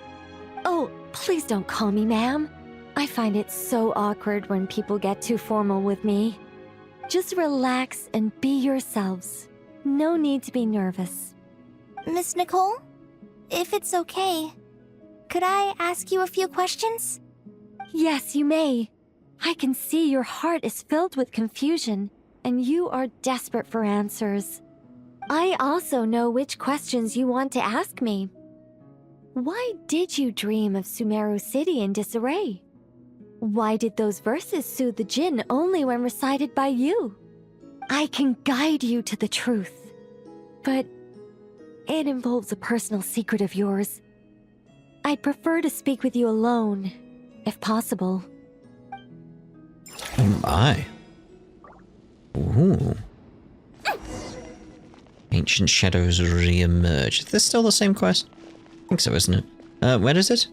Oh, please don't call me ma'am. I find it so awkward when people get too formal with me. Just relax and be yourselves. No need to be nervous. Miss Nicole, if it's okay, could I ask you a few questions? Yes, you may. I can see your heart is filled with confusion, and you are desperate for answers. I also know which questions you want to ask me. Why did you dream of Sumeru City in disarray? Why did those verses soothe the Jinn only when recited by you? I can guide you to the truth, but it involves a personal secret of yours. I'd prefer to speak with you alone, if possible. Oh my. Ooh. Ancient shadows re-emerge. Is this still the same quest? I think so, isn't it? When is it?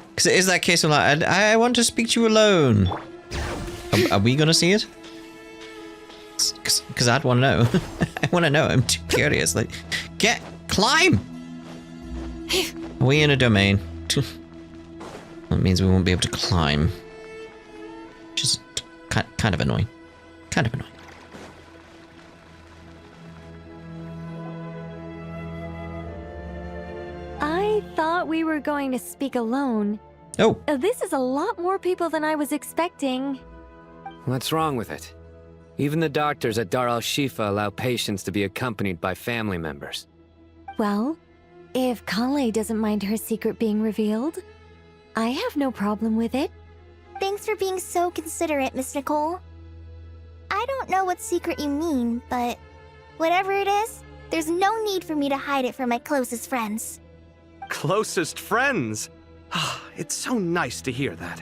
Because it is that case of like, I want to speak to you alone. Are we gonna see it? Because I'd want to know. I want to know. I'm too curious. Like, climb! Are we in a domain? That means we won't be able to climb. Which is kind of annoying. Kind of annoying. I thought we were going to speak alone. Oh. This is a lot more people than I was expecting. What's wrong with it? Even the doctors at Dar al-Shifa allow patients to be accompanied by family members. Well, if Kale doesn't mind her secret being revealed, I have no problem with it. Thanks for being so considerate, Miss Nicole. I don't know what secret you mean, but whatever it is, there's no need for me to hide it from my closest friends. Closest friends? It's so nice to hear that.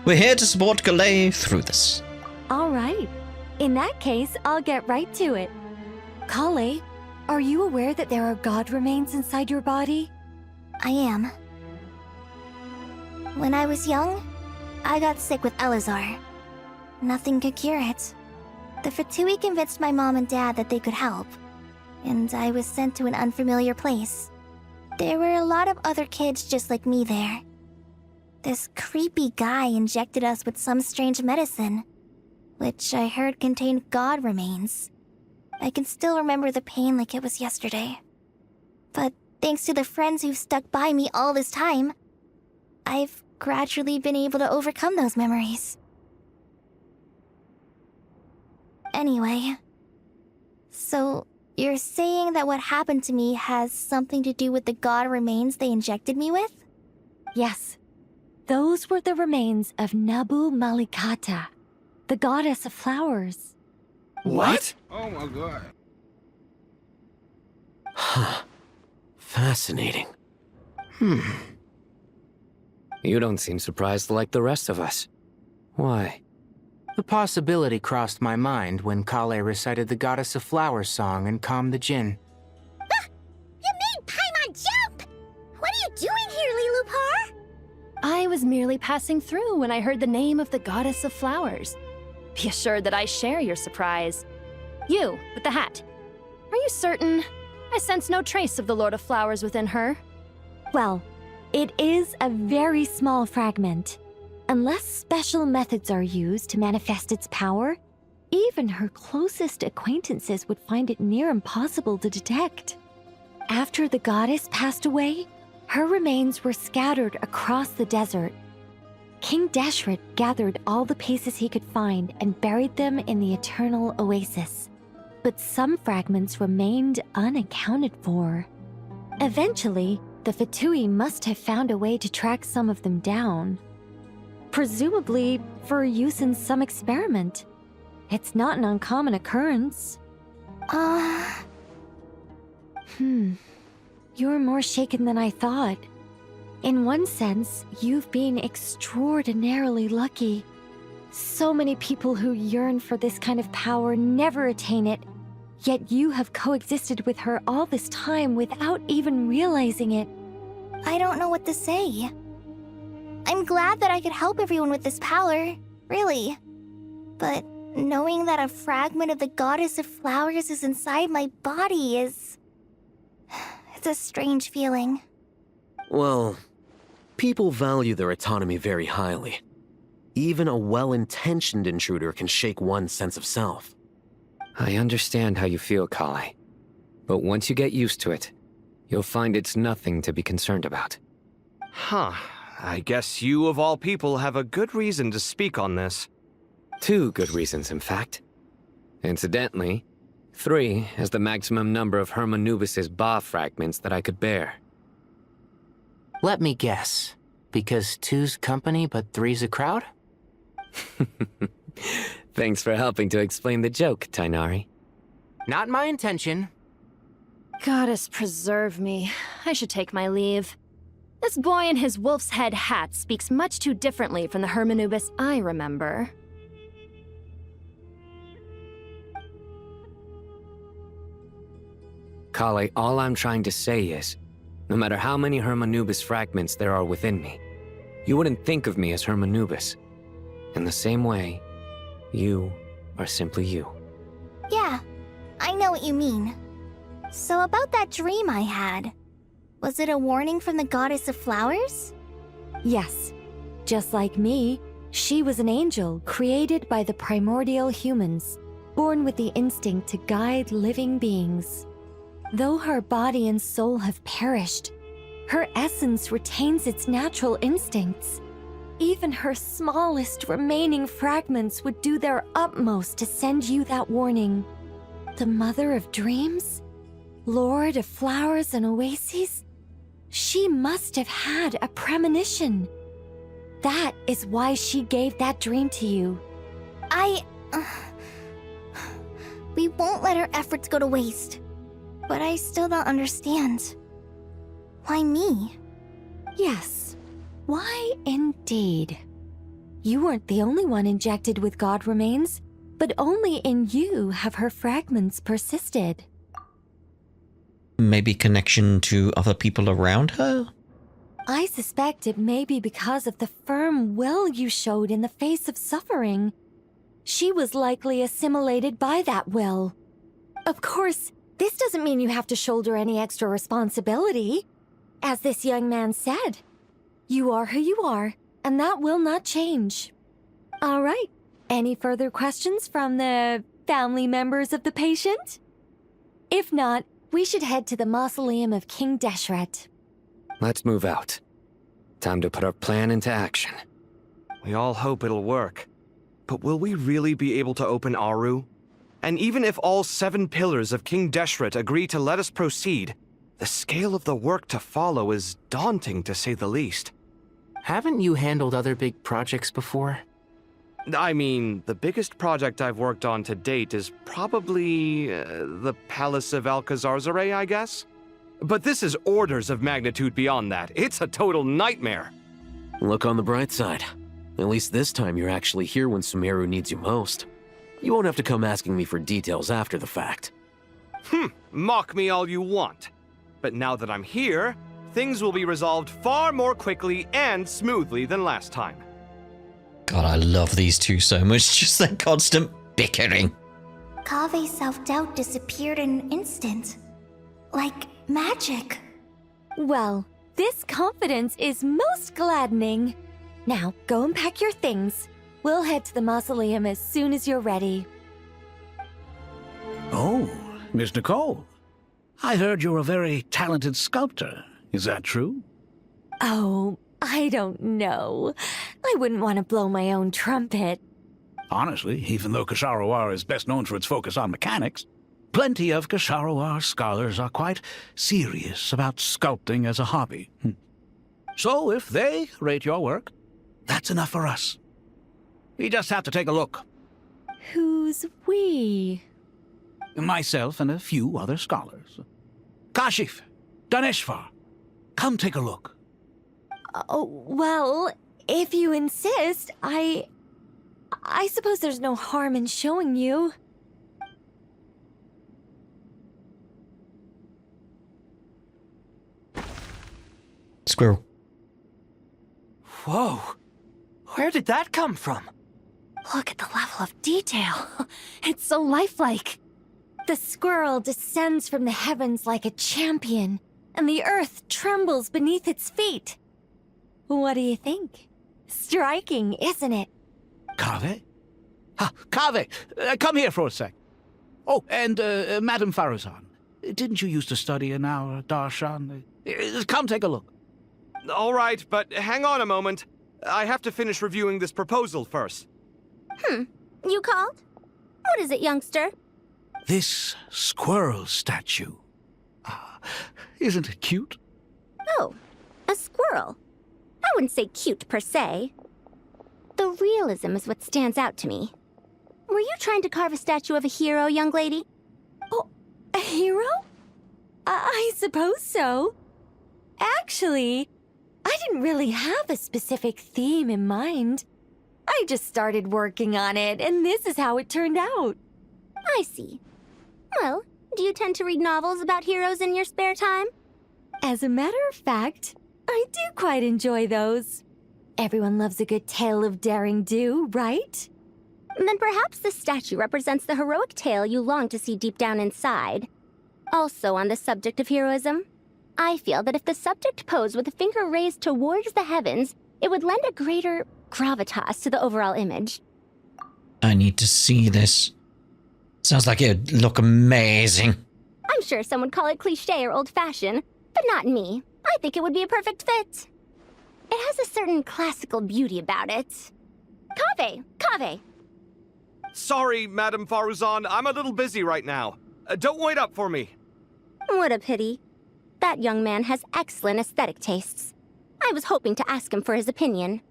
We're here to support Kale through this. All right. In that case, I'll get right to it. Kale, Are you aware that there are god remains inside your body? I am. When I was young, I got sick with Elazar. Nothing could cure it. The Fatui convinced my mom and dad that they could help, and I was sent to an unfamiliar place. There were a lot of other kids just like me there. This creepy guy injected us with some strange medicine, which I heard contained god remains. I can still remember the pain like it was yesterday. But thanks to the friends who've stuck by me all this time, I've gradually been able to overcome those memories. Anyway, so you're saying that what happened to me has something to do with the god remains they injected me with? Yes. Those were the remains of Nabu Malikata, the goddess of flowers. What? Oh my god. Huh. Fascinating. You don't seem surprised like the rest of us. Why? The possibility crossed my mind when Kale recited the Goddess of Flowers song and calmed the Jinn. You made Paimon jump! What are you doing here, Lilupar? I was merely passing through when I heard the name of the Goddess of Flowers. Be assured that I share your surprise. You, with the hat. Are you certain? I sense no trace of the Lord of Flowers within her. Well, it is a very small fragment. Unless special methods are used to manifest its power, even her closest acquaintances would find it near impossible to detect. After the goddess passed away, her remains were scattered across the desert. King Deshret gathered all the pieces he could find and buried them in the Eternal Oasis. But some fragments remained unaccounted for. Eventually, the Fatui must have found a way to track some of them down. Presumably for use in some experiment. It's not an uncommon occurrence. You're more shaken than I thought. In one sense, you've been extraordinarily lucky. So many people who yearn for this kind of power never attain it, yet you have coexisted with her all this time without even realizing it. I don't know what to say. I'm glad that I could help everyone with this power, really. But knowing that a fragment of the Goddess of Flowers is inside my body is... it's a strange feeling. Well, people value their autonomy very highly. Even a well-intentioned intruder can shake one's sense of self. I understand how you feel, Kale. But once you get used to it, you'll find it's nothing to be concerned about. Huh. I guess you, of all people, have a good reason to speak on this. 2 good reasons, in fact. Incidentally, 3 is the maximum number of Hermanubis' Ba fragments that I could bear. Let me guess. Because 2's company, but 3's a crowd? Thanks for helping to explain the joke, Tainari. Not my intention. Goddess preserve me. I should take my leave. This boy in his wolf's head hat speaks much too differently from the Hermanubis I remember. Kale, all I'm trying to say is, no matter how many Hermanubis fragments there are within me, you wouldn't think of me as Hermanubis. In the same way, you are simply you. Yeah, I know what you mean. So about that dream I had, was it a warning from the Goddess of Flowers? Yes. Just like me, she was an angel created by the primordial humans, born with the instinct to guide living beings. Though her body and soul have perished, her essence retains its natural instincts. Even her smallest remaining fragments would do their utmost to send you that warning. The Mother of Dreams? Lord of Flowers and Oases? She must have had a premonition. That is why she gave that dream to you. We won't let our efforts go to waste. But I still don't understand. Why me? Yes. Why indeed? You weren't the only one injected with god remains, but only in you have her fragments persisted. maybe connection to other people around her? I suspect it may be because of the firm will you showed in the face of suffering. She was likely assimilated by that will. Of course, this doesn't mean you have to shoulder any extra responsibility. As this young man said, you are who you are, and that will not change. All right, any further questions from the family members of the patient? If not, we should head to the mausoleum of King Deshret. Let's move out. Time to put our plan into action. We all hope it'll work. But will we really be able to open Aru? And even if all 7 pillars of King Deshret agree to let us proceed, the scale of the work to follow is daunting to say the least. Haven't you handled other big projects before? I mean, the biggest project I've worked on to date is probably the Palace of Alcazarzaray, I guess? But this is orders of magnitude beyond that. It's a total nightmare. Look on the bright side. At least this time you're actually here when Sumeru needs you most. You won't have to come asking me for details after the fact. Mock me all you want. But now that I'm here, things will be resolved far more quickly and smoothly than last time. God, I love these two so much. Just their constant bickering. Kave's self-doubt disappeared in an instant. Like magic. Well, this confidence is most gladdening. Now, go and pack your things. We'll head to the mausoleum as soon as you're ready. Oh, Miss Nicole. I heard you're a very talented sculptor. Is that true? Oh, I don't know. I wouldn't want to blow my own trumpet. Honestly, even though Kasharawar is best known for its focus on mechanics, plenty of Kasharawar scholars are quite serious about sculpting as a hobby. So if they rate your work, that's enough for us. We just have to take a look. Who's we? Myself and a few other scholars. Kashif, Daneshvar, come take a look. Oh, well, if you insist, I suppose there's no harm in showing you. Squirrel. Whoa! Where did that come from? Look at the level of detail. It's so lifelike. The squirrel descends from the heavens like a champion, and the earth trembles beneath its feet. What do you think? Striking, isn't it? Kaveh? Kaveh, come here for a sec. Oh, and Madame Faruzan, didn't you used to study in our darshan? Come take a look. All right, but hang on a moment. I have to finish reviewing this proposal first. You called? What is it, youngster? This squirrel statue. Isn't it cute? Oh, a squirrel. I wouldn't say cute per se. The realism is what stands out to me. Were you trying to carve a statue of a hero, young lady? Oh, a hero? I suppose so. Actually, I didn't really have a specific theme in mind. I just started working on it, and this is how it turned out. I see. Well, do you tend to read novels about heroes in your spare time? As a matter of fact, I do quite enjoy those. Everyone loves a good tale of daring do, right? Then perhaps this statue represents the heroic tale you long to see deep down inside. Also on the subject of heroism, I feel that if the subject posed with a finger raised towards the heavens, it would lend a greater gravitas to the overall image. I need to see this. Sounds like it would look amazing. I'm sure some would call it cliché or old-fashioned, but not me. I think it would be a perfect fit. It has a certain classical beauty about it. Kaveh! Sorry, Madame Faruzan, I'm a little busy right now. Don't wait up for me. What a pity. That young man has excellent aesthetic tastes. I was hoping to ask him for his opinion.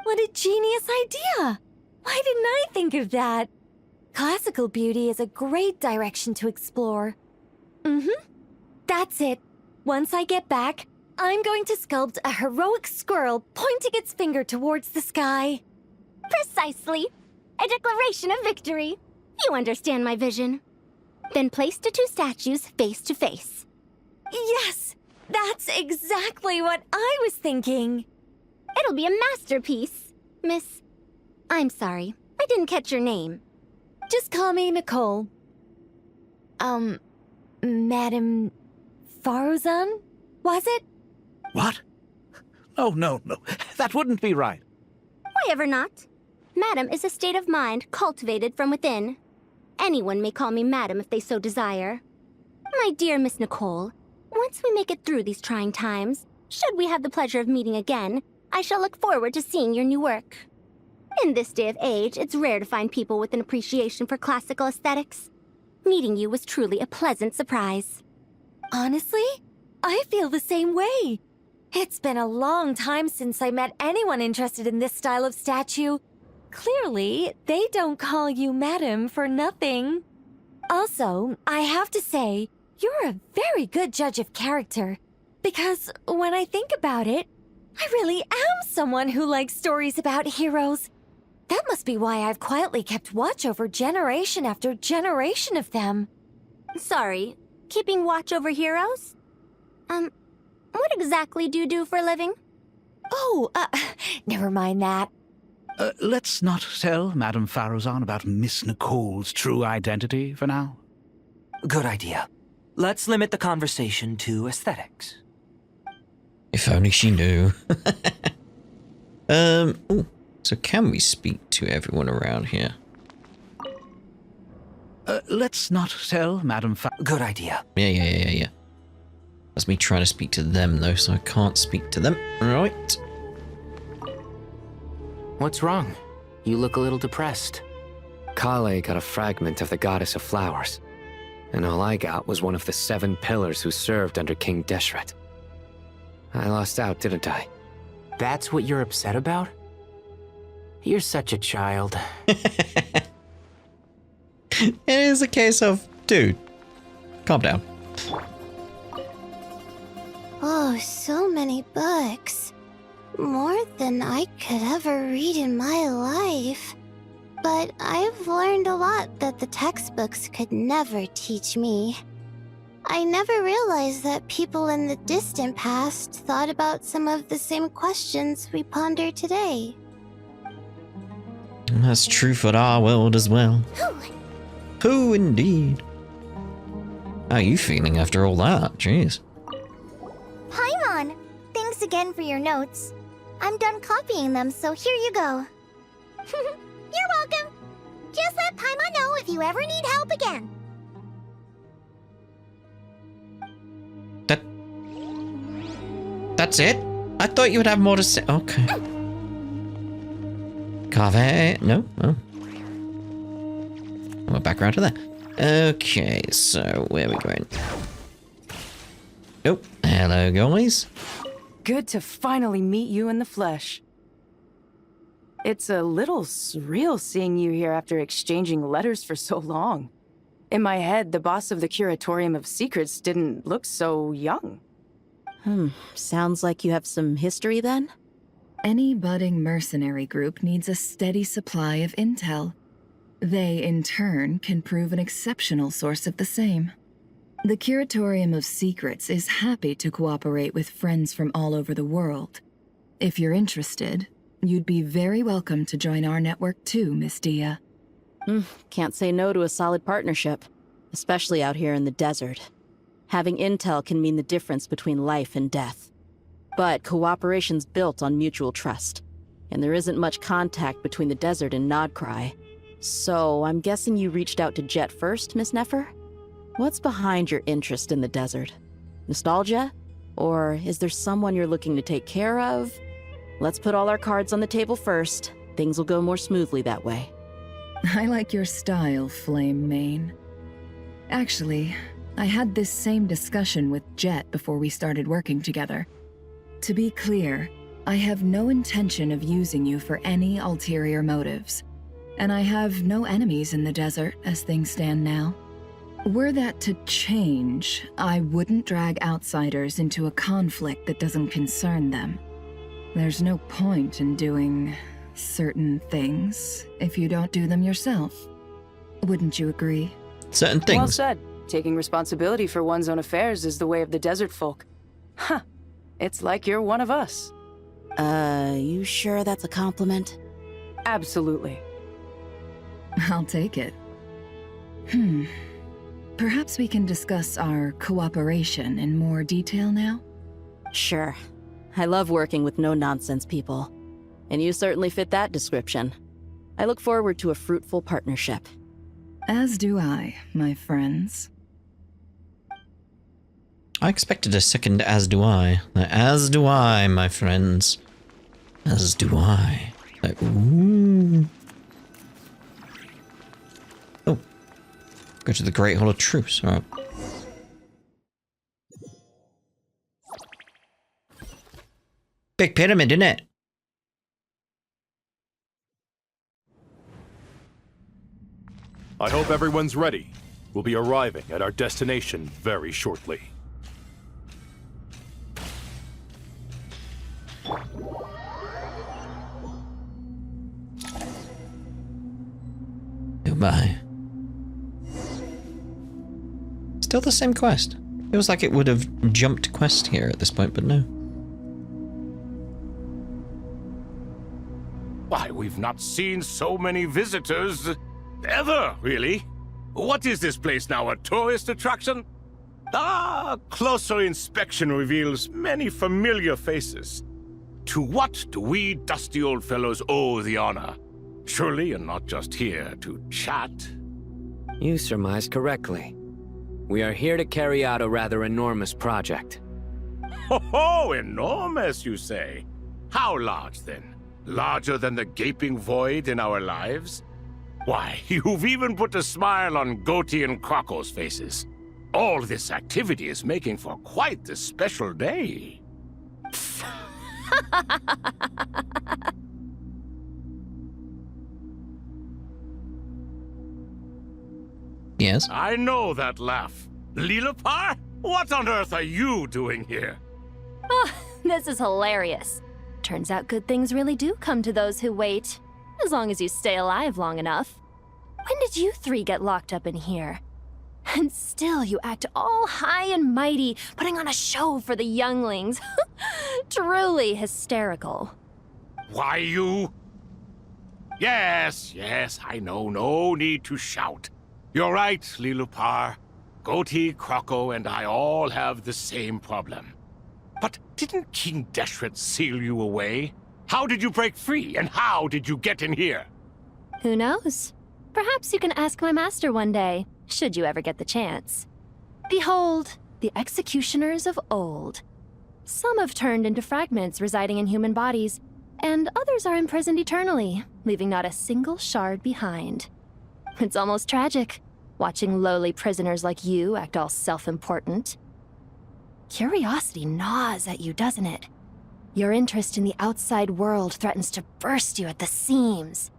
What a genius idea! Why didn't I think of that? Classical beauty is a great direction to explore. That's it. Once I get back, I'm going to sculpt a heroic squirrel pointing its finger towards the sky. Precisely. A declaration of victory. You understand my vision. Then place the two statues face to face. Yes! That's exactly what I was thinking! It'll be a masterpiece, Miss... I'm sorry, I didn't catch your name. Just call me Nicole. Madam... Faruzan? Was it? What? Oh, no, that wouldn't be right. Why ever not? Madam is a state of mind cultivated from within. Anyone may call me Madam if they so desire. My dear Miss Nicole, once we make it through these trying times, should we have the pleasure of meeting again, I shall look forward to seeing your new work. In this day of age, it's rare to find people with an appreciation for classical aesthetics. Meeting you was truly a pleasant surprise. Honestly, I feel the same way. It's been a long time since I met anyone interested in this style of statue. Clearly, they don't call you Madam for nothing. Also, I have to say, you're a very good judge of character. Because when I think about it, I really am someone who likes stories about heroes. That must be why I've quietly kept watch over generation after generation of them. Sorry, keeping watch over heroes? What exactly do you do for a living? Oh, never mind that. Let's not tell Madame Faruzan about Miss Nicole's true identity for now. Good idea. Let's limit the conversation to aesthetics. If only she knew. Ooh, so can we speak to everyone around here? Let's not tell Madame Good idea. Yeah. That's me trying to speak to them, though, so I can't speak to them. Right. What's wrong? You look a little depressed. Kale got a fragment of the Goddess of Flowers, and all I got was one of the 7 pillars who served under King Deshret. I lost out, didn't I? That's what you're upset about? You're such a child. It is a case of, dude, calm down. Oh, so many books. More than I could ever read in my life. But I've learned a lot that the textbooks could never teach me. I never realized that people in the distant past thought about some of the same questions we ponder today. That's true for our world as well. Who indeed? How are you feeling after all that? Jeez. Paimon! Thanks again for your notes. I'm done copying them, so here you go. You're welcome. Just let Paimon know if you ever need help again. That's it? I thought you would have more to say. Okay. Kave? No? Oh. We're back around to that. Okay, so where are we going? Oh, hello guys. Good to finally meet you in the flesh. It's a little surreal seeing you here after exchanging letters for so long. In my head, the boss of the Curatorium of Secrets didn't look so young. Sounds like you have some history then? Any budding mercenary group needs a steady supply of intel. They, in turn, can prove an exceptional source of the same. The Curatorium of Secrets is happy to cooperate with friends from all over the world. If you're interested, you'd be very welcome to join our network too, Miss Dia. Can't say no to a solid partnership, especially out here in the desert. Having intel can mean the difference between life and death. But cooperation's built on mutual trust, and there isn't much contact between the desert and Nod-Krai. So I'm guessing you reached out to Jet first, Miss Nefer? What's behind your interest in the desert? Nostalgia? Or is there someone you're looking to take care of? Let's put all our cards on the table first. Things will go more smoothly that way. I like your style, Flame Mane. Actually, I had this same discussion with Jet before we started working together. To be clear, I have no intention of using you for any ulterior motives, and I have no enemies in the desert as things stand now. Were that to change, I wouldn't drag outsiders into a conflict that doesn't concern them. There's no point in doing certain things if you don't do them yourself. Wouldn't you agree? Certain things. Well said. taking responsibility for one's own affairs is the way of the desert folk. Huh. It's like you're one of us. You sure that's a compliment? Absolutely. I'll take it. Perhaps we can discuss our cooperation in more detail now? Sure. I love working with no-nonsense people. And you certainly fit that description. I look forward to a fruitful partnership. As do I, my friends. I expected a second as do I. As do I, my friends. As do I. Like, ooh. Oh. Go to the Great Hall of Truce. Alright. Big pyramid, isn't it? I hope everyone's ready. We'll be arriving at our destination very shortly. Goodbye. Still the same quest. Feels like it would have jumped quest here at this point, but no. Why, we've not seen so many visitors ever, really. What is this place now, a tourist attraction? Ah, closer inspection reveals many familiar faces. To what do we dusty old fellows owe the honor? Surely you're not just here to chat. You surmised correctly. We are here to carry out a rather enormous project. Ho, enormous, you say? How large, then? Larger than the gaping void in our lives? Why, you've even put a smile on Goatee and Crocco's faces. All this activity is making for quite the special day. Yes? I know that laugh. Lilipar? What on earth are you doing here? Oh, this is hilarious. Turns out good things really do come to those who wait. As long as you stay alive long enough. When did you three get locked up in here? And still you act all high and mighty, putting on a show for the younglings. Truly hysterical. Why, you... Yes, I know. No need to shout. You're right, Lilipar. Goatee, Crocco, and I all have the same problem. But didn't King Deshret seal you away? How did you break free, and how did you get in here? Who knows? Perhaps you can ask my master one day, should you ever get the chance. Behold, the executioners of old. Some have turned into fragments residing in human bodies, and others are imprisoned eternally, leaving not a single shard behind. It's almost tragic, watching lowly prisoners like you act all self-important. Curiosity gnaws at you, doesn't it? Your interest in the outside world threatens to burst you at the seams.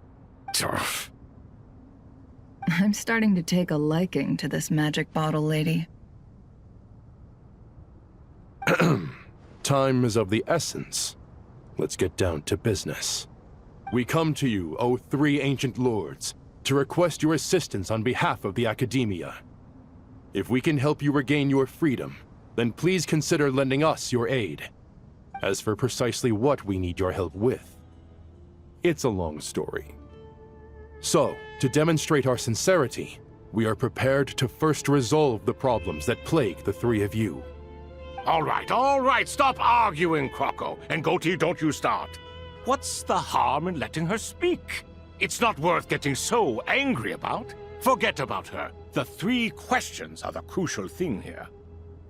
I'm starting to take a liking to this magic bottle lady. Time is of the essence. Let's get down to business. We come to you, O three ancient lords, to request your assistance on behalf of the Academia. If we can help you regain your freedom, then please consider lending us your aid. As for precisely what we need your help with, it's a long story. So, to demonstrate our sincerity, we are prepared to first resolve the problems that plague the three of you. All right, stop arguing, Crocco. And Goatee, don't you start. What's the harm in letting her speak? It's not worth getting so angry about. Forget about her. The three questions are the crucial thing here.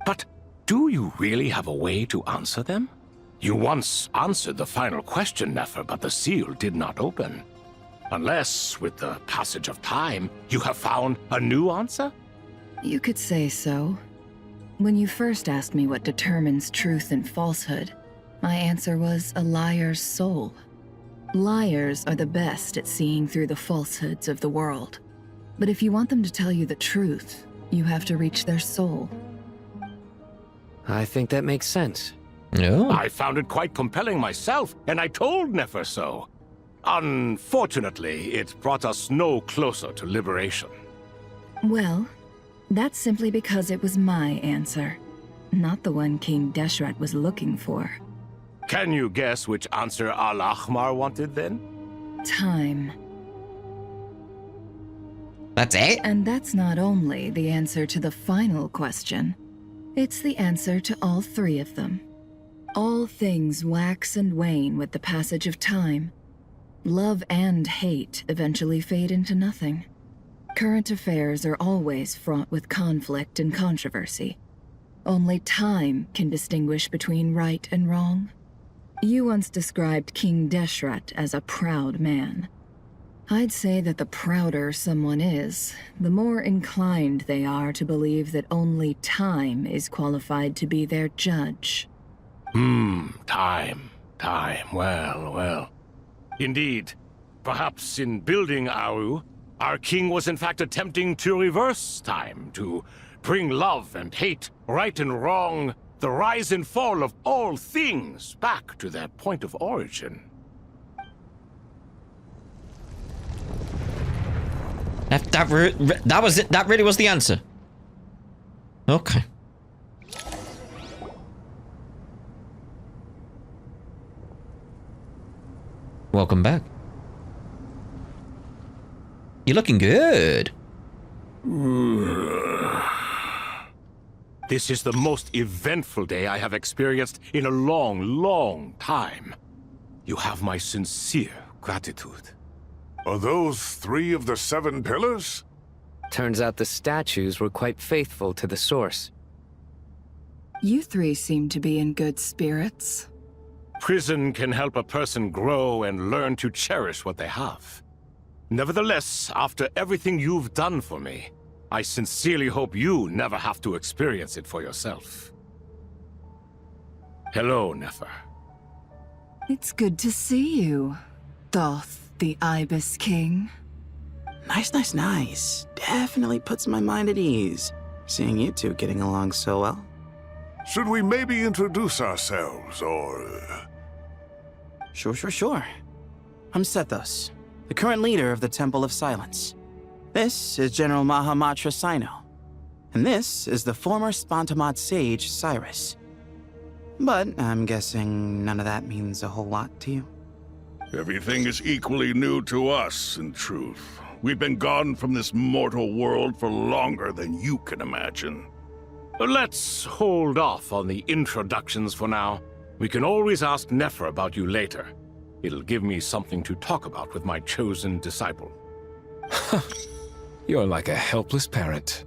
But do you really have a way to answer them? You once answered the final question, Nefer, but the seal did not open. Unless, with the passage of time, you have found a new answer? You could say so. When you first asked me what determines truth and falsehood, my answer was a liar's soul. Liars are the best at seeing through the falsehoods of the world. But if you want them to tell you the truth, you have to reach their soul. I think that makes sense. No. I found it quite compelling myself, and I told Nefer so. Unfortunately, it brought us no closer to liberation. Well, That's simply because it was my answer, not the one King Deshret was looking for. Can you guess which answer Al-Ahmar wanted then? Time. That's it? And that's not only the answer to the final question. It's the answer to all three of them. All things wax and wane with the passage of time. Love and hate eventually fade into nothing. Current affairs are always fraught with conflict and controversy. Only time can distinguish between right and wrong. You once described King Deshret as a proud man. I'd say that the prouder someone is, the more inclined they are to believe that only time is qualified to be their judge. Time. Well. Indeed. Perhaps in building Aru, our king was in fact attempting to reverse time, to bring love and hate, right and wrong, the rise and fall of all things back to their point of origin. That was it. That really was the answer. Okay. Welcome back. You're looking good. This is the most eventful day I have experienced in a long time. You have my sincere gratitude. Are those 3 of the 7 pillars? Turns out the statues were quite faithful to the source. You three seem to be in good spirits. Prison can help a person grow and learn to cherish what they have. Nevertheless, after everything you've done for me, I sincerely hope you never have to experience it for yourself. Hello, Nefer. It's good to see you, Thoth, the Ibis King. Nice. Definitely puts my mind at ease, seeing you two getting along so well. Should we maybe introduce ourselves, or... Sure. I'm Sethos, the current leader of the Temple of Silence. This is General Mahamatra Sino, and this is the former Spantamad sage, Cyrus. But I'm guessing none of that means a whole lot to you. Everything is equally new to us, in truth. We've been gone from this mortal world for longer than you can imagine. Let's hold off on the introductions for now. We can always ask Nefer about you later. It'll give me something to talk about with my chosen disciple. You're like a helpless parrot.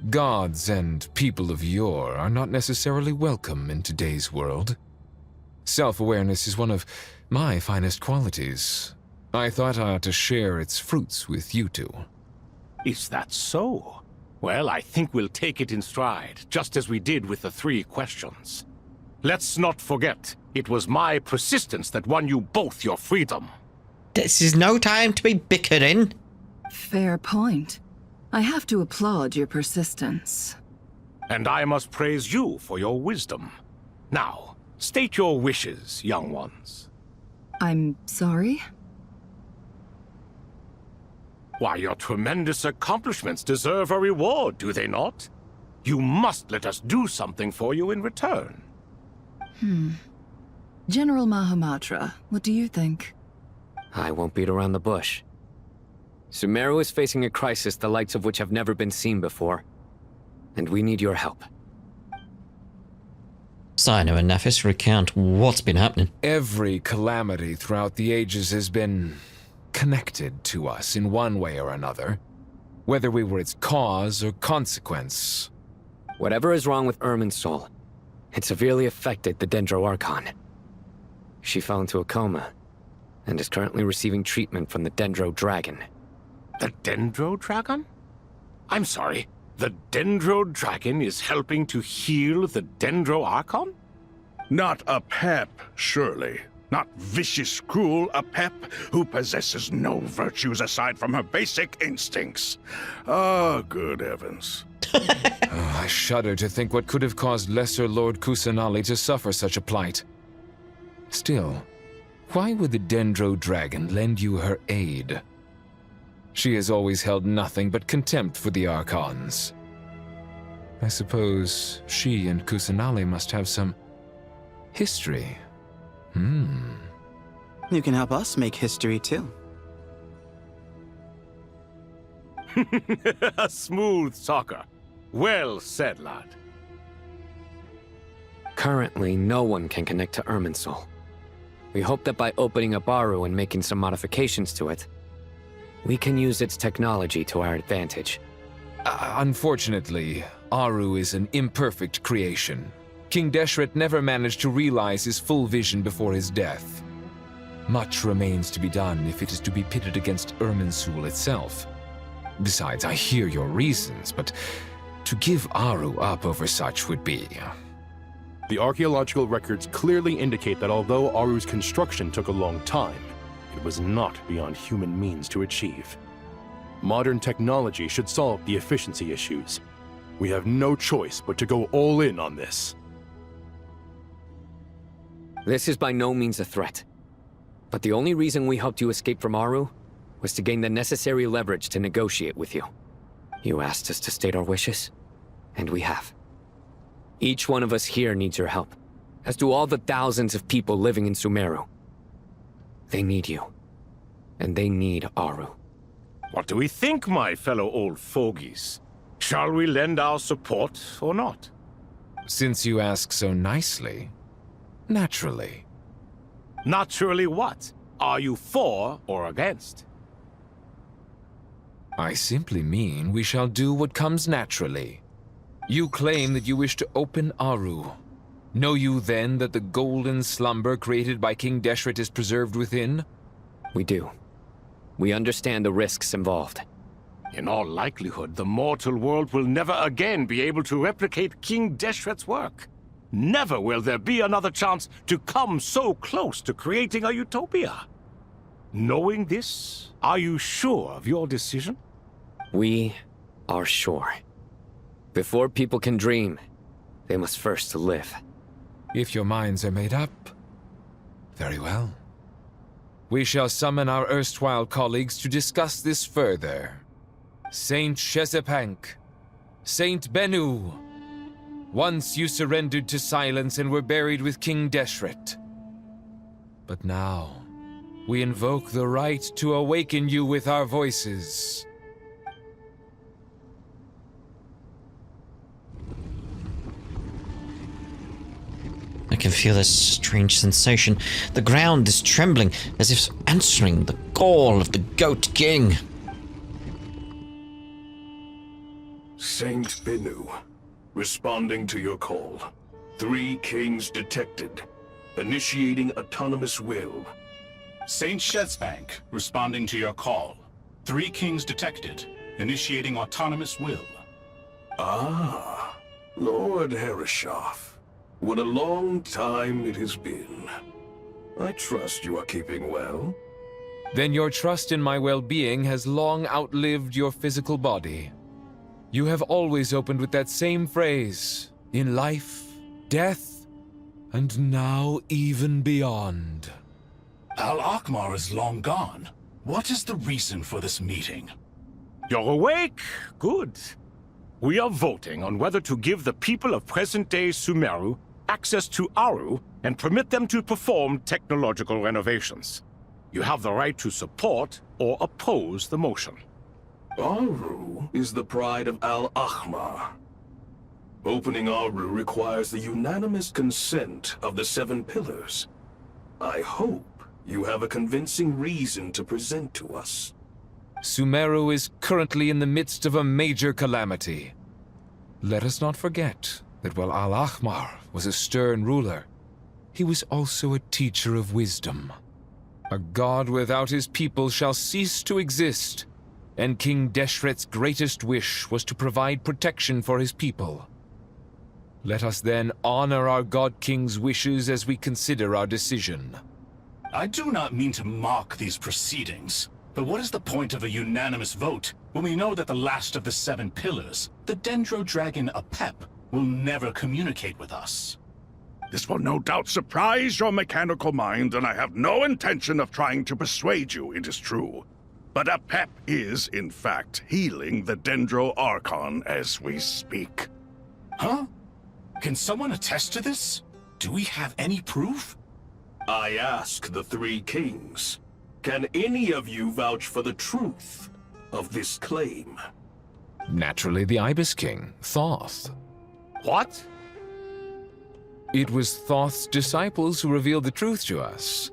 Gods and people of yore are not necessarily welcome in today's world. Self-awareness is one of my finest qualities. I thought I ought to share its fruits with you two. Is that so? Well, I think we'll take it in stride, just as we did with the 3 questions. Let's not forget, it was my persistence that won you both your freedom. This is no time to be bickering. Fair point. I have to applaud your persistence. And I must praise you for your wisdom. Now, state your wishes, young ones. I'm sorry? Why, your tremendous accomplishments deserve a reward, do they not? You must let us do something for you in return. General Mahamatra, what do you think? I won't beat around the bush. Sumeru is facing a crisis the likes of which have never been seen before. And we need your help. Sino and Nefis recount what's been happening. Every calamity throughout the ages has been connected to us in one way or another, whether we were its cause or consequence. Whatever is wrong with Irminsul, it severely affected the Dendro Archon. She fell into a coma and is currently receiving treatment from the Dendro Dragon. The Dendro Dragon? I'm sorry, the Dendro Dragon is helping to heal the Dendro Archon? Not a pep, surely. Not vicious, cruel, a pep who possesses no virtues aside from her basic instincts. Ah, good heavens. I shudder to think what could have caused Lesser Lord Kusanali to suffer such a plight. Still, why would the Dendro Dragon lend you her aid? She has always held nothing but contempt for the Archons. I suppose she and Kusanali must have some history. You can help us make history too. A smooth talker. Well said, lad. Currently, no one can connect to Irminsul. We hope that by opening up Aru and making some modifications to it, we can use its technology to our advantage. Unfortunately, Aru is an imperfect creation. King Deshret never managed to realize his full vision before his death. Much remains to be done if it is to be pitted against Irminsul itself. Besides, I hear your reasons, but to give Aru up over such would be... The archaeological records clearly indicate that although Aru's construction took a long time, it was not beyond human means to achieve. Modern technology should solve the efficiency issues. We have no choice but to go all in on this. This is by no means a threat. But the only reason we helped you escape from Aru was to gain the necessary leverage to negotiate with you. You asked us to state our wishes, and we have. Each one of us here needs your help, as do all the thousands of people living in Sumeru. They need you, and they need Aru. What do we think, my fellow old fogies? Shall we lend our support or not? Since you ask so nicely, naturally. Naturally what? Are you for or against? I simply mean we shall do what comes naturally. You claim that you wish to open Aru. Know you then that the golden slumber created by King Deshret is preserved within? We do. We understand the risks involved. In all likelihood, the mortal world will never again be able to replicate King Deshret's work. Never will there be another chance to come so close to creating a utopia. Knowing this, are you sure of your decision? We are sure. Before people can dream, they must first live. If your minds are made up, very well. We shall summon our erstwhile colleagues to discuss this further. Saint Shezepank, Saint Bennu, once you surrendered to silence and were buried with King Deshret. But now, we invoke the right to awaken you with our voices. I can feel this strange sensation. The ground is trembling, as if answering the call of the Goat King. Saint Bennu, responding to your call. 3 kings detected. Initiating autonomous will. Saint Shezepank, responding to your call. 3 kings detected. Initiating autonomous will. Ah, Lord Herreshoff. What a long time it has been. I trust you are keeping well. Then your trust in my well-being has long outlived your physical body. You have always opened with that same phrase, in life, death, and now even beyond. Al-Akhmar is long gone. What is the reason for this meeting? You're awake? Good. We are voting on whether to give the people of present-day Sumeru access to Aru and permit them to perform technological renovations. You have the right to support or oppose the motion. Aru is the pride of Al-Akhmar. Opening Aru requires the unanimous consent of the 7 pillars. I hope you have a convincing reason to present to us. Sumeru is currently in the midst of a major calamity. Let us not forget that while Al-Akhmar was a stern ruler, he was also a teacher of wisdom. A god without his people shall cease to exist, and King Deshret's greatest wish was to provide protection for his people. Let us then honor our God King's wishes as we consider our decision. I do not mean to mock these proceedings, but what is the point of a unanimous vote when we know that the last of the 7 pillars, the Dendro Dragon Apep, will never communicate with us? This will no doubt surprise your mechanical mind, and I have no intention of trying to persuade you it is true. But Apep is, in fact, healing the Dendro Archon as we speak. Huh? Can someone attest to this? Do we have any proof? I ask the three kings. Can any of you vouch for the truth of this claim? Naturally, the Ibis King, Thoth. What? It was Thoth's disciples who revealed the truth to us.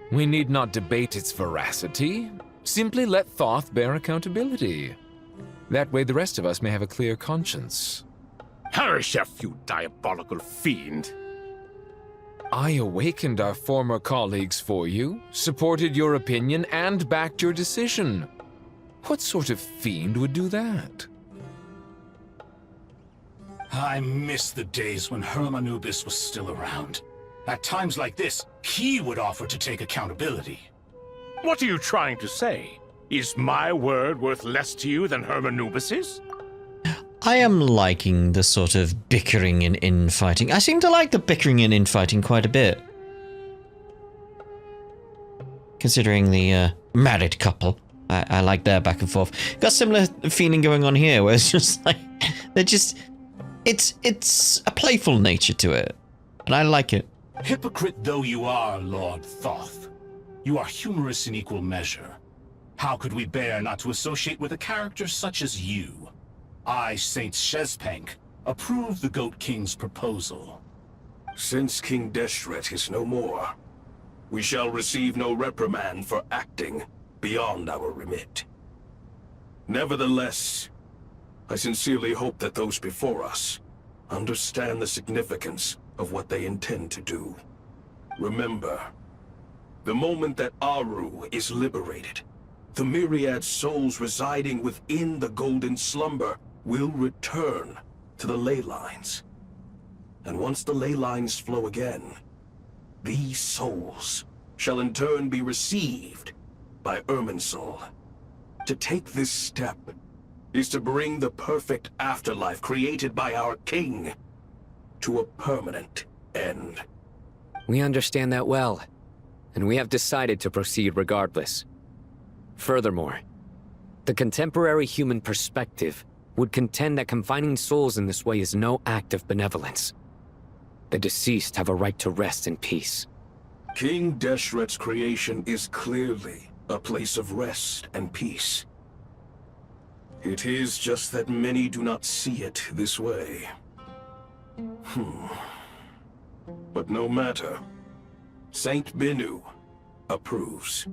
We need not debate its veracity. Simply let Thoth bear accountability. That way the rest of us may have a clear conscience. Harishef, you diabolical fiend! I awakened our former colleagues for you, supported your opinion, and backed your decision. What sort of fiend would do that? I miss the days when Hermanubis was still around. At times like this, he would offer to take accountability. What are you trying to say? Is my word worth less to you than Hermanubis's? I am liking the sort of bickering and infighting. I seem to like the bickering and infighting quite a bit. Considering the married couple, I like their back and forth. Got similar feeling going on here, where it's just like, they're just, it's a playful nature to it, and I like it. Hypocrite though you are, Lord Thoth, you are humorous in equal measure. How could we bear not to associate with a character such as you? I, Saint Shezpenk, approve the Goat King's proposal. Since King Deshret is no more, we shall receive no reprimand for acting beyond our remit. Nevertheless, I sincerely hope that those before us understand the significance of what they intend to do. Remember, the moment that Aru is liberated, the myriad souls residing within the Golden Slumber will return to the ley lines. And once the ley lines flow again, these souls shall in turn be received by Irminsul. To take this step is to bring the perfect afterlife created by our king to a permanent end. We understand that well, and we have decided to proceed regardless. Furthermore, the contemporary human perspective would contend that confining souls in this way is no act of benevolence. The deceased have a right to rest in peace. King Deshret's creation is clearly a place of rest and peace. It is just that many do not see it this way. But no matter. Saint Binu approves.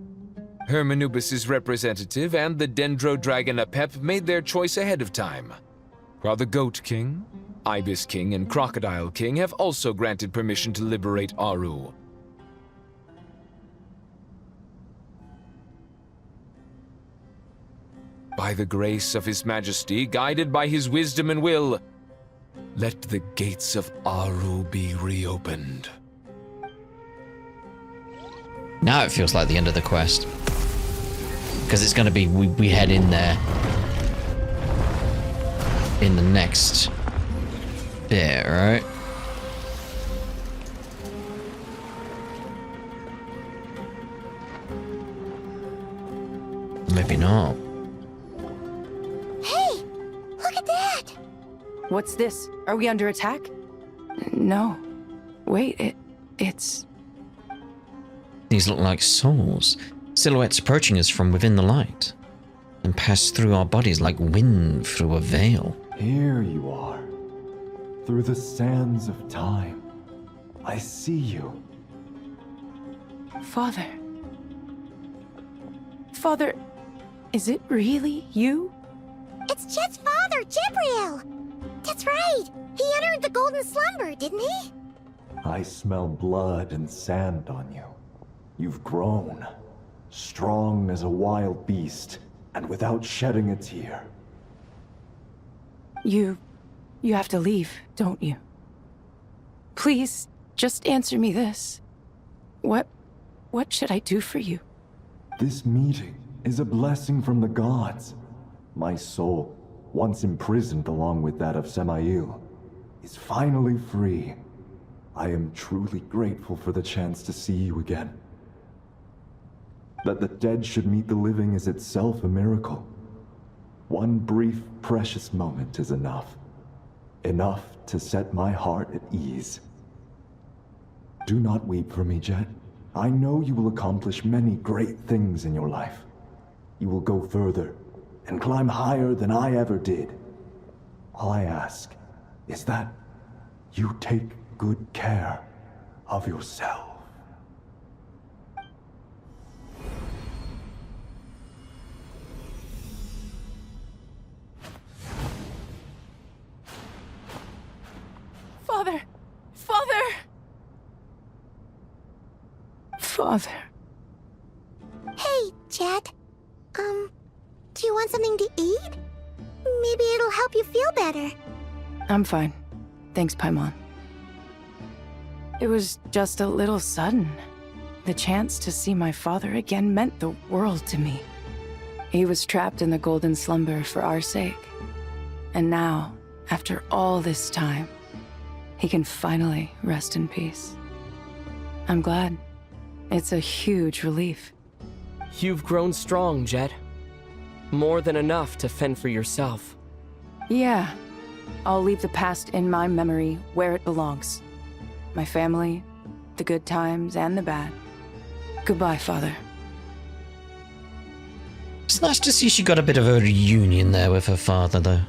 Hermanubis' representative and the Dendro Dragon Apep made their choice ahead of time, while the Goat King, Ibis King, and Crocodile King have also granted permission to liberate Aru. By the grace of His Majesty, guided by his wisdom and will, let the gates of Aru be reopened. Now it feels like the end of the quest. Because it's going to be, we head in there in the next bit, right? Maybe not. Hey, look at that! What's this? Are we under attack? No. Wait, it's... These look like souls. Silhouettes approaching us from within the light. And pass through our bodies like wind through a veil. Here you are. Through the sands of time. I see you. Father. Father, is it really you? It's Chet's father, Jibriel! That's right! He entered the Golden Slumber, didn't he? I smell blood and sand on you. You've grown. Strong as a wild beast, and without shedding a tear. You have to leave, don't you? Please, just answer me this. What should I do for you? This meeting is a blessing from the gods. My soul, once imprisoned along with that of Semail, is finally free. I am truly grateful for the chance to see you again. That the dead should meet the living is itself a miracle. One brief, precious moment is enough. Enough to set my heart at ease. Do not weep for me, Jet. I know you will accomplish many great things in your life. You will go further and climb higher than I ever did. All I ask is that you take good care of yourself. Father! Father! Father. Hey, Jet. Do you want something to eat? Maybe it'll help you feel better. I'm fine. Thanks, Paimon. It was just a little sudden. The chance to see my father again meant the world to me. He was trapped in the golden slumber for our sake. And now, after all this time, he can finally rest in peace. I'm glad. It's a huge relief. You've grown strong, Jet. More than enough to fend for yourself. Yeah. I'll leave the past in my memory where it belongs. My family, the good times and the bad. Goodbye, Father. It's nice to see she got a bit of a reunion there with her father, though.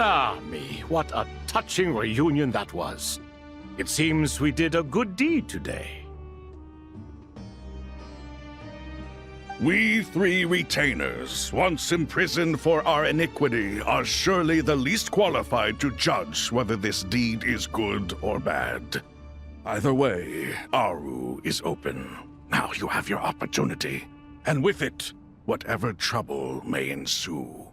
Ah, me, what a touching reunion that was. It seems we did a good deed today. We three retainers, once imprisoned for our iniquity, are surely the least qualified to judge whether this deed is good or bad. Either way, Aru is open. Now you have your opportunity, and with it, whatever trouble may ensue.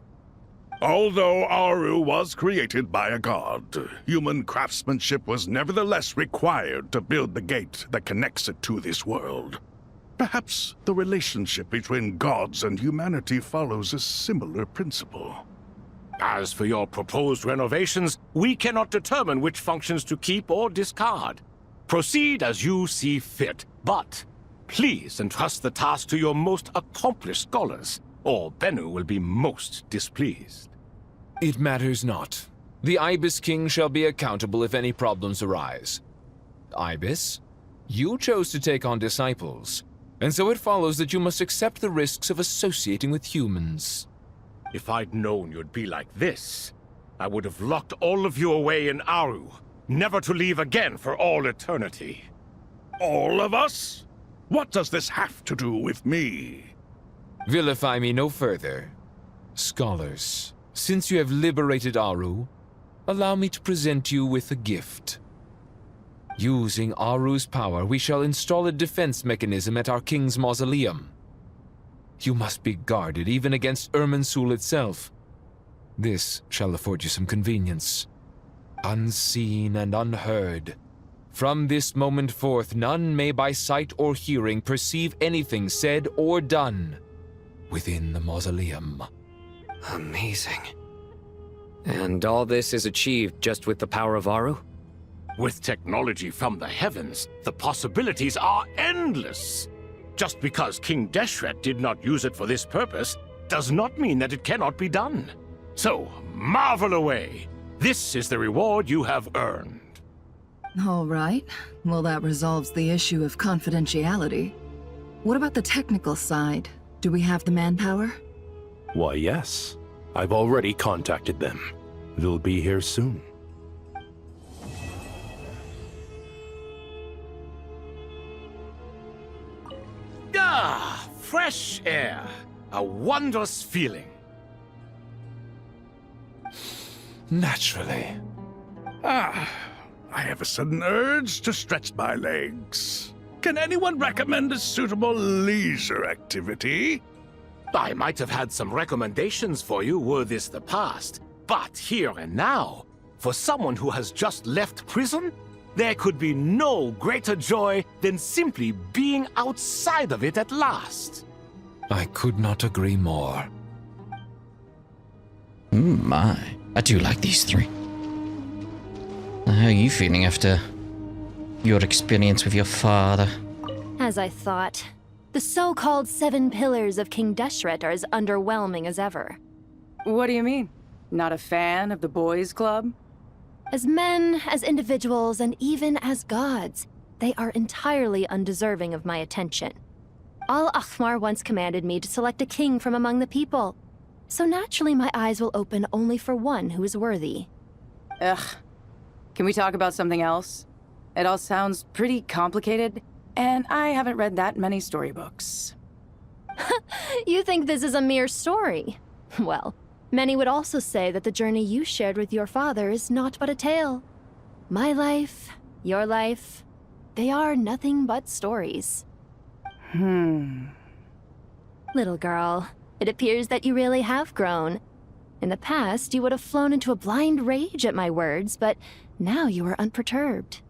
Although Aru was created by a god, human craftsmanship was nevertheless required to build the gate that connects it to this world. Perhaps the relationship between gods and humanity follows a similar principle. As for your proposed renovations, we cannot determine which functions to keep or discard. Proceed as you see fit, but please entrust the task to your most accomplished scholars, or Bennu will be most displeased. It matters not. The Ibis King shall be accountable if any problems arise. Ibis, you chose to take on disciples, and so it follows that you must accept the risks of associating with humans. If I'd known you'd be like this, I would have locked all of you away in Aru, never to leave again for all eternity. All of us? What does this have to do with me? Vilify me no further. Scholars, since you have liberated Aru, allow me to present you with a gift. Using Aru's power, we shall install a defense mechanism at our king's mausoleum. You must be guarded even against Irminsul itself. This shall afford you some convenience. Unseen and unheard. From this moment forth, none may by sight or hearing perceive anything said or done within the mausoleum. Amazing. And all this is achieved just with the power of Aru? With technology from the heavens, the possibilities are endless. Just because King Deshret did not use it for this purpose does not mean that it cannot be done. So, marvel away. This is the reward you have earned. All right. Well, that resolves the issue of confidentiality. What about the technical side? Do we have the manpower? Why, yes. I've already contacted them. They'll be here soon. Ah, fresh air. A wondrous feeling. Naturally. I have a sudden urge to stretch my legs. Can anyone recommend a suitable leisure activity? I might have had some recommendations for you were this the past, but here and now, for someone who has just left prison, there could be no greater joy than simply being outside of it at last. I could not agree more. My. I do like these three. How are you feeling after your experience with your father. As I thought. The so-called 7 pillars of King Deshret are as underwhelming as ever. What do you mean? Not a fan of the boys' club? As men, as individuals, and even as gods, they are entirely undeserving of my attention. Al-Ahmar once commanded me to select a king from among the people, so naturally my eyes will open only for one who is worthy. Ugh. Can we talk about something else? It all sounds pretty complicated, and I haven't read that many storybooks. You think this is a mere story? Well, many would also say that the journey you shared with your father is not but a tale. My life, your life, they are nothing but stories. Little girl, it appears that you really have grown. In the past, you would have flown into a blind rage at my words, but now you are unperturbed.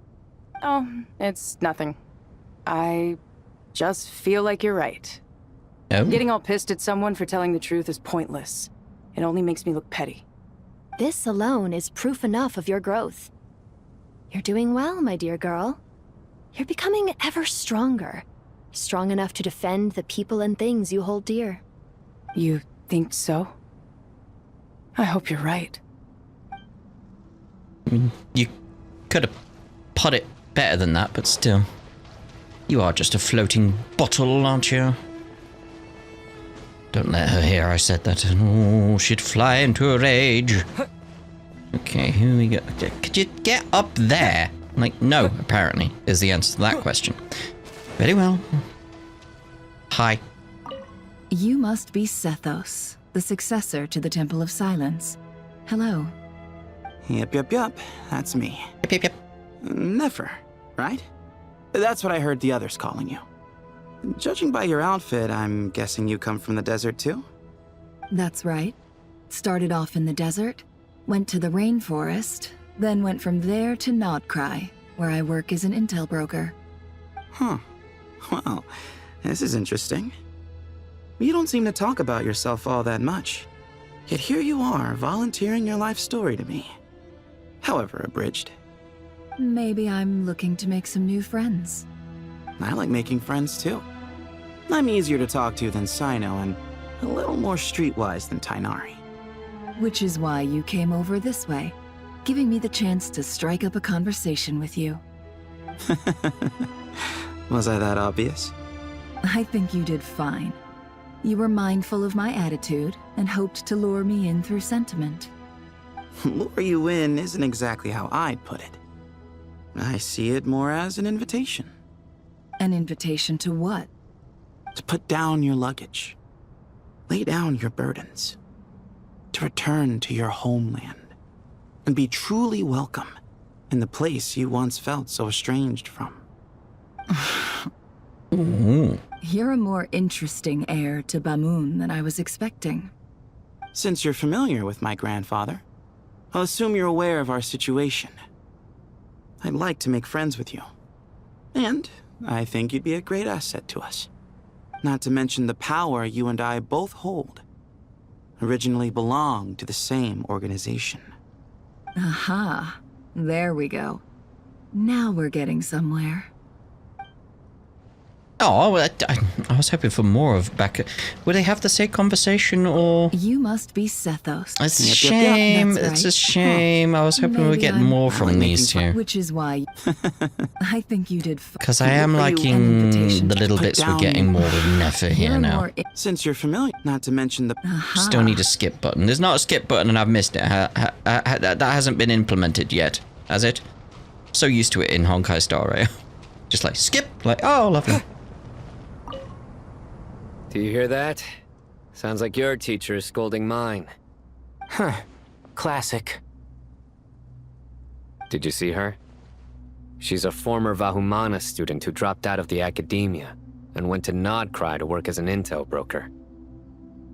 Oh, it's nothing. I just feel like you're right. Oh? Getting all pissed at someone for telling the truth is pointless. It only makes me look petty. This alone is proof enough of your growth. You're doing well, my dear girl. You're becoming ever stronger. Strong enough to defend the people and things you hold dear. You think so? I hope you're right. I mean, you could have put it better than that, but still. You are just a floating bottle, aren't you? Don't let her hear I said that. Oh, she'd fly into a rage. Okay, here we go. Could you get up there? Like, no, apparently, is the answer to that question. Very well. Hi. You must be Sethos, the successor to the Temple of Silence. Hello. Yep. That's me. Yep. Nefer, right? That's what I heard the others calling you. Judging by your outfit, I'm guessing you come from the desert too? That's right. Started off in the desert, went to the rainforest, then went from there to Nod-Krai, where I work as an intel broker. Huh. Well, this is interesting. You don't seem to talk about yourself all that much. Yet here you are, volunteering your life story to me. However abridged. Maybe I'm looking to make some new friends. I like making friends too. I'm easier to talk to than Sino and a little more streetwise than Tainari. Which is why you came over this way, giving me the chance to strike up a conversation with you. Was I that obvious? I think you did fine. You were mindful of my attitude and hoped to lure me in through sentiment. Lure you in isn't exactly how I'd put it. I see it more as an invitation. An invitation to what? To put down your luggage. Lay down your burdens. To return to your homeland. And be truly welcome in the place you once felt so estranged from. You're a more interesting heir to Bamun than I was expecting. Since you're familiar with my grandfather, I'll assume you're aware of our situation. I'd like to make friends with you. And I think you'd be a great asset to us. Not to mention the power you and I both hold. Originally belonged to the same organization. Aha. There we go. Now we're getting somewhere. Oh, I was hoping for more of back. Would they have the same conversation or? You must be Sethos. It's a shame. That's It's a right. shame. I was hoping we'd get more from these two. Which is why I think you did. Because I am liking the little bits we're getting more with Nefer here now. Since you're familiar, not to mention the... Still need a skip button. There's not a skip button and I've missed it. That hasn't been implemented yet, has it? So used to it in Honkai Star Rail. Just like skip, like, oh, lovely. Do you hear that? Sounds like your teacher is scolding mine. Huh. Classic. Did you see her? She's a former Vahumana student who dropped out of the academia and went to Nod-Krai to work as an intel broker.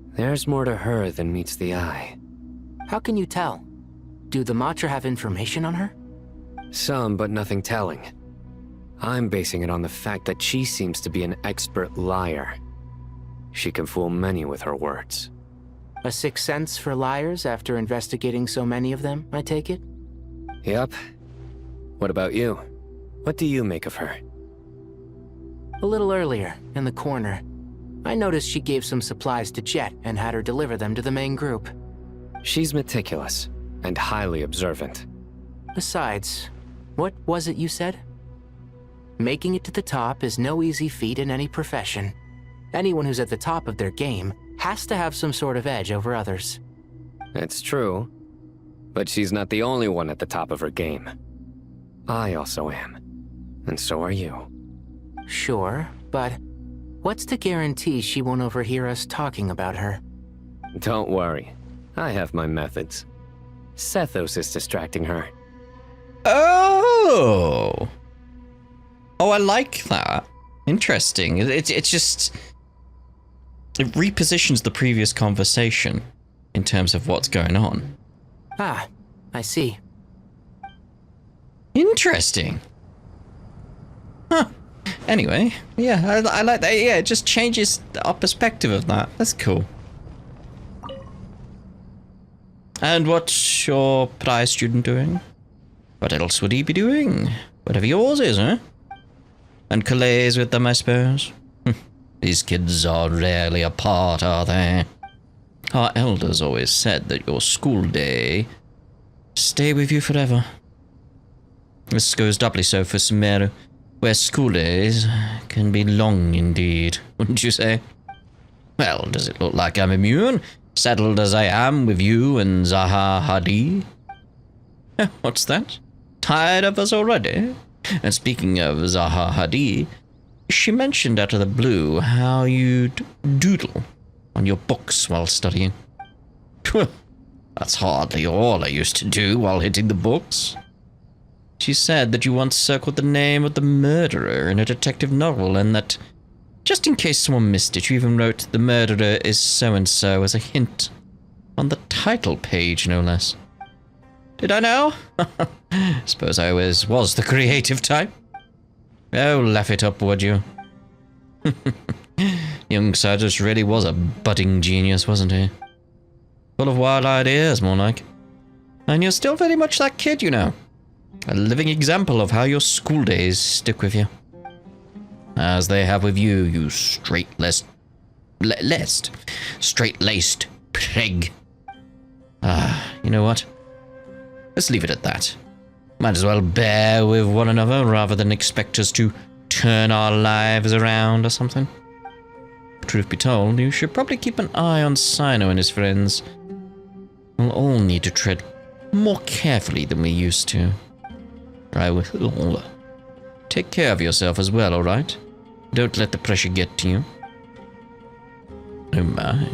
There's more to her than meets the eye. How can you tell? Do the Matra have information on her? Some, but nothing telling. I'm basing it on the fact that she seems to be an expert liar. She can fool many with her words. A sixth sense for liars after investigating so many of them, I take it? Yep. What about you? What do you make of her? A little earlier, in the corner, I noticed she gave some supplies to Jet and had her deliver them to the main group. She's meticulous and highly observant. Besides, what was it you said? Making it to the top is no easy feat in any profession. Anyone who's at the top of their game has to have some sort of edge over others. It's true, but she's not the only one at the top of her game. I also am, and so are you. Sure, but what's to guarantee she won't overhear us talking about her? Don't worry, I have my methods. Sethos is distracting her. Oh! Oh, I like that. Interesting. It's just... It repositions the previous conversation in terms of what's going on. Ah, I see. Interesting. Huh. Anyway, yeah, I like that. Yeah, it just changes our perspective of that. That's cool. And what's your prize student doing? What else would he be doing? Whatever yours is, huh? And Calais with them, I suppose? These kids are rarely apart, are they? Our elders always said that your school day stay with you forever. This goes doubly so for Sumeru, where school days can be long indeed, wouldn't you say? Well, does it look like I'm immune, settled as I am with you and Zaha Hadid? What's that? Tired of us already? And speaking of Zaha Hadid, she mentioned out of the blue how you'd doodle on your books while studying. That's hardly all I used to do while hitting the books. She said that you once circled the name of the murderer in a detective novel, and that, just in case someone missed it, you even wrote the murderer is so-and-so as a hint on the title page, no less. Did I know? Suppose I always was the creative type. Oh, laugh it up, would you? Young Cyrus really was a budding genius, wasn't he? Full of wild ideas, more like. And you're still very much that kid, you know. A living example of how your school days stick with you. As they have with you, you straight-laced prig. You know what? Let's leave it at that. Might as well bear with one another rather than expect us to turn our lives around or something. Truth be told, you should probably keep an eye on Sino and his friends. We'll all need to tread more carefully than we used to. I will. Take care of yourself as well, alright? Don't let the pressure get to you. Oh my.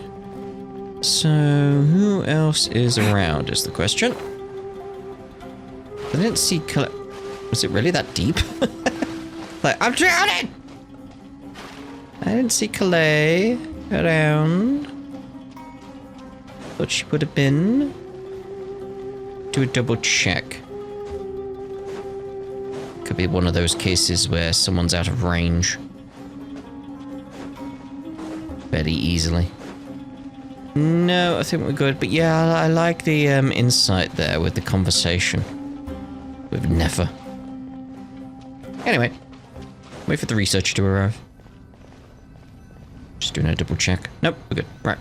So, who else is around is the question. I didn't see Was it really that deep? Like, I'm drowning! I didn't see Calais around. Thought she would have been. Do a double check. Could be one of those cases where someone's out of range. Very easily. No, I think we're good. But yeah, I like the insight there with the conversation. With Nefer. Anyway, wait for the researcher to arrive. Just doing a double check. Nope, we're good. Right.